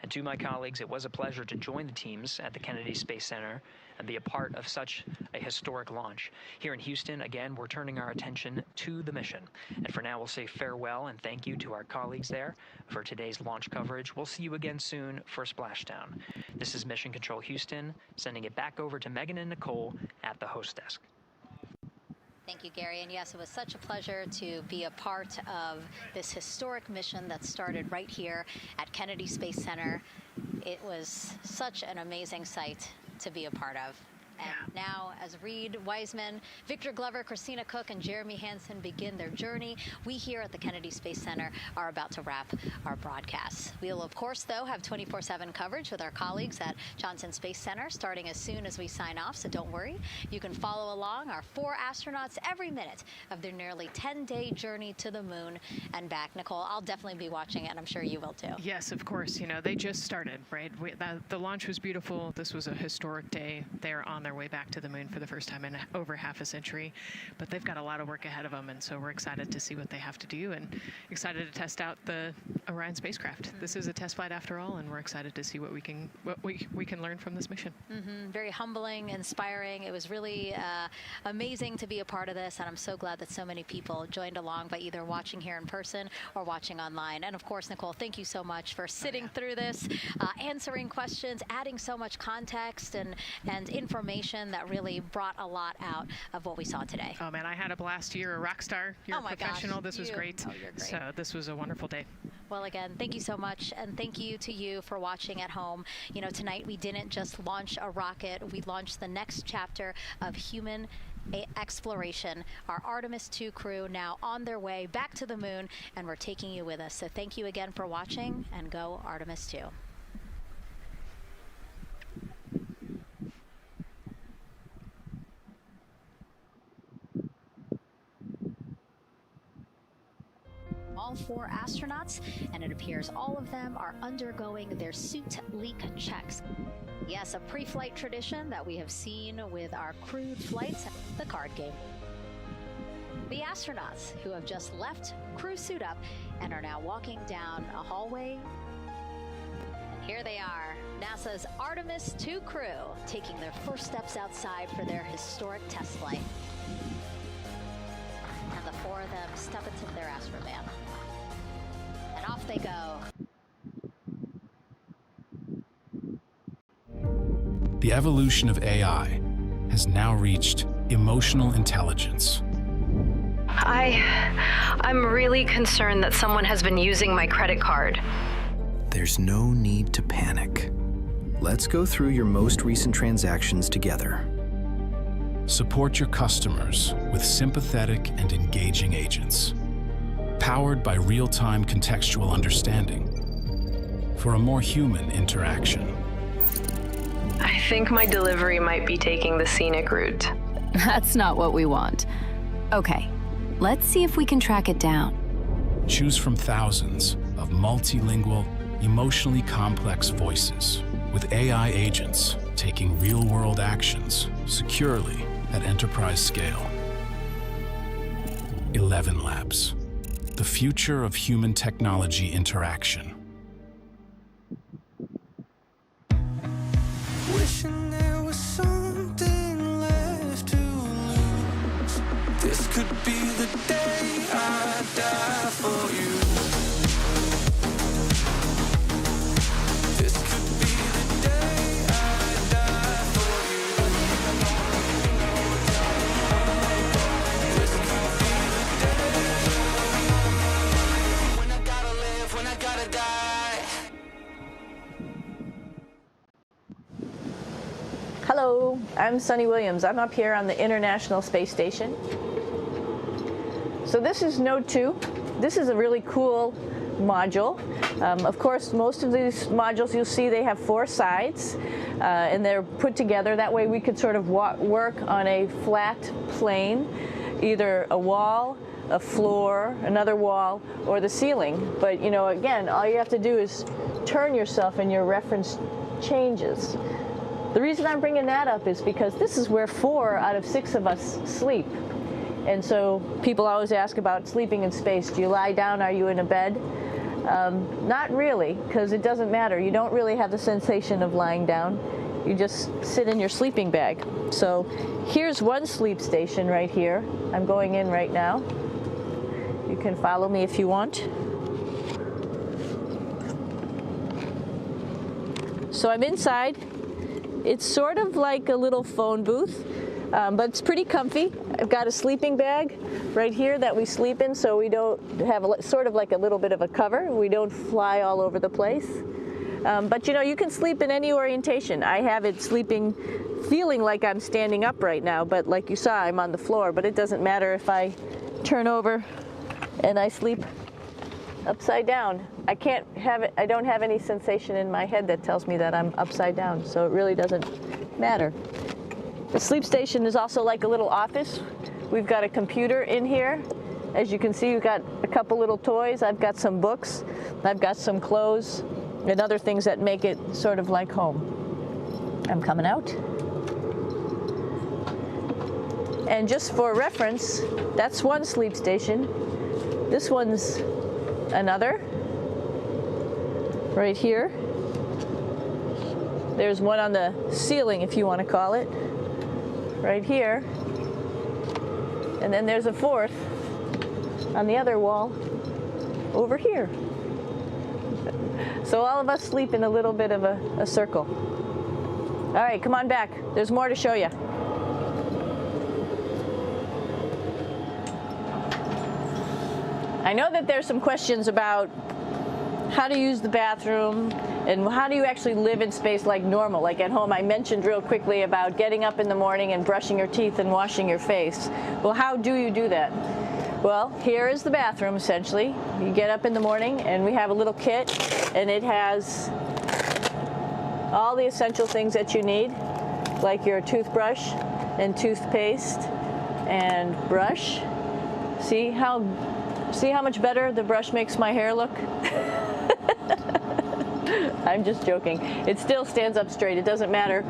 And to my colleagues, it was a pleasure to join the teams at the Kennedy Space Center and be a part of such a historic launch. Here in Houston, again, we're turning our attention to the mission. And for now, we'll say farewell and thank you to our colleagues there for today's launch coverage. We'll see you again soon for Splashdown. This is Mission Control Houston, sending it back over to Megan and Nicole at the host desk. Thank you, Gary. And yes, it was such a pleasure to be a part of this historic mission that started right here at Kennedy Space Center. It was such an amazing sight to be a part of. And now, as Reed Wiseman, Victor Glover, Christina Cook, and Jeremy Hansen begin their journey, we here at the Kennedy Space Center are about to wrap our broadcasts. We'll, of course, though, have 24/7 coverage with our colleagues at Johnson Space Center starting as soon as we sign off, so don't worry. You can follow along our 4 astronauts every minute of their nearly 10-day journey to the moon and back. Nicole, I'll definitely be watching it, and I'm sure you will, too. Yes, of course. You know, they just started, right? The launch was beautiful. This was a historic day. They're on their way back to the moon for the first time in over half a century, but they've got a lot of work ahead of them, and so we're excited to see what they have to do and excited to test out the Orion spacecraft. This is a test flight after all, and we're excited to see what we can learn from this mission. Very humbling, inspiring. It was really amazing to be a part of this, and I'm so glad that so many people joined along by either watching here in person or watching online. And of course, Nicole, thank you so much for sitting through this, answering questions, adding so much context and information that really brought a lot out of what we saw today. Oh man, I had a blast. You're a rock star. You're a professional. This was great. Oh, you're great. So this was a wonderful day. Well, again, thank you so much, and thank you to you for watching at home. You know, tonight we didn't just launch a rocket, we launched the next chapter of human exploration. Our Artemis II crew now on their way back to the moon, and we're taking you with us. So thank you again for watching, and go Artemis II. All 4 astronauts, and it appears all of them are undergoing their suit leak checks. Yes, a pre-flight tradition that we have seen with our crewed flights, the card game. The astronauts who have just left crew suit up and are now walking down a hallway. And here they are, NASA's Artemis II crew, taking their first steps outside for their historic test flight. And the 4 of them step into their astrovan. And off they go. The evolution of AI has now reached emotional intelligence. I'm really concerned that someone has been using my credit card. There's no need to panic. Let's go through your most recent transactions together. Support your customers with sympathetic and engaging agents, powered by real-time contextual understanding for a more human interaction. I think my delivery might be taking the scenic route. That's not what we want. Okay, let's see if we can track it down. Choose from thousands of multilingual, emotionally complex voices with AI agents taking real-world actions securely at enterprise scale. 11 Labs, the future of human technology interaction. Wishing there was something left to lose. This could be the day I die for you. This could be the day I die for you. This could be the day when I gotta live, when I gotta die. Hello, I'm Sunny Williams. I'm up here on the International Space Station. So this is Node 2. This is a really cool module. Of course, most of these modules you'll see they have 4 sides, and they're put together. That way we could sort of work on a flat plane, either a wall, a floor, another wall, or the ceiling. But you know, again, all you have to do is turn yourself and your reference changes. The reason I'm bringing that up is because this is where 4 out of 6 of us sleep. And so people always ask about sleeping in space. Do you lie down? Are you in a bed? Not really, because it doesn't matter. You don't really have the sensation of lying down. You just sit in your sleeping bag. So here's one sleep station right here. I'm going in right now. You can follow me if you want. So I'm inside. It's sort of like a little phone booth. But it's pretty comfy. I've got a sleeping bag right here that we sleep in, so we don't have sort of like a little bit of a cover. We don't fly all over the place. But you know, you can sleep in any orientation. I have it feeling like I'm standing up right now, but like you saw, I'm on the floor. But it doesn't matter if I turn over and I sleep upside down. I don't have any sensation in my head that tells me that I'm upside down, so it really doesn't matter. The sleep station is also like a little office. We've got a computer in here. As you can see, we've got a couple little toys. I've got some books. I've got some clothes and other things that make it sort of like home. I'm coming out. And just for reference, that's one sleep station. This one's another, right here. There's one on the ceiling, if you want to call it, right here. And then there's a fourth on the other wall over here. So all of us sleep in a little bit of a circle. All right, come on back. There's more to show you. I know that there's some questions about how to use the bathroom and how do you actually live in space like normal, like at home. I mentioned real quickly about getting up in the morning and brushing your teeth and washing your face. Well, how do you do that? Well, here is the bathroom, essentially. You get up in the morning and we have a little kit, and it has all the essential things that you need, like your toothbrush and toothpaste and brush. See how much better the brush makes my hair look? I'm just joking. It still stands up straight. It doesn't matter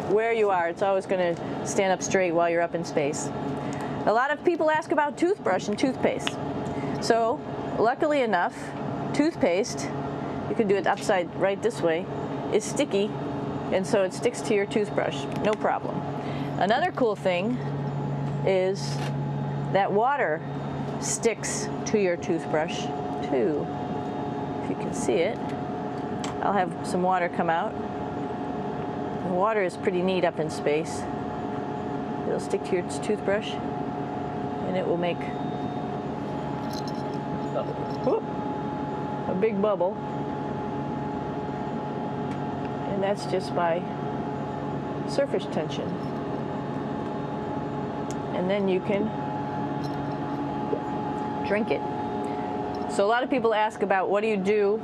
where you are. It's always going to stand up straight while you're up in space. A lot of people ask about toothbrush and toothpaste. So, luckily enough, toothpaste, you can do it upside right this way, is sticky, and so it sticks to your toothbrush. No problem. Another cool thing is that water sticks to your toothbrush too. If you can see it, I'll have some water come out. The water is pretty neat up in space. It'll stick to your toothbrush and it will make a big bubble. And that's just by surface tension. And then you can drink it. So a lot of people ask about what do you do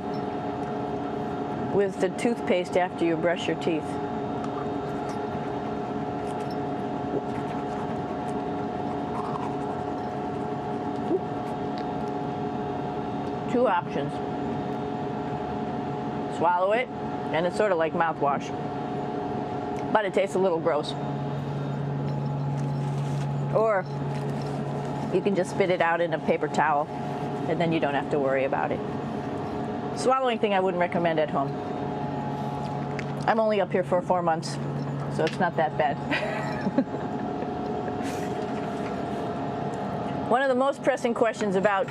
with the toothpaste after you brush your teeth. Two options. Swallow it, and it's sort of like mouthwash, but it tastes a little gross. Or you can just spit it out in a paper towel, and then you don't have to worry about it. Swallowing thing I wouldn't recommend at home. I'm only up here for 4 months, so it's not that bad. One of the most pressing questions about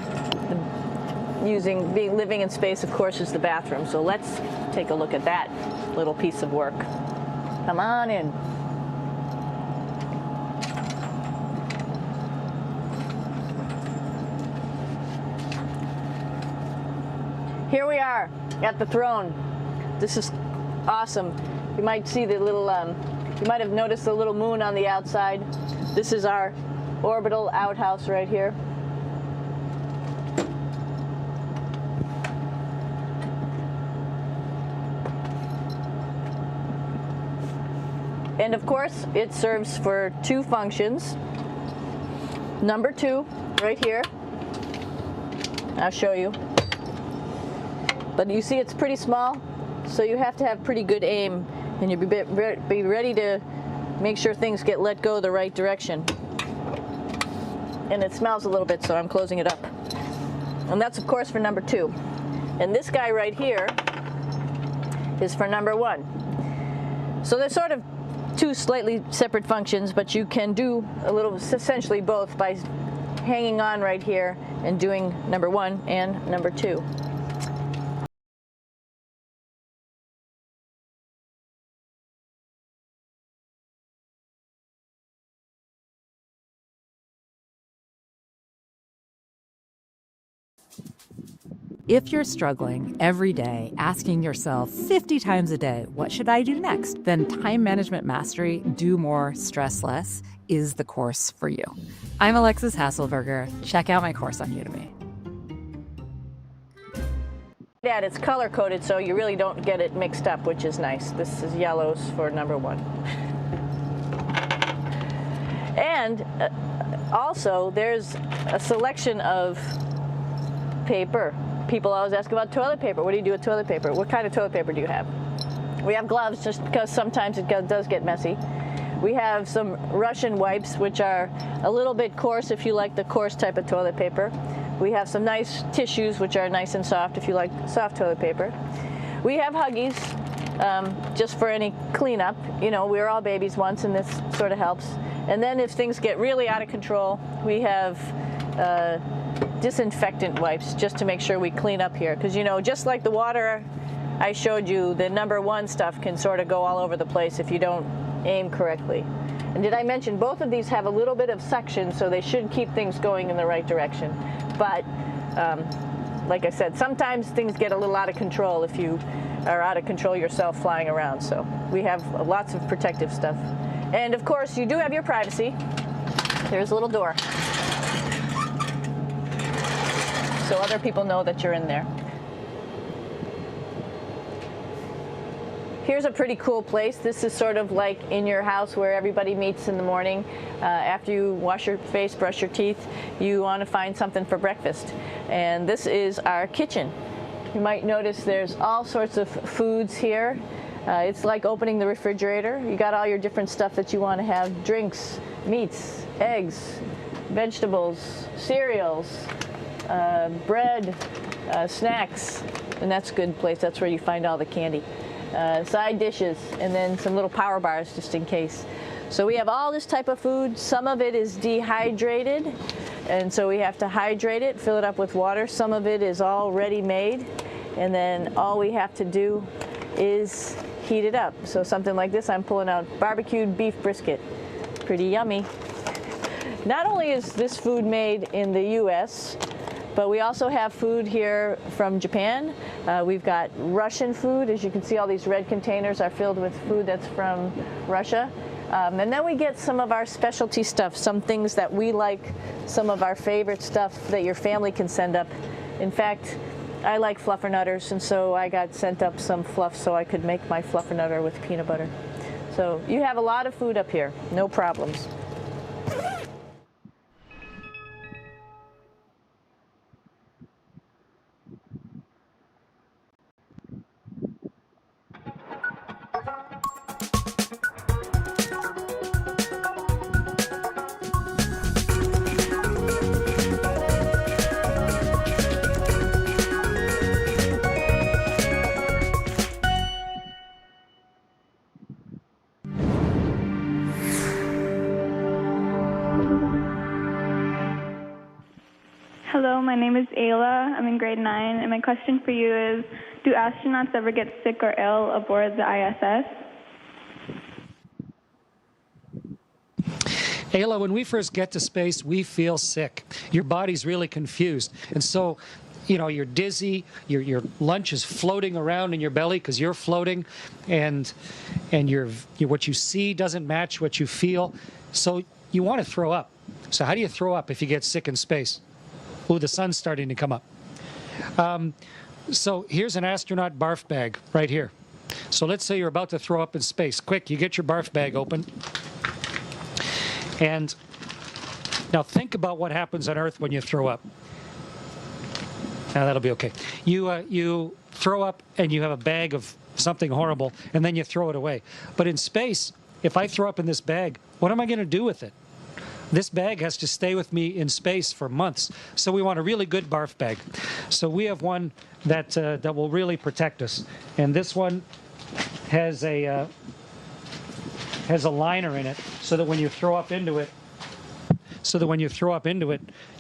living in space, of course, is the bathroom. So let's take a look at that little piece of work. Come on in. Here we are at the throne. This is awesome. You might see the little, you might have noticed the little moon on the outside. This is our orbital outhouse right here. And of course, it serves for two functions. Number 2, right here. I'll show you. But you see it's pretty small, so you have to have pretty good aim, and you be ready to make sure things get let go the right direction. And it smells a little bit, so I'm closing it up. And that's, of course, for number 2. And this guy right here is for number 1. So they're sort of two slightly separate functions, but you can do essentially both by hanging on right here and doing number 1 and number 2. If you're struggling every day, asking yourself 50 times a day, what should I do next? Then Time Management Mastery, Do More, Stress Less is the course for you. I'm Alexis Hasselberger. Check out my course on Udemy. Yeah, it's color-coded, so you really don't get it mixed up, which is nice. This is yellows for number 1. And also, there's a selection of paper. People always ask about toilet paper. What do you do with toilet paper? What kind of toilet paper do you have? We have gloves just because sometimes it does get messy. We have some Russian wipes, which are a little bit coarse if you like the coarse type of toilet paper. We have some nice tissues, which are nice and soft if you like soft toilet paper. We have Huggies, just for any cleanup. You know, we were all babies once, and this sort of helps. And then if things get really out of control, we have disinfectant wipes just to make sure we clean up here. Because, you know, just like the water I showed you, the number 1 stuff can sort of go all over the place if you don't aim correctly. And did I mention both of these have a little bit of suction, so they should keep things going in the right direction. But like I said, sometimes things get a little out of control if you are out of control yourself flying around. So we have lots of protective stuff. And of course, you do have your privacy. There's a little door, so other people know that you're in there. Here's a pretty cool place. This is sort of like in your house where everybody meets in the morning. After you wash your face, brush your teeth, you want to find something for breakfast. And this is our kitchen. You might notice there's all sorts of foods here. It's like opening the refrigerator. You got all your different stuff that you want to have: drinks, meats, eggs, vegetables, cereals, bread, snacks. And that's a good place. That's where you find all the candy. Side dishes, and then some little power bars just in case. So we have all this type of food. Some of it is dehydrated, and so we have to hydrate it, fill it up with water. Some of it is already made, and then all we have to do is heat it up. So something like this, I'm pulling out barbecued beef brisket. Pretty yummy. Not only is this food made in the U.S., but we also have food here from Japan. We've got Russian food. As you can see, all these red containers are filled with food that's from Russia. And then we get some of our specialty stuff, some things that we like, some of our favorite stuff that your family can send up. In fact, I like fluffernutters, and so I got sent up some fluff so I could make my fluffernutter with peanut butter. So you have a lot of food up here, no problems. Hello, my name is Ayla. I'm in grade 9, and my question for you is, do astronauts ever get sick or ill aboard the ISS? Ayla, when we first get to space, we feel sick. Your body's really confused. And so, you know, you're dizzy, your lunch is floating around in your belly because you're floating, and what you see doesn't match what you feel. So you want to throw up. So how do you throw up if you get sick in space? Ooh, the sun's starting to come up. So here's an astronaut barf bag right here. So let's say you're about to throw up in space. Quick, you get your barf bag open. And now think about what happens on Earth when you throw up. Now that'll be okay. You throw up and you have a bag of something horrible, and then you throw it away. But in space, if I throw up in this bag, what am I going to do with it? This bag has to stay with me in space for months. So we want a really good barf bag. So we have one that will really protect us. And this one has a liner in it, so that when you throw up into it,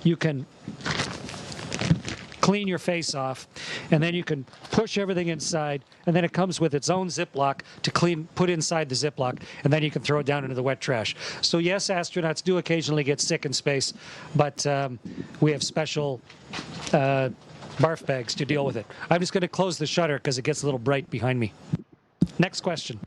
you can clean your face off, and then you can push everything inside, and then it comes with its own Ziploc to put inside the Ziploc, and then you can throw it down into the wet trash. So yes, astronauts do occasionally get sick in space, but we have special barf bags to deal with it. I'm just going to close the shutter because it gets a little bright behind me. Next question.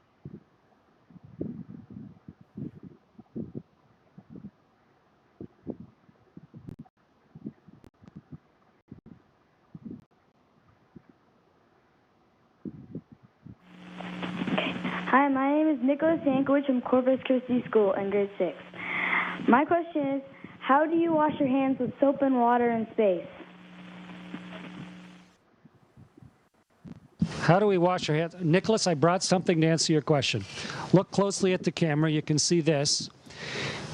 Hi, my name is Nicholas Yankovic from Corpus Christi School in grade 6. My question is, how do you wash your hands with soap and water in space? How do we wash our hands? Nicholas, I brought something to answer your question. Look closely at the camera. You can see this.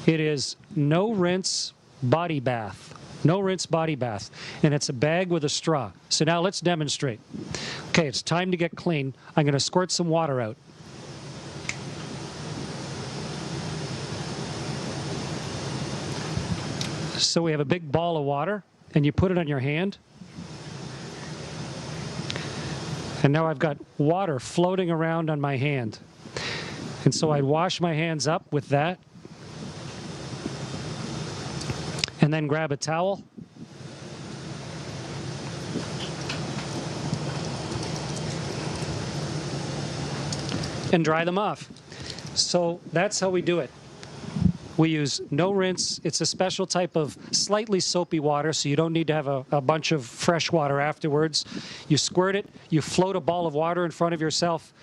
It is no rinse body bath. No rinse body bath. And it's a bag with a straw. So now let's demonstrate. Okay, it's time to get clean. I'm going to squirt some water out. So we have a big ball of water, and you put it on your hand. And now I've got water floating around on my hand. And so I'd wash my hands up with that. And then grab a towel. And dry them off. So that's how we do it. We use no rinse. It's a special type of slightly soapy water, so you don't need to have a bunch of fresh water afterwards. You squirt it, you float a ball of water in front of yourself,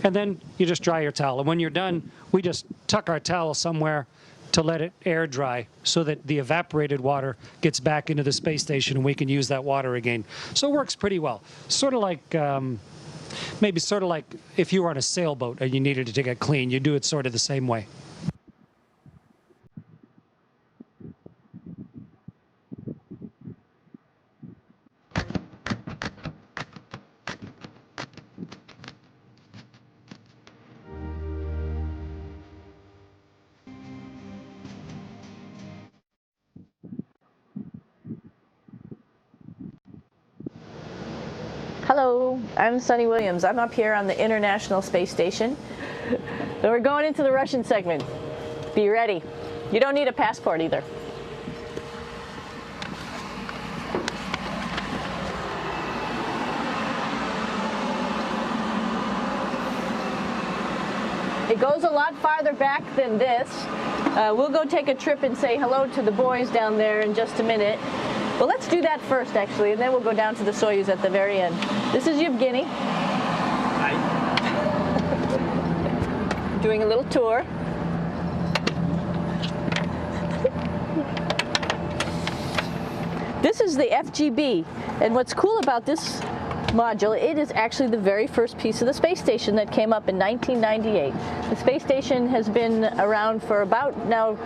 and then you just dry your towel. And when you're done, we just tuck our towel somewhere to let it air dry so that the evaporated water gets back into the space station and we can use that water again. So it works pretty well. Sort of like, maybe sort of like if you were on a sailboat and you needed to get clean, you do it sort of the same way. Hello, I'm Sunny Williams. I'm up here on the International Space Station. So we're going into the Russian segment. Be ready. You don't need a passport either. It goes a lot farther back than this. We'll go take a trip and say hello to the boys down there in just a minute. Well, let's do that first, actually, and then we'll go down to the Soyuz at the very end. This is Yevgeny. Hi. Doing a little tour. This is the FGB, and what's cool about this module, it is actually the very first piece of the space station that came up in 1998. The space station has been around for about now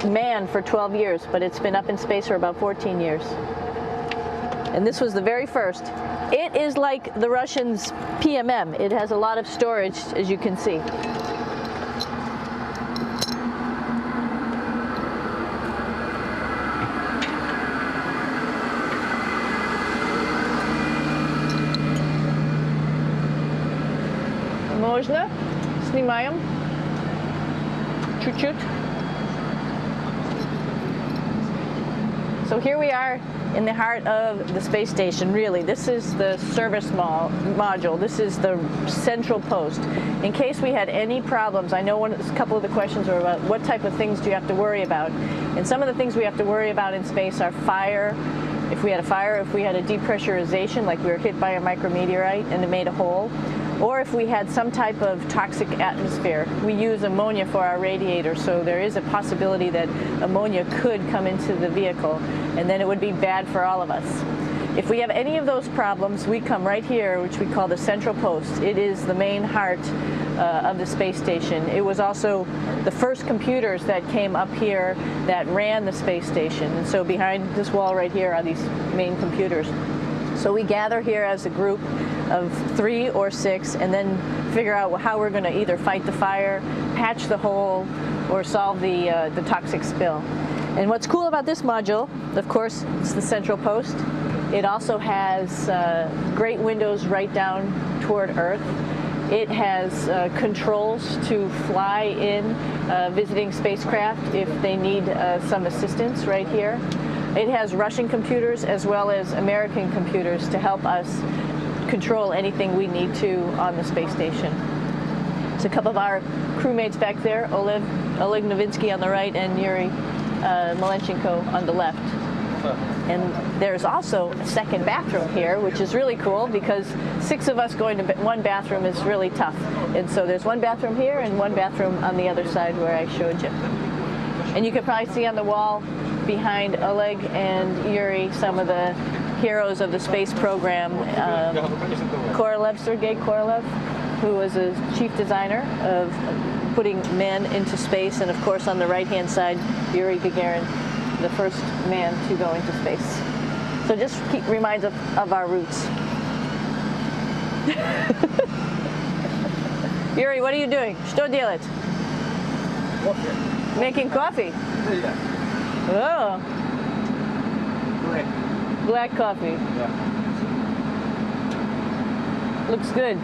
manned for 12 years, but it's been up in space for about 14 years. And this was the very first. It is like the Russians' PMM. It has a lot of storage, as you can see. Можно? Снимаем. Чуть-чуть. So here we are in the heart of the space station, really. This is the service module. This is the central post. In case we had any problems, I know a couple of the questions were about what type of things do you have to worry about. And some of the things we have to worry about in space are fire. If we had a fire, if we had a depressurization, like we were hit by a micrometeorite and it made a hole, or if we had some type of toxic atmosphere. We use ammonia for our radiator, so there is a possibility that ammonia could come into the vehicle, and then it would be bad for all of us. If we have any of those problems, we come right here, which we call the central post. It is the main heart of the space station. It was also the first computers that came up here that ran the space station, and so behind this wall right here are these main computers. So we gather here as a group of 3 or 6 and then figure out how we're going to either fight the fire, patch the hole, or solve the toxic spill. And what's cool about this module, of course, it's the central post. It also has great windows right down toward Earth. It has controls to fly in visiting spacecraft if they need some assistance right here. It has Russian computers as well as American computers to help us control anything we need to on the space station. It's a couple of our crewmates back there, Oleg Novinsky on the right and Yuri Malenchenko on the left. And there's also a second bathroom here, which is really cool because 6 of us going to one bathroom is really tough. And so there's one bathroom here and one bathroom on the other side where I showed you. And you can probably see on the wall behind Oleg and Yuri some of the heroes of the space program. Korolev, Sergei Korolev, who was a chief designer of putting men into space. And of course on the right-hand side, Yuri Gagarin, the first man to go into space. So just reminds us of our roots. Yuri, what are you doing? Что делать? Making coffee? Oh. Black coffee. Yeah. Looks good.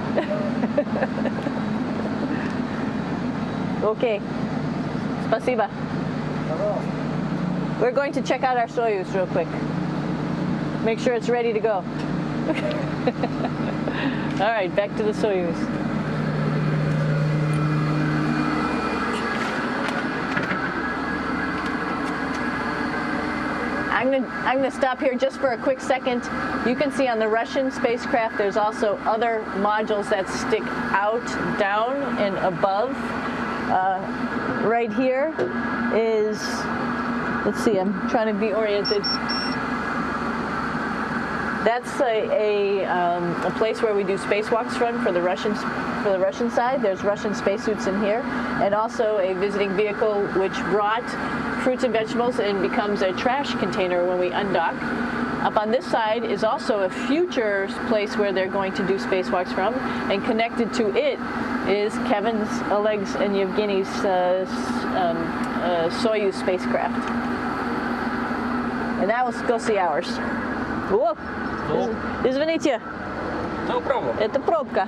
Okay. Спасибо. We're going to check out our Soyuz real quick. Make sure it's ready to go. All right, back to the Soyuz. I'm gonna stop here just for a quick second. You can see on the Russian spacecraft there's also other modules that stick out, down, and above. Right here is, let's see, I'm trying to be oriented. That's a place where we do spacewalks from for the Russian side. There's Russian spacesuits in here, and also a visiting vehicle which brought fruits and vegetables and becomes a trash container when we undock. Up on this side is also a future place where they're going to do spacewalks from, and connected to it is Kevin's, Oleg's, and Yevgeny's Soyuz spacecraft. And now let's go see ours. Whoa! Извините. No problem. Это пробка.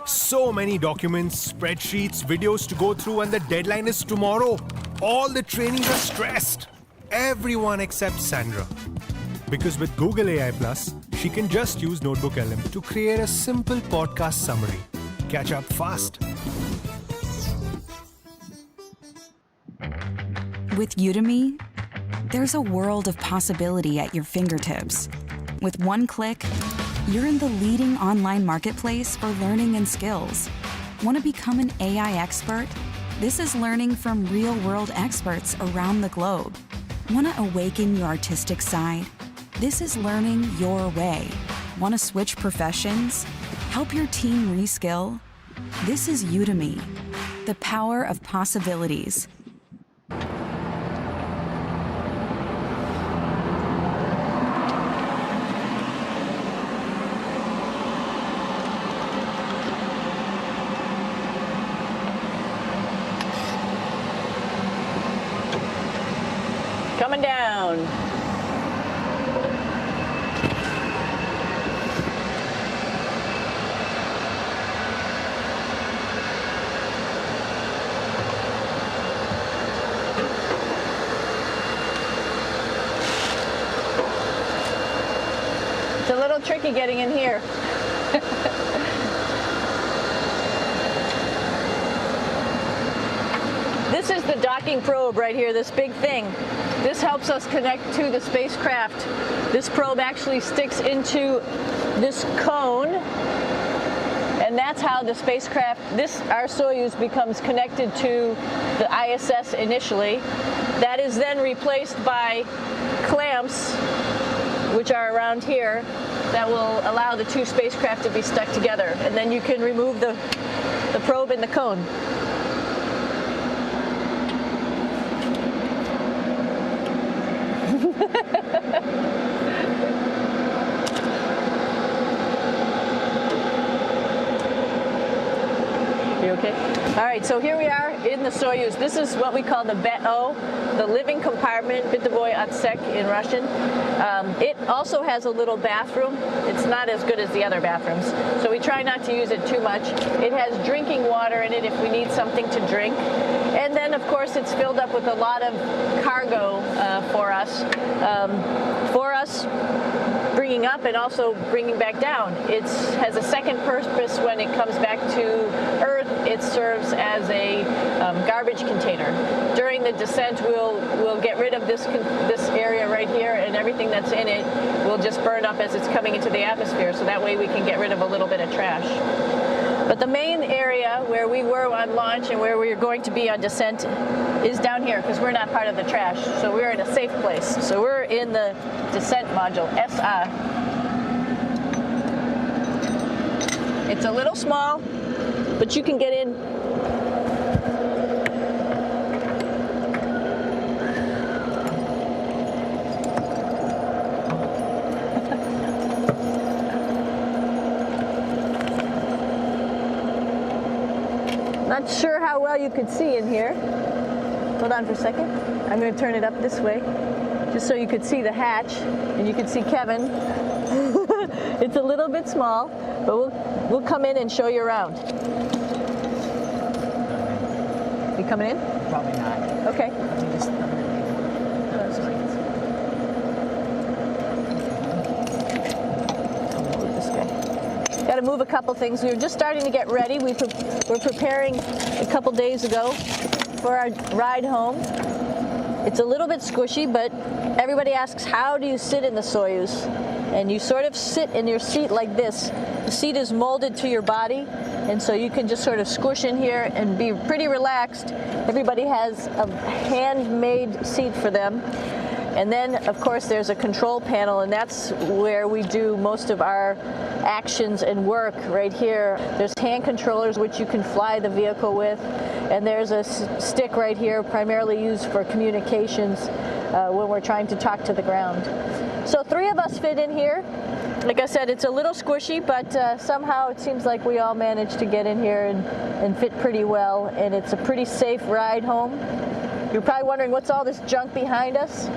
So many documents, spreadsheets, videos to go through, and the deadline is tomorrow. All the trainees are stressed. Everyone except Sandra. Because with Google AI Plus, she can just use Notebook LM to create a simple podcast summary. Catch up fast. With Udemy, there's a world of possibility at your fingertips. With one click, you're in the leading online marketplace for learning and skills. Want to become an AI expert? This is learning from real-world experts around the globe. Want to awaken your artistic side? This is learning your way. Want to switch professions? Help your team reskill? This is Udemy, the power of possibilities. Coming down. It's a little tricky getting in here. This is the docking probe right here, this big thing. This helps us connect to the spacecraft. This probe actually sticks into this cone, and that's how the spacecraft, our Soyuz, becomes connected to the ISS initially. That is then replaced by clamps, which are around here, that will allow the two spacecraft to be stuck together. And then you can remove the probe and the cone. You okay? All right, so here we are in the Soyuz. This is what we call the BEO, the living compartment, Bitovoy Otsek in Russian. It also has a little bathroom. It's not as good as the other bathrooms, so we try not to use it too much. It has drinking water in it if we need something to drink. And then, of course, it's filled up with a lot of cargo for us. Bringing up and also bringing back down. It has a second purpose when it comes back to Earth. It serves as a garbage container. During the descent, we'll get rid of this area right here, and everything that's in it will just burn up as it's coming into the atmosphere. So that way we can get rid of a little bit of trash. But the main area where we were on launch and where we're going to be on descent is down here because we're not part of the trash. So we're in a safe place. So we're in the descent module, SA. It's a little small, but you can get in. Not sure how well you could see in here. Hold on for a second. I'm going to turn it up this way, just so you could see the hatch and you could see Kevin. It's a little bit small, but we'll come in and show you around. You coming in? Probably not. Okay. Got to move a couple things. We were just starting to get ready. We're preparing a couple days ago for our ride home. It's a little bit squishy, but everybody asks, how do you sit in the Soyuz? And you sort of sit in your seat like this. The seat is molded to your body, and so you can just sort of squish in here and be pretty relaxed. Everybody has a handmade seat for them. And then, of course, there's a control panel, and that's where we do most of our actions and work right here. There's hand controllers, which you can fly the vehicle with, and there's a stick right here, primarily used for communications when we're trying to talk to the ground. So 3 of us fit in here. Like I said, it's a little squishy, but somehow it seems like we all managed to get in here and fit pretty well, and it's a pretty safe ride home. You're probably wondering, what's all this junk behind us?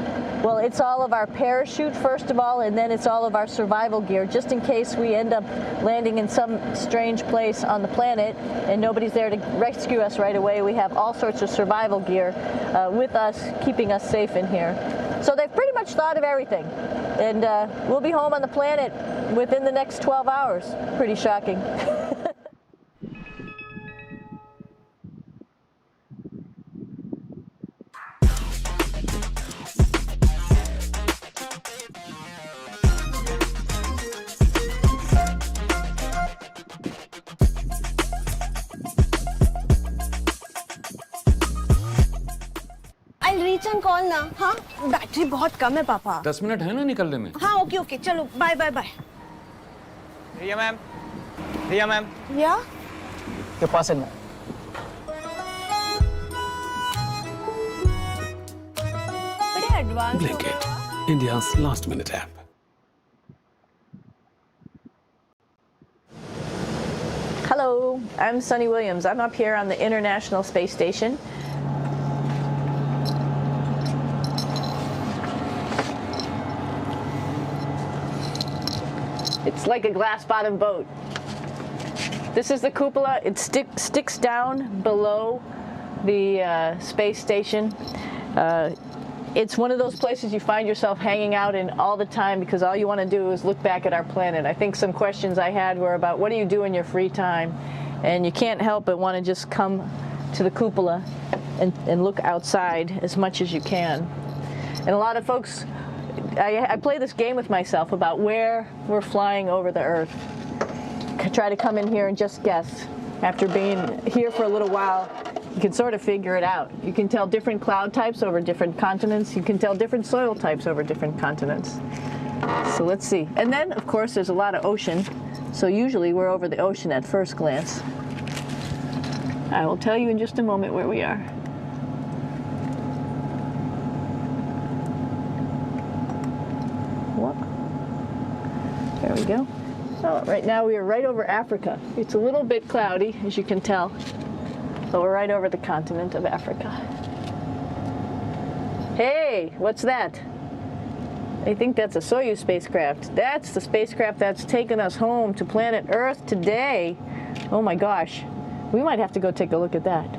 Well, it's all of our parachute, first of all, and then it's all of our survival gear, just in case we end up landing in some strange place on the planet and nobody's there to rescue us right away. We have all sorts of survival gear with us, keeping us safe in here. So they've pretty much thought of everything. And we'll be home on the planet within the next 12 hours. Pretty shocking. Call ना। हाँ, battery बहुत कम है पापा। 10 minute है ना निकलने में। हाँ, ओके ओके, चलो बाय बाय बाय। रिया मैम, रिया मैम। या? Your parcel ma'am. बड़े advance. Blinkit, India's last-minute app. Hello, I'm Sunny Williams. I'm up here on the International Space Station. It's like a glass-bottom boat. This is the cupola. It sticks down below the space station. It's one of those places you find yourself hanging out in all the time because all you want to do is look back at our planet. I think some questions I had were about what do you do in your free time? And you can't help but want to just come to the cupola and look outside as much as you can. And a lot of folks, I play this game with myself about where we're flying over the Earth. Try to come in here and just guess. After being here for a little while, you can sort of figure it out. You can tell different cloud types over different continents. You can tell different soil types over different continents. So let's see. And then, of course, there's a lot of ocean. So usually we're over the ocean at first glance. I will tell you in just a moment where we are. What? There we go. So right now we are right over Africa. It's a little bit cloudy, as you can tell. So we're right over the continent of Africa. Hey, what's that? I think that's a Soyuz spacecraft. That's the spacecraft that's taken us home to planet Earth today. Oh my gosh. We might have to go take a look at that.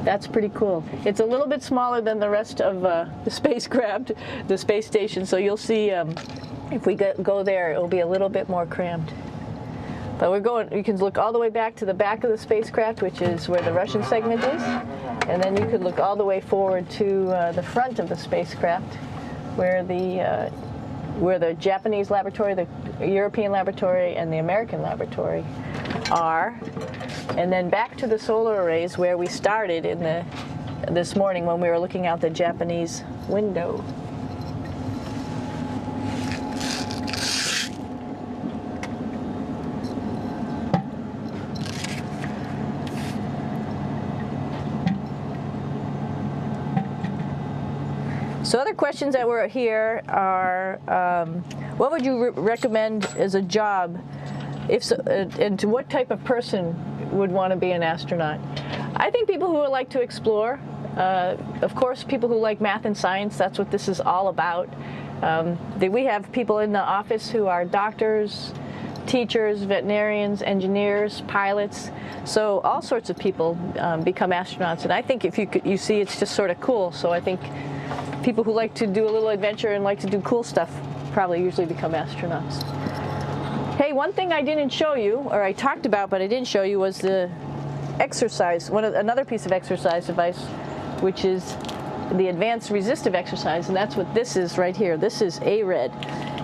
That's pretty cool. It's a little bit smaller than the rest of the spacecraft, the space station, so you'll see if we go there, it'll be a little bit more crammed. But we're going, you can look all the way back to the back of the spacecraft, which is where the Russian segment is, and then you could look all the way forward to the front of the spacecraft, where the Japanese laboratory, the European laboratory, and the American laboratory are, and then back to the solar arrays where we started in this morning when we were looking out the Japanese window. So other questions that were here are, what would you recommend as a job, and to what type of person would want to be an astronaut? I think people who would like to explore, of course people who like math and science, that's what this is all about. We have people in the office who are doctors, teachers, veterinarians, engineers, pilots, so all sorts of people become astronauts, and I think if you see it's just sort of cool, so I think people who like to do a little adventure and like to do cool stuff probably usually become astronauts. Hey, one thing I didn't show you, or I talked about but I didn't show you, was the exercise, another piece of exercise device, which is the advanced resistive exercise, and that's what this is right here. This is ARED,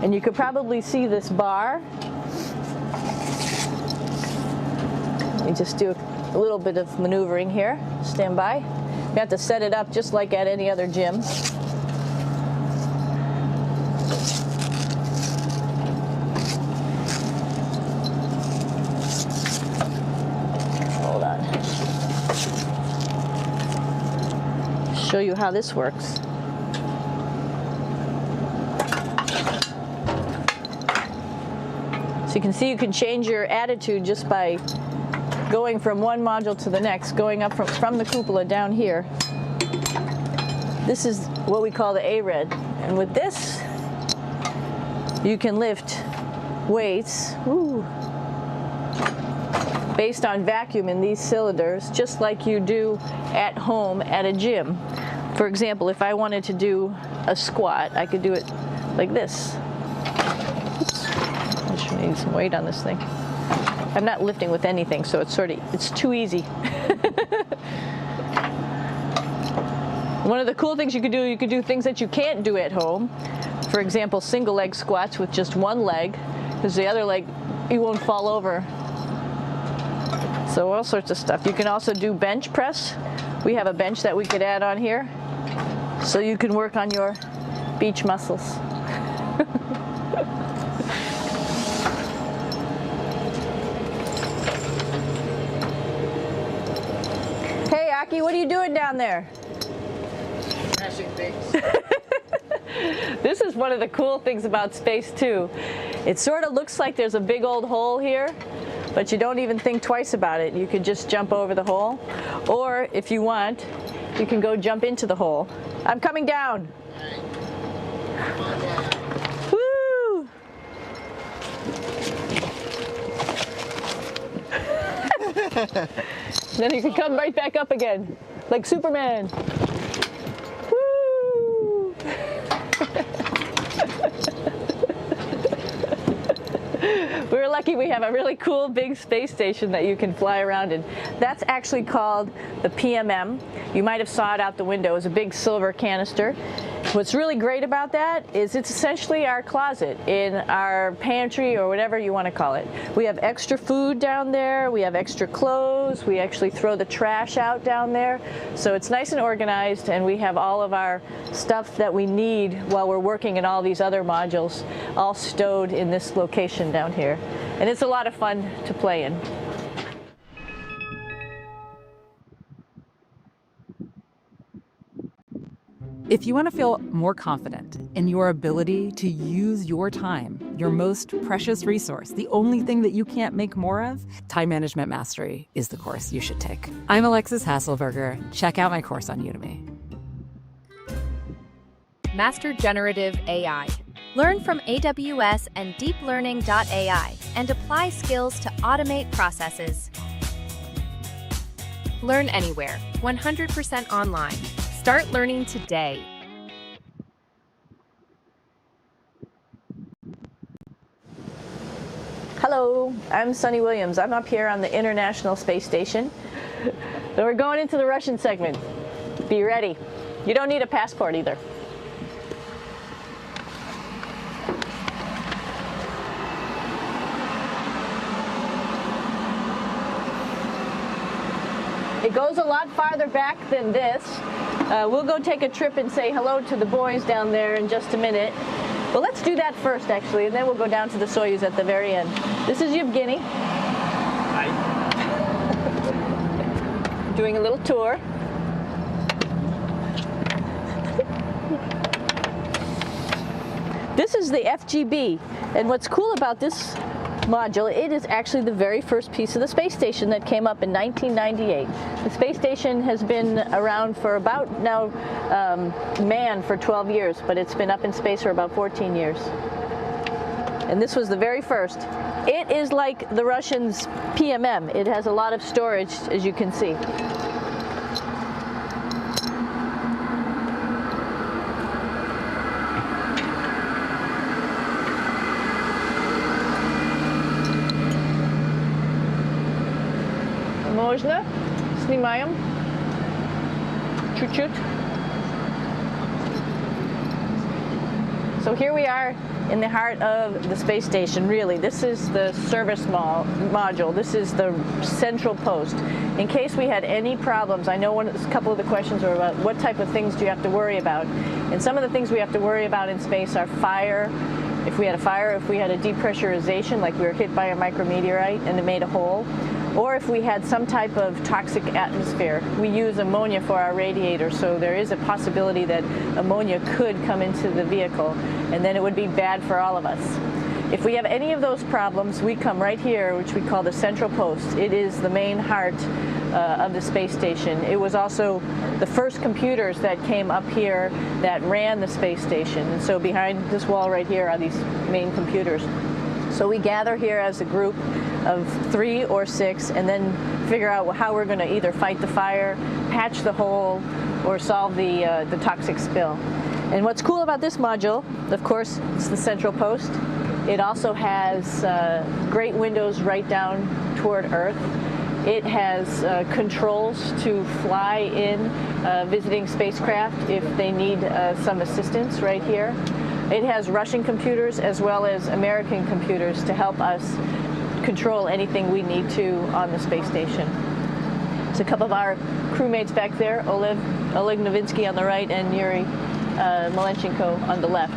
and you could probably see this bar. Let me just do a little bit of maneuvering here. Stand by. You have to set it up just like at any other gym. Hold on. Show you how this works. So you can see you can change your attitude just by going from one module to the next, going up from the cupola down here. This is what we call the ARED. And with this, you can lift weights based on vacuum in these cylinders, just like you do at home at a gym. For example, if I wanted to do a squat, I could do it like this. Oops. I should need some weight on this thing. I'm not lifting with anything, so it's too easy. One of the cool things you could do things that you can't do at home. For example, single leg squats with just one leg, because the other leg, you won't fall over. So all sorts of stuff. You can also do bench press. We have a bench that we could add on here, so you can work on your beach muscles. Hey, Aki, what are you doing down there? Smashing things. This is one of the cool things about space, too. It sort of looks like there's a big old hole here, but you don't even think twice about it. You could just jump over the hole, or if you want, you can go jump into the hole. I'm coming down. Woo! Then you can come right back up again, like Superman. Woo! We're lucky we have a really cool big space station that you can fly around in. That's actually called the PMM. You might have saw it out the window. It's a big silver canister. What's really great about that is it's essentially our closet in our pantry, or whatever you want to call it. We have extra food down there, we have extra clothes, we actually throw the trash out down there. So it's nice and organized, and we have all of our stuff that we need while we're working in all these other modules all stowed in this location down here. And it's a lot of fun to play in. If you want to feel more confident in your ability to use your time, your most precious resource, the only thing that you can't make more of, Time Management Mastery is the course you should take. I'm Alexis Hasselberger. Check out my course on Udemy. Master Generative AI. Learn from AWS and deeplearning.ai and apply skills to automate processes. Learn anywhere, 100% online. Start learning today. Hello, I'm Sunny Williams. I'm up here on the International Space Station. So we're going into the Russian segment. Be ready. You don't need a passport either. It goes a lot farther back than this. We'll go take a trip and say hello to the boys down there in just a minute. But let's do that first, actually, and then we'll go down to the Soyuz at the very end. This is Yevgeny. Hi. Doing a little tour. This is the FGB, and what's cool about this module, it is actually the very first piece of the space station that came up in 1998. The space station has been around for about now manned for 12 years, but it's been up in space for about 14 years. And this was the very first. It is like the Russians' PMM. It has a lot of storage, as you can see. Можно? Снимаем. Чуть-чуть. So here we are in the heart of the space station, really. This is the service module. This is the central post. In case we had any problems, I know a couple of the questions were about what type of things do you have to worry about. And some of the things we have to worry about in space are fire. If we had a fire, if we had a depressurization, like we were hit by a micrometeorite and it made a hole, or if we had some type of toxic atmosphere. We use ammonia for our radiator, so there is a possibility that ammonia could come into the vehicle, and then it would be bad for all of us. If we have any of those problems, we come right here, which we call the central post. It is the main heart of the space station. It was also the first computers that came up here that ran the space station, and so behind this wall right here are these main computers. So we gather here as a group of 3 or 6 and then figure out how we're going to either fight the fire, patch the hole, or solve the toxic spill. And what's cool about this module, of course, it's the central post. It also has great windows right down toward Earth. It has controls to fly in visiting spacecraft if they need some assistance right here. It has Russian computers as well as American computers to help us control anything we need to on the space station. It's a couple of our crewmates back there, Oleg Novinsky on the right and Yuri Malenchenko on the left.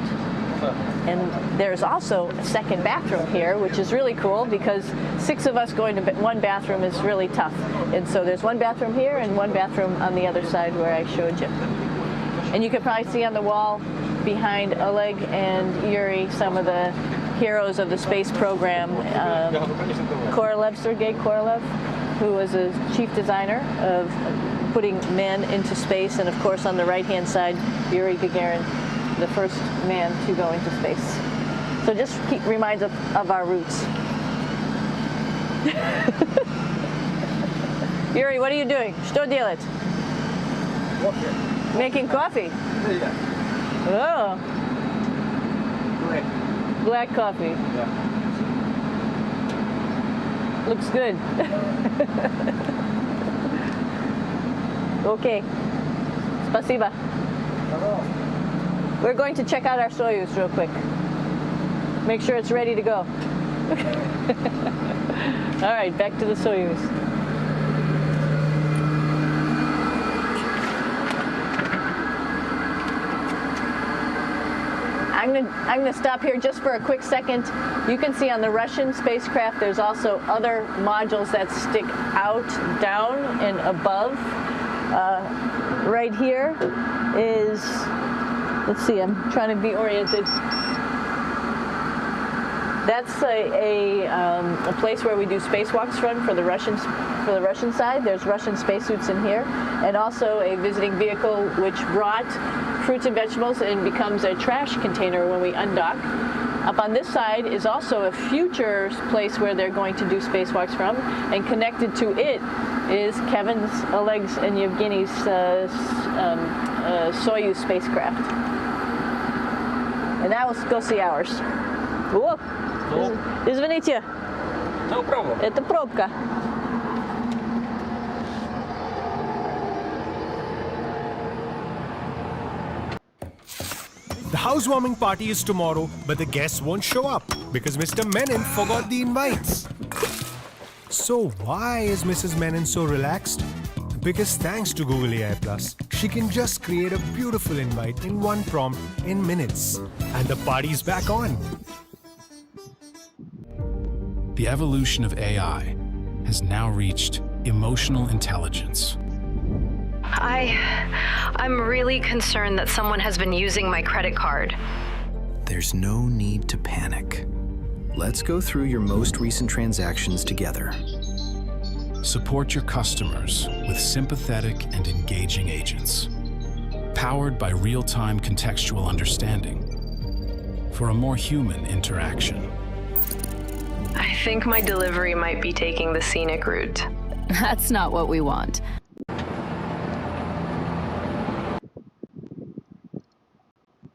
And there's also a second bathroom here, which is really cool because 6 of us going to one bathroom is really tough. And so there's one bathroom here and one bathroom on the other side where I showed you. And you can probably see on the wall behind Oleg and Yuri some of the heroes of the space program. Sergei Korolev, who was a chief designer of putting men into space, and of course on the right-hand side, Yuri Gagarin, the first man to go into space. So just reminds us of our roots. Yuri, what are you doing? Что делать? Making coffee? Oh. Black coffee. Yeah. Looks good. Okay. Спасибо. We're going to check out our Soyuz real quick. Make sure it's ready to go. All right, back to the Soyuz. I'm going to stop here just for a quick second. You can see on the Russian spacecraft there's also other modules that stick out, down, and above. Right here is Let's see, I'm trying to be oriented. That's a place where we do spacewalks from for the Russian side. There's Russian spacesuits in here, and also a visiting vehicle which brought fruits and vegetables and becomes a trash container when we undock. Up on this side is also a future place where they're going to do spacewalks from, and connected to it is Kevin's, Oleg's, and Yevgeny's Soyuz spacecraft. And now let's go see ours. Whoa! Извините. No problem. Это пробка. The housewarming party is tomorrow, but the guests won't show up because Mr. Menon forgot the invites. So why is Mrs. Menon so relaxed? Because thanks to Google AI Plus, she can just create a beautiful invite in one prompt in minutes. And the party's back on. The evolution of AI has now reached emotional intelligence. I'm really concerned that someone has been using my credit card. There's no need to panic. Let's go through your most recent transactions together. Support your customers with sympathetic and engaging agents, powered by real-time contextual understanding for a more human interaction. I think my delivery might be taking the scenic route. That's not what we want.